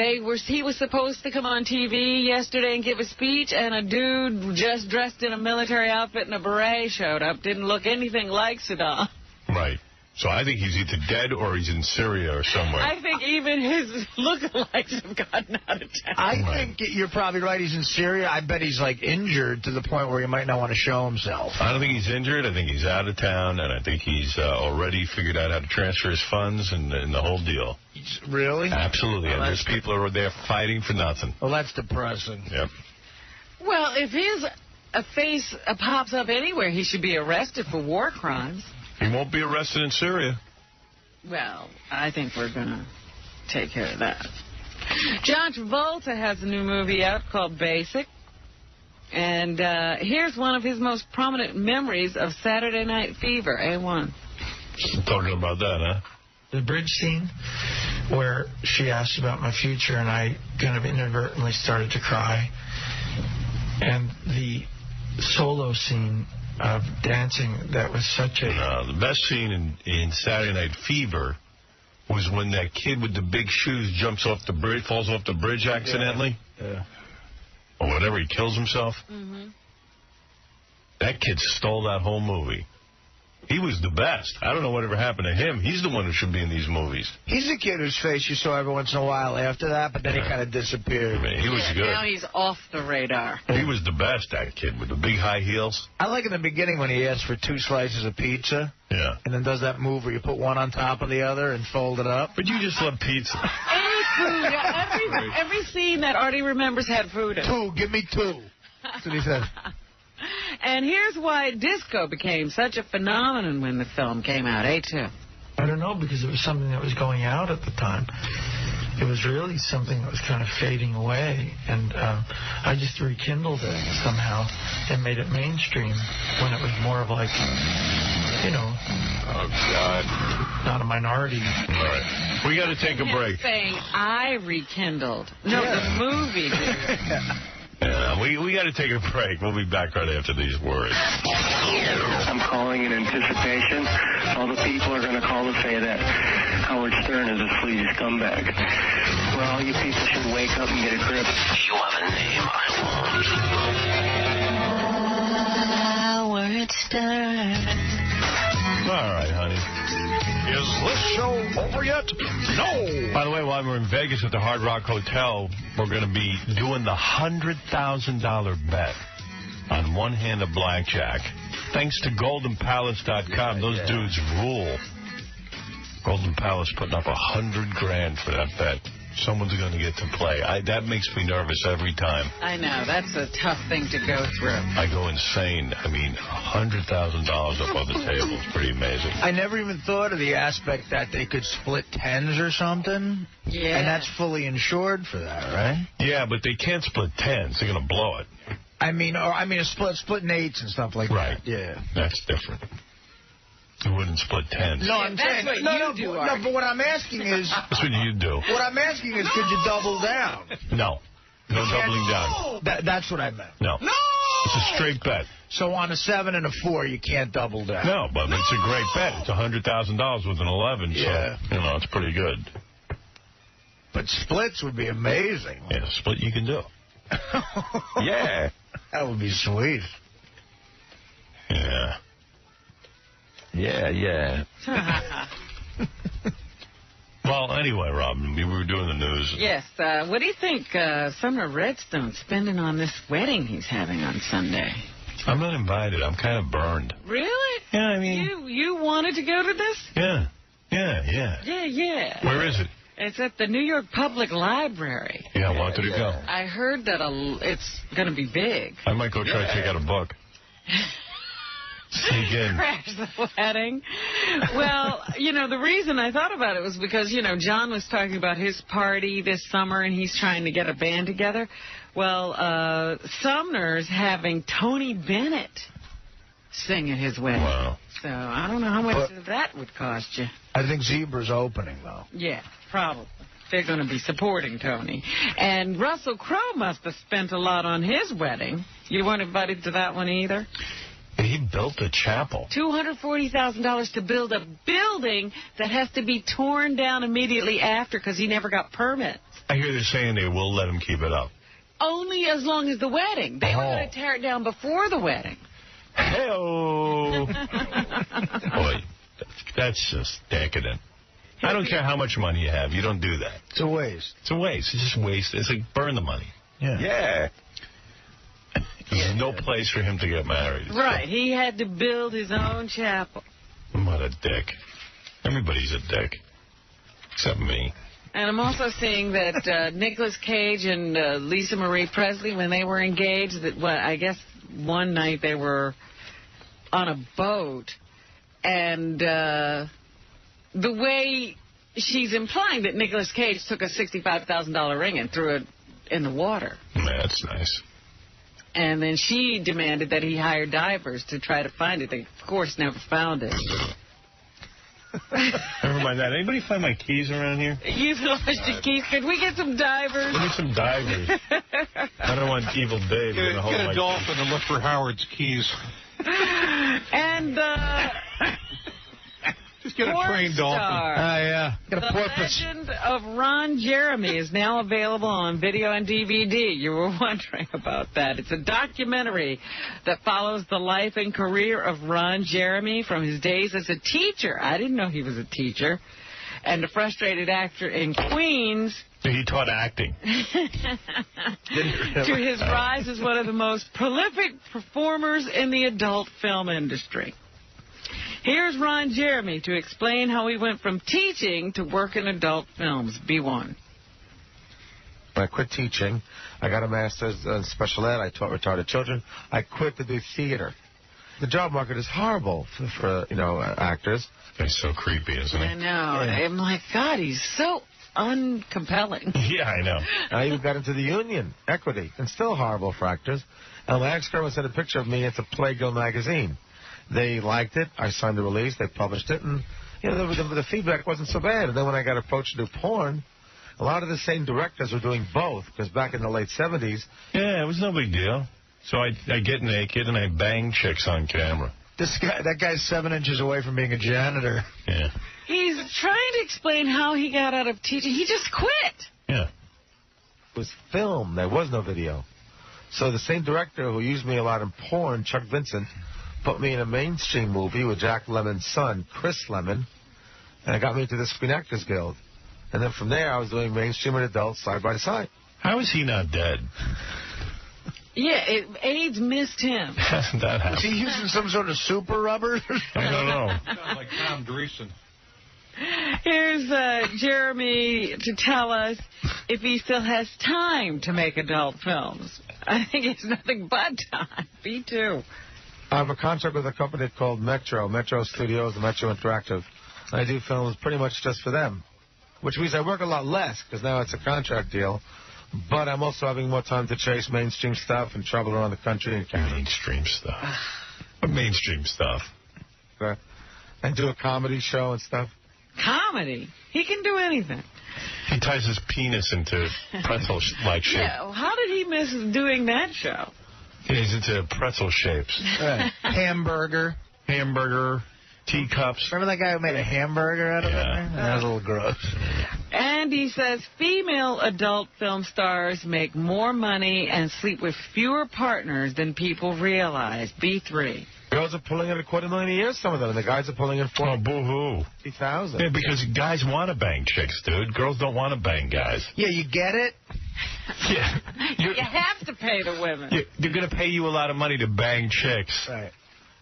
S2: he was supposed to come on TV yesterday and give a speech, and a dude just dressed in a military outfit and a beret showed up. Didn't look anything like Saddam.
S11: Right. So I think he's either dead or he's in Syria or somewhere.
S2: I think even his lookalikes have gotten out of town.
S24: I think you're probably right. He's in Syria. I bet he's, injured to the point where he might not want to show himself.
S11: I don't think he's injured. I think he's out of town, and I think he's already figured out how to transfer his funds and the whole deal.
S24: Really?
S11: Absolutely. And there's people who are there fighting for nothing.
S24: Well, that's depressing.
S11: Yep.
S2: Well, if his face pops up anywhere, he should be arrested for war crimes.
S11: He won't be arrested in Syria.
S2: Well, I think we're going to take care of that. John Travolta has a new movie out called Basic. And here's one of his most prominent memories of Saturday Night Fever, A1.
S11: Talking about that, huh?
S9: The bridge scene where she asked about my future and I kind of inadvertently started to cry. And the solo scene of dancing, that was such a...
S11: the best scene in Saturday Night Fever was when that kid with the big shoes jumps off the bridge, falls off the bridge accidentally.
S24: Yeah.
S11: Or whatever, he kills himself.
S2: Mm-hmm.
S11: That kid stole that whole movie. He was the best. I don't know whatever happened to him. He's the one who should be in these movies.
S24: He's the kid whose face you saw every once in a while after that, but then he kind of disappeared.
S11: Man, he was good.
S2: Now he's off the radar.
S11: He was the best, that kid, with the big high heels.
S24: I like in the beginning when he asks for 2 slices of pizza.
S11: Yeah.
S24: And then does that move where you put one on top of the other and fold it up.
S11: But you just love pizza.
S2: Any food. Yeah, every scene that Artie remembers had food in it.
S24: 2. Give me 2. That's what he said.
S2: And here's why disco became such a phenomenon when the film came out, too?
S9: I don't know, because it was something that was going out at the time. It was really something that was kind of fading away, and I just rekindled it somehow and made it mainstream when it was more of like, you know,
S11: oh God,
S9: not a minority.
S11: All right, we got to take a break.
S2: Saying I rekindled. No, the movie did.
S11: Yeah, we got to take a break. We'll be back right after these words.
S7: I'm calling in anticipation. All the people are going to call to say that Howard Stern is a sleazy scumbag. Well, you people should wake up and get a grip. You have a name I want. Howard Stern.
S11: All right, honey. Is this show over yet? No. By the way, while we're in Vegas at the Hard Rock Hotel, we're going to be doing the $100,000 bet on one hand of blackjack. Thanks to GoldenPalace.com. Those dudes rule. Golden Palace putting up $100,000 for that bet. Someone's going to get to play. That makes me nervous every time.
S2: I know. That's a tough thing to go through.
S11: I go insane. I mean, $100,000 up on the table is pretty amazing.
S24: I never even thought of the aspect that they could split 10s or something.
S2: Yeah.
S24: And that's fully insured for that, right?
S11: Yeah, but they can't split 10s. They're going to blow it.
S24: I mean, splitting 8s and stuff like
S11: right.
S24: that. Yeah.
S11: That's different. You wouldn't split 10s.
S24: No, I'm saying
S2: what you do,
S24: no, but what I'm asking is...
S11: That's what you do.
S24: What I'm asking is, could you double down?
S11: No. No doubling down.
S24: That's what I meant.
S11: No.
S24: No!
S11: It's a straight bet.
S24: So on a 7 and a 4, you can't double down.
S11: No, but it's a great bet. It's $100,000 with an 11,
S24: yeah.
S11: So, it's pretty good.
S24: But splits would be amazing.
S11: Yeah, split you can do. Yeah.
S24: That would be sweet.
S11: Yeah. Yeah. Well, anyway, Robin, we were doing the news.
S2: Yes. What do you think Sumner Redstone's spending on this wedding he's having on Sunday?
S11: I'm not invited. I'm kind of burned.
S2: Really?
S11: Yeah, I mean...
S2: You wanted to go to this?
S11: Yeah.
S2: Yeah.
S11: Where is it?
S2: It's at the New York Public Library.
S11: Yeah, I wanted to go.
S2: I heard that it's going to be big.
S11: I might go try to take out a book. Sneak in.
S2: Crash the wedding. Well, the reason I thought about it was because, John was talking about his party this summer and he's trying to get a band together. Well, Sumner's having Tony Bennett sing at his wedding.
S11: Wow.
S2: So I don't know how much that would cost you.
S24: I think Zebra's opening, though.
S2: Yeah, probably. They're going to be supporting Tony. And Russell Crowe must have spent a lot on his wedding. You weren't invited to that one either?
S11: He built a chapel.
S2: $240,000 to build a building that has to be torn down immediately after because he never got permits.
S11: I hear they're saying they will let him keep it up.
S2: Only as long as the wedding. They were going to tear it down before the wedding.
S11: Hey-oh. Boy, that's just decadent. I don't care how much money you have. You don't do that.
S24: It's a waste.
S11: It's a waste. It's just waste. It's like burn the money.
S24: Yeah.
S11: There's no place for him to get married.
S2: Right. He had to build his own chapel.
S11: What a dick. Everybody's a dick. Except me.
S2: And I'm also seeing that Nicolas Cage and Lisa Marie Presley, when they were engaged, I guess one night they were on a boat. And the way she's implying that Nicolas Cage took a $65,000 ring and threw it in the water.
S11: That's nice.
S2: And then she demanded that he hire divers to try to find it. They, of course, never found it.
S11: Never mind that. Anybody find my keys around here?
S2: You've lost your keys. Could we get some divers?
S11: Give me some divers. I don't want Evil Dave to hold my keys.
S4: Get a dolphin and look for Howard's keys.
S2: And,
S4: just get a trained dolphin.
S2: Yeah. The Legend of Ron Jeremy is now available on video and DVD. You were wondering about that. It's a documentary that follows the life and career of Ron Jeremy from his days as a teacher. I didn't know he was a teacher. And a frustrated actor in Queens.
S10: He taught acting.
S2: To his rise as one of the most prolific performers in the adult film industry. Here's Ron Jeremy to explain how he went from teaching to work in adult films. B1.
S13: When I quit teaching, I got a master's in special ed. I taught retarded children. I quit to do theater. The job market is horrible for actors.
S10: He's so creepy, isn't he?
S2: I know. Yeah. I'm like, God, he's so uncompelling.
S10: Yeah, I know.
S13: I even got into the union, equity, and still horrible for actors. And my ex-girlfriend sent a picture of me into Playgirl magazine. They liked it. I signed the release. They published it. And, the feedback wasn't so bad. And then when I got approached to do porn, a lot of the same directors were doing both. Because back in the late 70s...
S10: Yeah, it was no big deal. So I get naked and I bang chicks on camera.
S24: That guy's 7 inches away from being a janitor.
S10: Yeah.
S2: He's trying to explain how he got out of teaching. He just quit.
S10: Yeah.
S13: It was film. There was no video. So the same director who used me a lot in porn, Chuck Vincent, put me in a mainstream movie with Jack Lemmon's son, Chris Lemmon, and it got me into the Screen Actors Guild. And then from there, I was doing mainstream and adult side by side.
S10: How is he not dead?
S2: Yeah, AIDS missed him.
S10: Hasn't that happened?
S24: Is he using some sort of super rubber?
S10: I don't know.
S4: Sounds like Tom Dreesen.
S2: Here's Jeremy to tell us if he still has time to make adult films. I think it's nothing but time. B2.
S13: I have a contract with a company called Metro Studios, and Metro Interactive. I do films pretty much just for them, which means I work a lot less because now it's a contract deal. But I'm also having more time to chase mainstream stuff and travel around the country and
S10: mainstream stuff. What mainstream stuff?
S13: And do a comedy show and stuff.
S2: Comedy? He can do anything.
S10: He ties his penis into pretzel-like shape.
S2: Yeah, how did he miss doing that show?
S10: He's into pretzel shapes.
S24: Hamburger,
S10: teacups.
S24: Remember that guy who made a hamburger out of it? That was a little gross.
S2: And he says female adult film stars make more money and sleep with fewer partners than people realize. B3.
S13: Girls are pulling in $250,000 a year, some of them, and the guys are pulling in
S10: boo-hoo.
S13: $50,000.
S10: Yeah, because guys want to bang chicks, dude. Girls don't want to bang guys.
S24: Yeah, you get it?
S10: Yeah.
S2: You have to pay the women.
S10: They're going to pay you a lot of money to bang chicks.
S13: Right.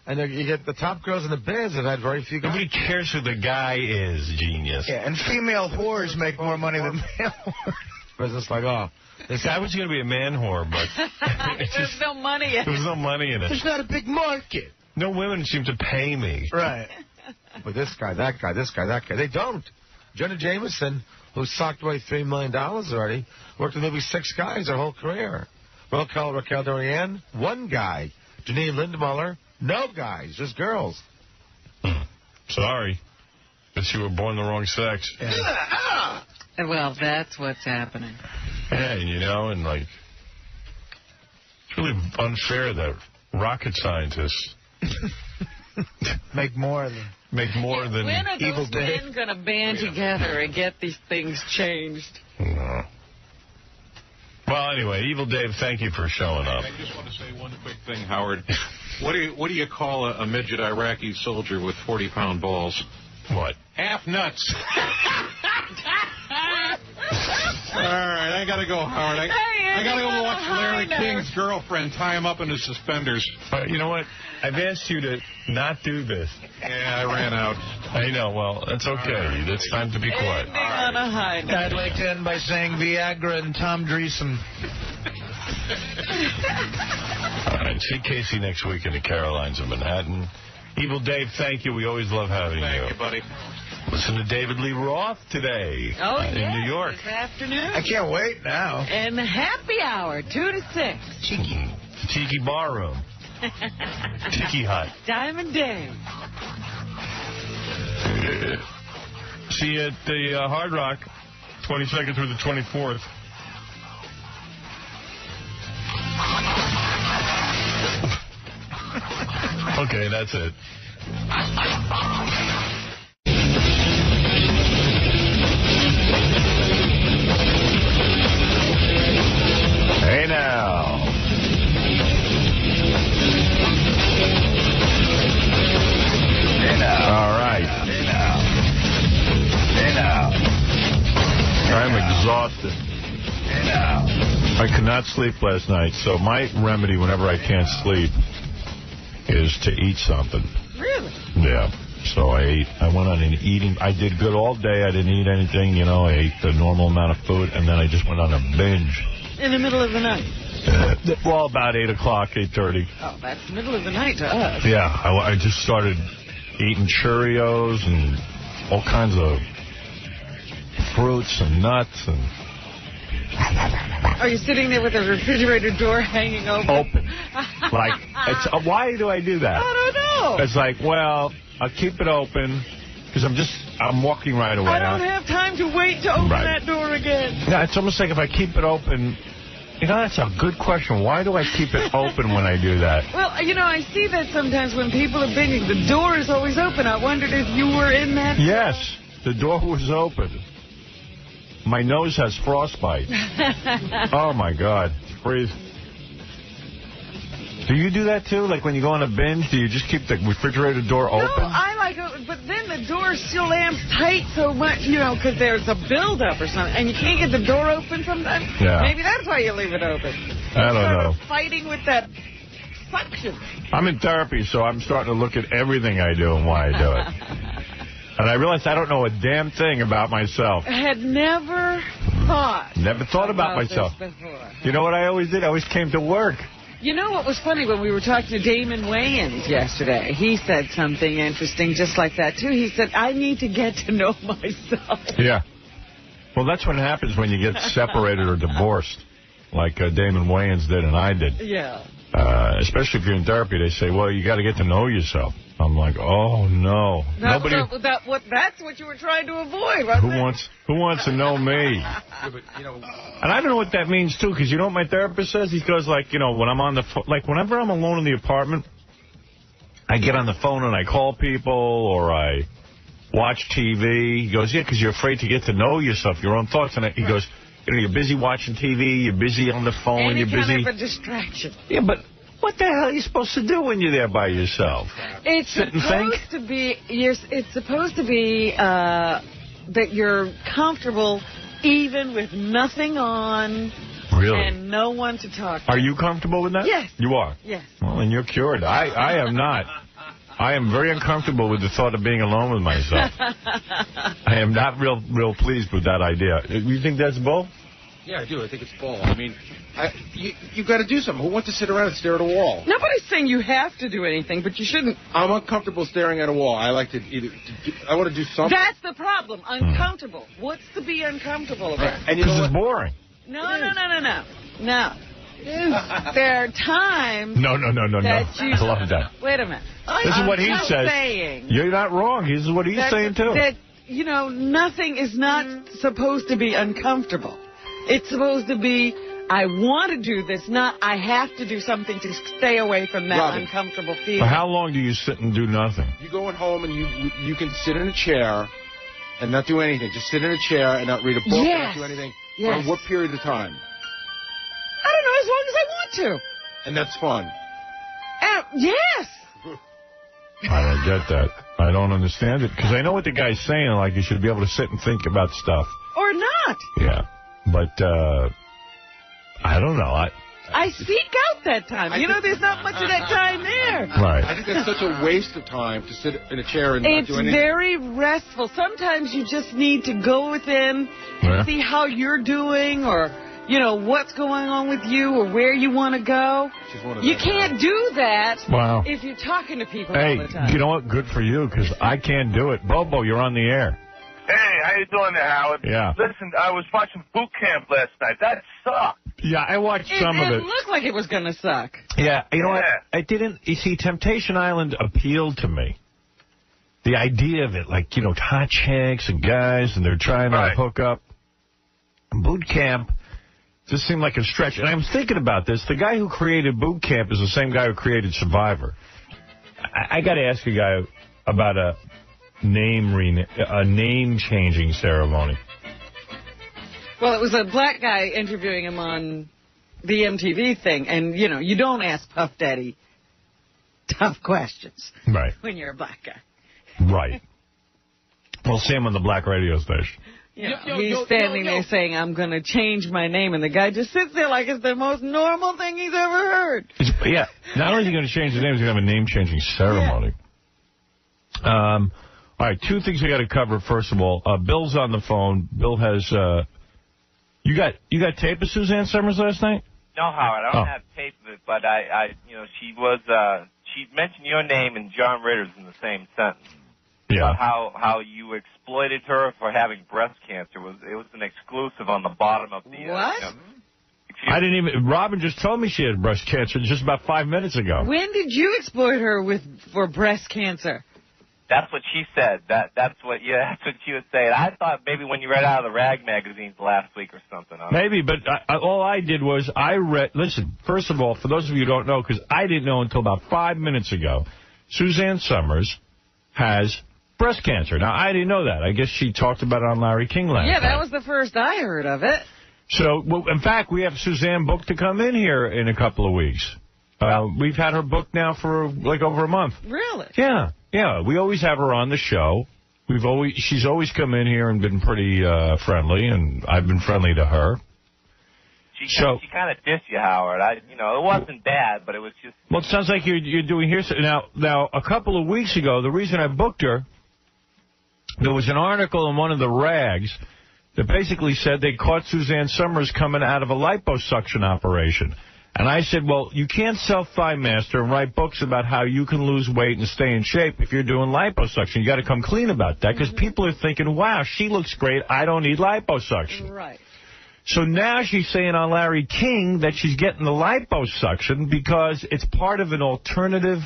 S13: And you get the top girls in the biz have had very few guys.
S10: Nobody cares who the guy is, genius.
S24: Yeah, and female whores make more money than male whores.
S13: Business like,
S10: this guy was going to be a man whore, but...
S2: There's no money in it.
S10: There's no money in it.
S24: There's not a big market.
S10: No women seem to pay me.
S24: Right.
S13: But this guy, that guy, this guy, that guy, they don't. Jenna Jameson, who socked away $3 million already, worked with maybe 6 guys her whole career. Raquel Dorian, 1 guy. Janine Lindmuller, no guys, just girls.
S10: Sorry. Guess you were born the wrong sex.
S13: Yeah.
S2: Well, that's what's happening.
S10: Yeah, and like, it's really unfair that rocket scientists
S24: make more than
S2: when are
S24: Evil
S2: those
S24: Dave
S2: men going to band together and get these things changed?
S10: No. Well, anyway, Evil Dave, thank you for showing up.
S4: I just want to say one quick thing, Howard. What do you call a midget Iraqi soldier with 40-pound balls?
S10: What?
S4: Half nuts. All right, I got to go, Howard. I got to go watch Larry King's girlfriend tie him up in his suspenders.
S10: You know what? I've asked you to not do this.
S4: Yeah, I ran out.
S10: I know. Well, it's okay. Right. It's time to be quiet.
S2: On a high note.
S24: I'd like to end by saying Viagra and Tom Dreesen.
S10: All right, see Casey next week in the Carolines of Manhattan. Evil Dave, thank you. We always love having you.
S4: Thank you, buddy.
S10: Listen to David Lee Roth today in New York.
S2: This afternoon.
S24: I can't wait now.
S2: And the happy hour, 2 to 6.
S10: Tiki Barroom. Tiki Hut.
S2: Diamond Dave.
S10: See you at the Hard Rock, 22nd through the 24th. Okay, that's it.
S14: exhausted. I could not sleep last night, so my remedy whenever I can't sleep is to eat something.
S2: Really?
S14: Yeah. So I ate. I went on an eating. I did good all day. I didn't eat anything. You know, I ate the normal amount of food, and then I just went on a binge.
S2: In the middle of the night?
S14: Well, about 8 o'clock, 8:30.
S2: Oh, that's the middle of the night to us.
S14: Yeah, I just started eating Cheerios and all kinds of fruits and nuts. And
S2: Are you sitting there with the refrigerator door hanging open?
S14: Open. Like, why do I do that?
S2: I don't know.
S14: It's like, well, I'll keep it open because I'm walking right away.
S2: I don't have time to wait to open that door again.
S14: Yeah, it's almost like if I keep it open. You know, that's a good question. Why do I keep it open when I do that?
S2: Well, you know, I see that sometimes when people are binging, the door is always open. I wondered if you were in that.
S14: Yes, the door was open. My nose has frostbite. Oh, my God. It's freezing. Do you do that, too? Like, when you go on a binge, do you just keep the refrigerator door open?
S2: No, I like it, but then the door slams tight so much, you know, because there's a buildup or something, and you can't get the door open sometimes.
S14: Yeah.
S2: Maybe that's why you leave it open.
S14: I don't know.
S2: Fighting with that suction.
S14: I'm in therapy, so I'm starting to look at everything I do and why I do it. And I realized I don't know a damn thing about myself.
S2: I had never thought.
S14: Never thought about myself.
S2: This before.
S14: You know what I always did? I always came to work.
S2: You know what was funny when we were talking to Damon Wayans yesterday? He said something interesting just like that, too. He said, I need to get to know myself.
S14: Yeah. Well, that's what happens when you get separated or divorced, like Damon Wayans did and I did.
S2: Yeah.
S14: Especially if you're in therapy, they say, well, you got to get to know yourself. I'm like, oh, no.
S2: That's what you were trying to avoid, wasn't it?
S14: Who wants to know me? And I don't know what that means, too, because you know what my therapist says? He goes, like, you know, when I'm on the phone, like, whenever I'm alone in the apartment, I get on the phone and I call people or I watch TV. He goes, yeah, because you're afraid to get to know yourself, your own thoughts. And he goes, you know, you're busy watching TV, you're busy on the phone, you're busy.
S2: Any kind of a distraction.
S14: Yeah, but what the hell are you supposed to do when you're there by yourself?
S2: It's
S14: Sit and think?
S2: It's supposed to be that you're comfortable even with nothing on.
S14: Really?
S2: And no one to talk to.
S14: Are you comfortable with that?
S2: Yes.
S14: You are?
S2: Yes.
S14: Well, then you're cured. I am not. I am very uncomfortable with the thought of being alone with myself. I am not real pleased with that idea. You think that's bull?
S12: Yeah, I do. I think it's bull. I mean, you got to do something. Who wants to sit around and stare at a wall?
S2: Nobody's saying you have to do anything, but you shouldn't.
S12: I'm uncomfortable staring at a wall. I like to I want to do something.
S2: That's the problem. Uncomfortable. What's to be uncomfortable about?
S14: Because it's boring.
S2: No. There are times.
S14: No.
S2: That you,
S14: I love that.
S2: Wait a minute.
S14: This is what he says.
S2: Saying
S14: You're not wrong. This is what he's saying, too.
S2: That, you know, nothing is not supposed to be uncomfortable. It's supposed to be, I want to do this, not I have to do something to stay away from that uncomfortable feeling.
S14: Well, how long do you sit and do nothing?
S12: You go at home and you can sit in a chair and not do anything. Just sit in a chair and not read a book and not do anything.
S2: Yes.
S12: For what period of time?
S2: I don't know, as long as I want to.
S12: And that's fun.
S2: Yes.
S14: I don't get that. I don't understand it. Because I know what the guy's saying, like you should be able to sit and think about stuff.
S2: Or not.
S14: Yeah. But, I don't know.
S2: I seek out that time. You know, there's not much of that time there.
S14: Right.
S12: I think that's such a waste of time to sit in a chair and not do anything.
S2: It's very restful. Sometimes you just need to go within and see how you're doing or, you know, what's going on with you or where you want to go. You can't do that if you're talking to people all the time.
S14: You know what? Good for you, because I can't do it. Bobo, you're on the air.
S15: Hey, how you doing there, Howard?
S14: Yeah.
S15: Listen, I was watching Boot Camp last night. That sucked.
S14: Yeah, I watched some of it.
S2: It looked like it was going to suck.
S14: Yeah, you know what? I didn't. You see, Temptation Island appealed to me. The idea of it, like, you know, hot chicks and guys, and they're trying to hook up. Boot Camp just seemed like a stretch. And I was thinking about this. The guy who created Boot Camp is the same guy who created Survivor. I got to ask you, guy, about a name-changing ceremony.
S2: Well, it was a black guy interviewing him on the MTV thing, and, you know, you don't ask Puff Daddy tough questions when you're a black guy.
S14: Right. Well, same on the black radio station.
S2: He's standing there saying, I'm going to change my name. And the guy just sits there like it's the most normal thing he's ever heard.
S14: Yeah. Not only is he going to change his name, he's going to have a name-changing ceremony. Yeah. All right, two things we got to cover. First of all, Bill's on the phone. Bill has... You got tape of Suzanne Summers last night?
S17: No, Howard, I don't have tape of it, but she mentioned your name and John Ritter's in the same sentence.
S14: Yeah.
S17: How you exploited her for having breast cancer. It was an exclusive on the bottom of the...
S2: What?
S14: I didn't even... Robin just told me she had breast cancer just about 5 minutes ago.
S2: When did you exploit her for breast cancer?
S17: That's what she said. That's what she was saying. I thought maybe when you read out of the Rag magazines last week or something.
S14: Maybe, but all I did was I read... Listen, first of all, for those of you who don't know, because I didn't know until about 5 minutes ago, Suzanne Summers has breast cancer. Now, I didn't know that. I guess she talked about it on Larry King last night.
S2: Yeah, that was the first I heard of it.
S14: So, in fact, we have Suzanne booked to come in here in a couple of weeks. We've had her booked now for like over a month.
S2: Really?
S14: Yeah. Yeah, we always have her on the show. She's always come in here and been pretty friendly, and I've been friendly to her.
S17: She kind of dissed you, Howard. It wasn't bad, but it was just...
S14: Well, it sounds like you're doing here... Now, a couple of weeks ago, the reason I booked her, there was an article in one of the rags that basically said they caught Suzanne Summers coming out of a liposuction operation. And I said, well, you can't sell Thigh Master and write books about how you can lose weight and stay in shape if you're doing liposuction. You got to come clean about that because people are thinking, wow, she looks great. I don't need liposuction.
S2: Right.
S14: So now she's saying on Larry King that she's getting the liposuction because it's part of an alternative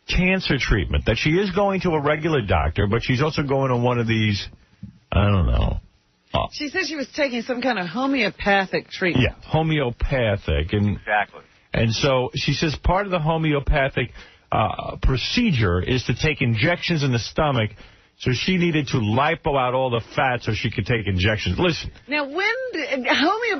S14: cancer treatment, that she is going to a regular doctor, but she's also going to one of these, I don't know.
S2: She said she was taking some kind of homeopathic treatment.
S14: Yeah, homeopathic.
S17: Exactly.
S14: And so she says part of the homeopathic procedure is to take injections in the stomach. So she needed to lipo out all the fat so she could take injections. Listen.
S2: Now,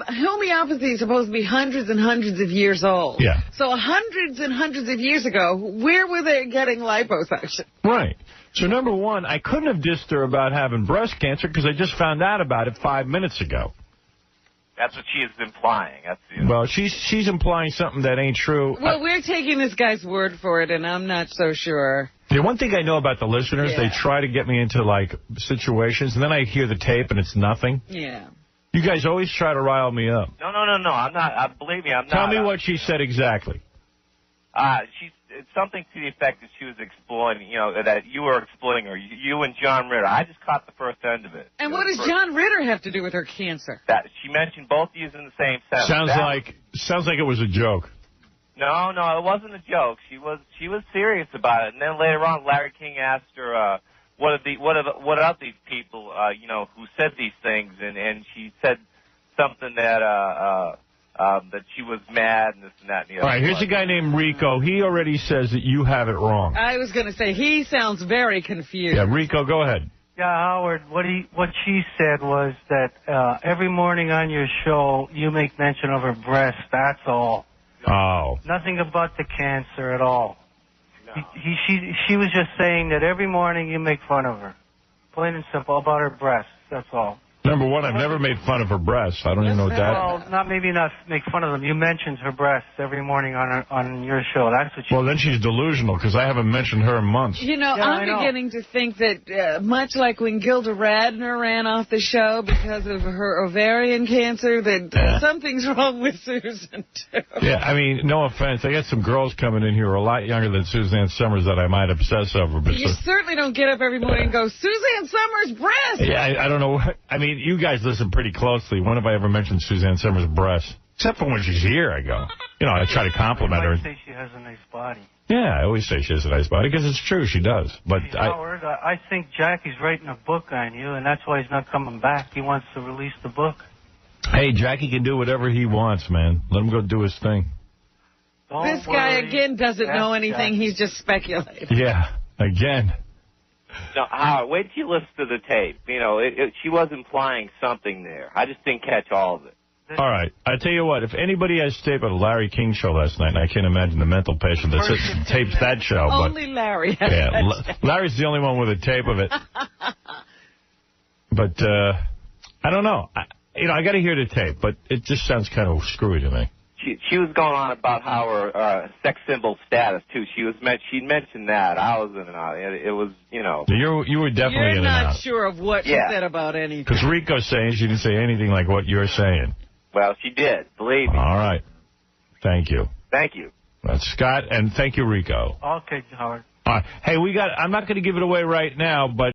S2: homeopathy is supposed to be hundreds and hundreds of years old.
S14: Yeah.
S2: So hundreds and hundreds of years ago, where were they getting liposuction?
S14: Right. So, number one, I couldn't have dissed her about having breast cancer because I just found out about it 5 minutes ago.
S17: That's what she is implying.
S14: Well, she's implying something that ain't true.
S2: Well, we're taking this guy's word for it, and I'm not so sure.
S14: The one thing I know about the listeners, they try to get me into, like, situations, and then I hear the tape, and it's nothing.
S2: Yeah.
S14: You guys always try to rile me up.
S17: No. I'm not. Believe me, I'm not.
S14: Tell me what she said exactly.
S17: It's something to the effect that she was exploiting, that you were exploiting her, you and John Ritter. I just caught the first end of it.
S2: And what does John Ritter have to do with her cancer?
S17: That she mentioned both of you in the same sentence.
S14: Sounds like it was a joke.
S17: No, it wasn't a joke. She was serious about it. And then later on, Larry King asked her, what are these people, who said these things? And she said something that she was mad and this and that and the other.
S14: All right, here's a guy named Rico. He already says that you have it wrong.
S2: I was going to say, he sounds very confused.
S14: Yeah, Rico, go ahead.
S18: Yeah, Howard, what she said was that every morning on your show, you make mention of her breast, that's all.
S14: Oh.
S18: Nothing about the cancer at all. No. She was just saying that every morning you make fun of her. Plain and simple, about her breasts, that's all.
S14: Number one, I've never made fun of her breasts. I don't even know what that is.
S18: Well, maybe not make fun of them. You mentioned her breasts every morning on your show. That's what you...
S14: Well, then she's delusional, because I haven't mentioned her in months.
S2: I'm beginning to think that much like when Gilda Radner ran off the show because of her ovarian cancer, that something's wrong with Susan, too.
S14: Yeah, I mean, no offense. I got some girls coming in here who are a lot younger than Suzanne Summers that I might obsess over. But
S2: you certainly don't get up every morning and go, Suzanne Summers' breasts!
S14: Yeah, I don't know. I mean, you guys listen pretty closely. When have I ever mentioned Suzanne Summers' breasts? Except for when she's here, I go. I try to compliment her.
S18: I say she has a nice body.
S14: Yeah, I always say she has a nice body, because it's true, she does. But
S18: Howard, I think Jackie's writing a book on you, and that's why he's not coming back. He wants to release the book.
S14: Hey, Jackie can do whatever he wants, man. Let him go do his thing.
S2: This guy, again, doesn't know anything. He's just speculating.
S14: Yeah, again.
S17: No, Howard, wait till you listen to the tape. She was implying something there. I just didn't catch all of it.
S14: All right. I tell you what, if anybody has tape of the Larry King show last night, and I can't imagine the mental patient that sits and tapes that show.
S2: Only Larry has
S14: that. Larry's the only one with a tape of it. But I don't know. I got to hear the tape, but it just sounds kind of screwy to me.
S17: She was going on about how her sex symbol status too. She mentioned that. I was in and out. It was, you know.
S14: You were definitely in and out.
S2: You're not sure of what she said about anything.
S14: Because Rico's saying she didn't say anything like what you're saying.
S17: Well, she did. Believe me.
S14: All right. Thank you.
S17: Thank you.
S14: That's Scott, and thank you, Rico.
S18: Okay, Howard.
S14: All right. Hey, I'm not going to give it away right now, but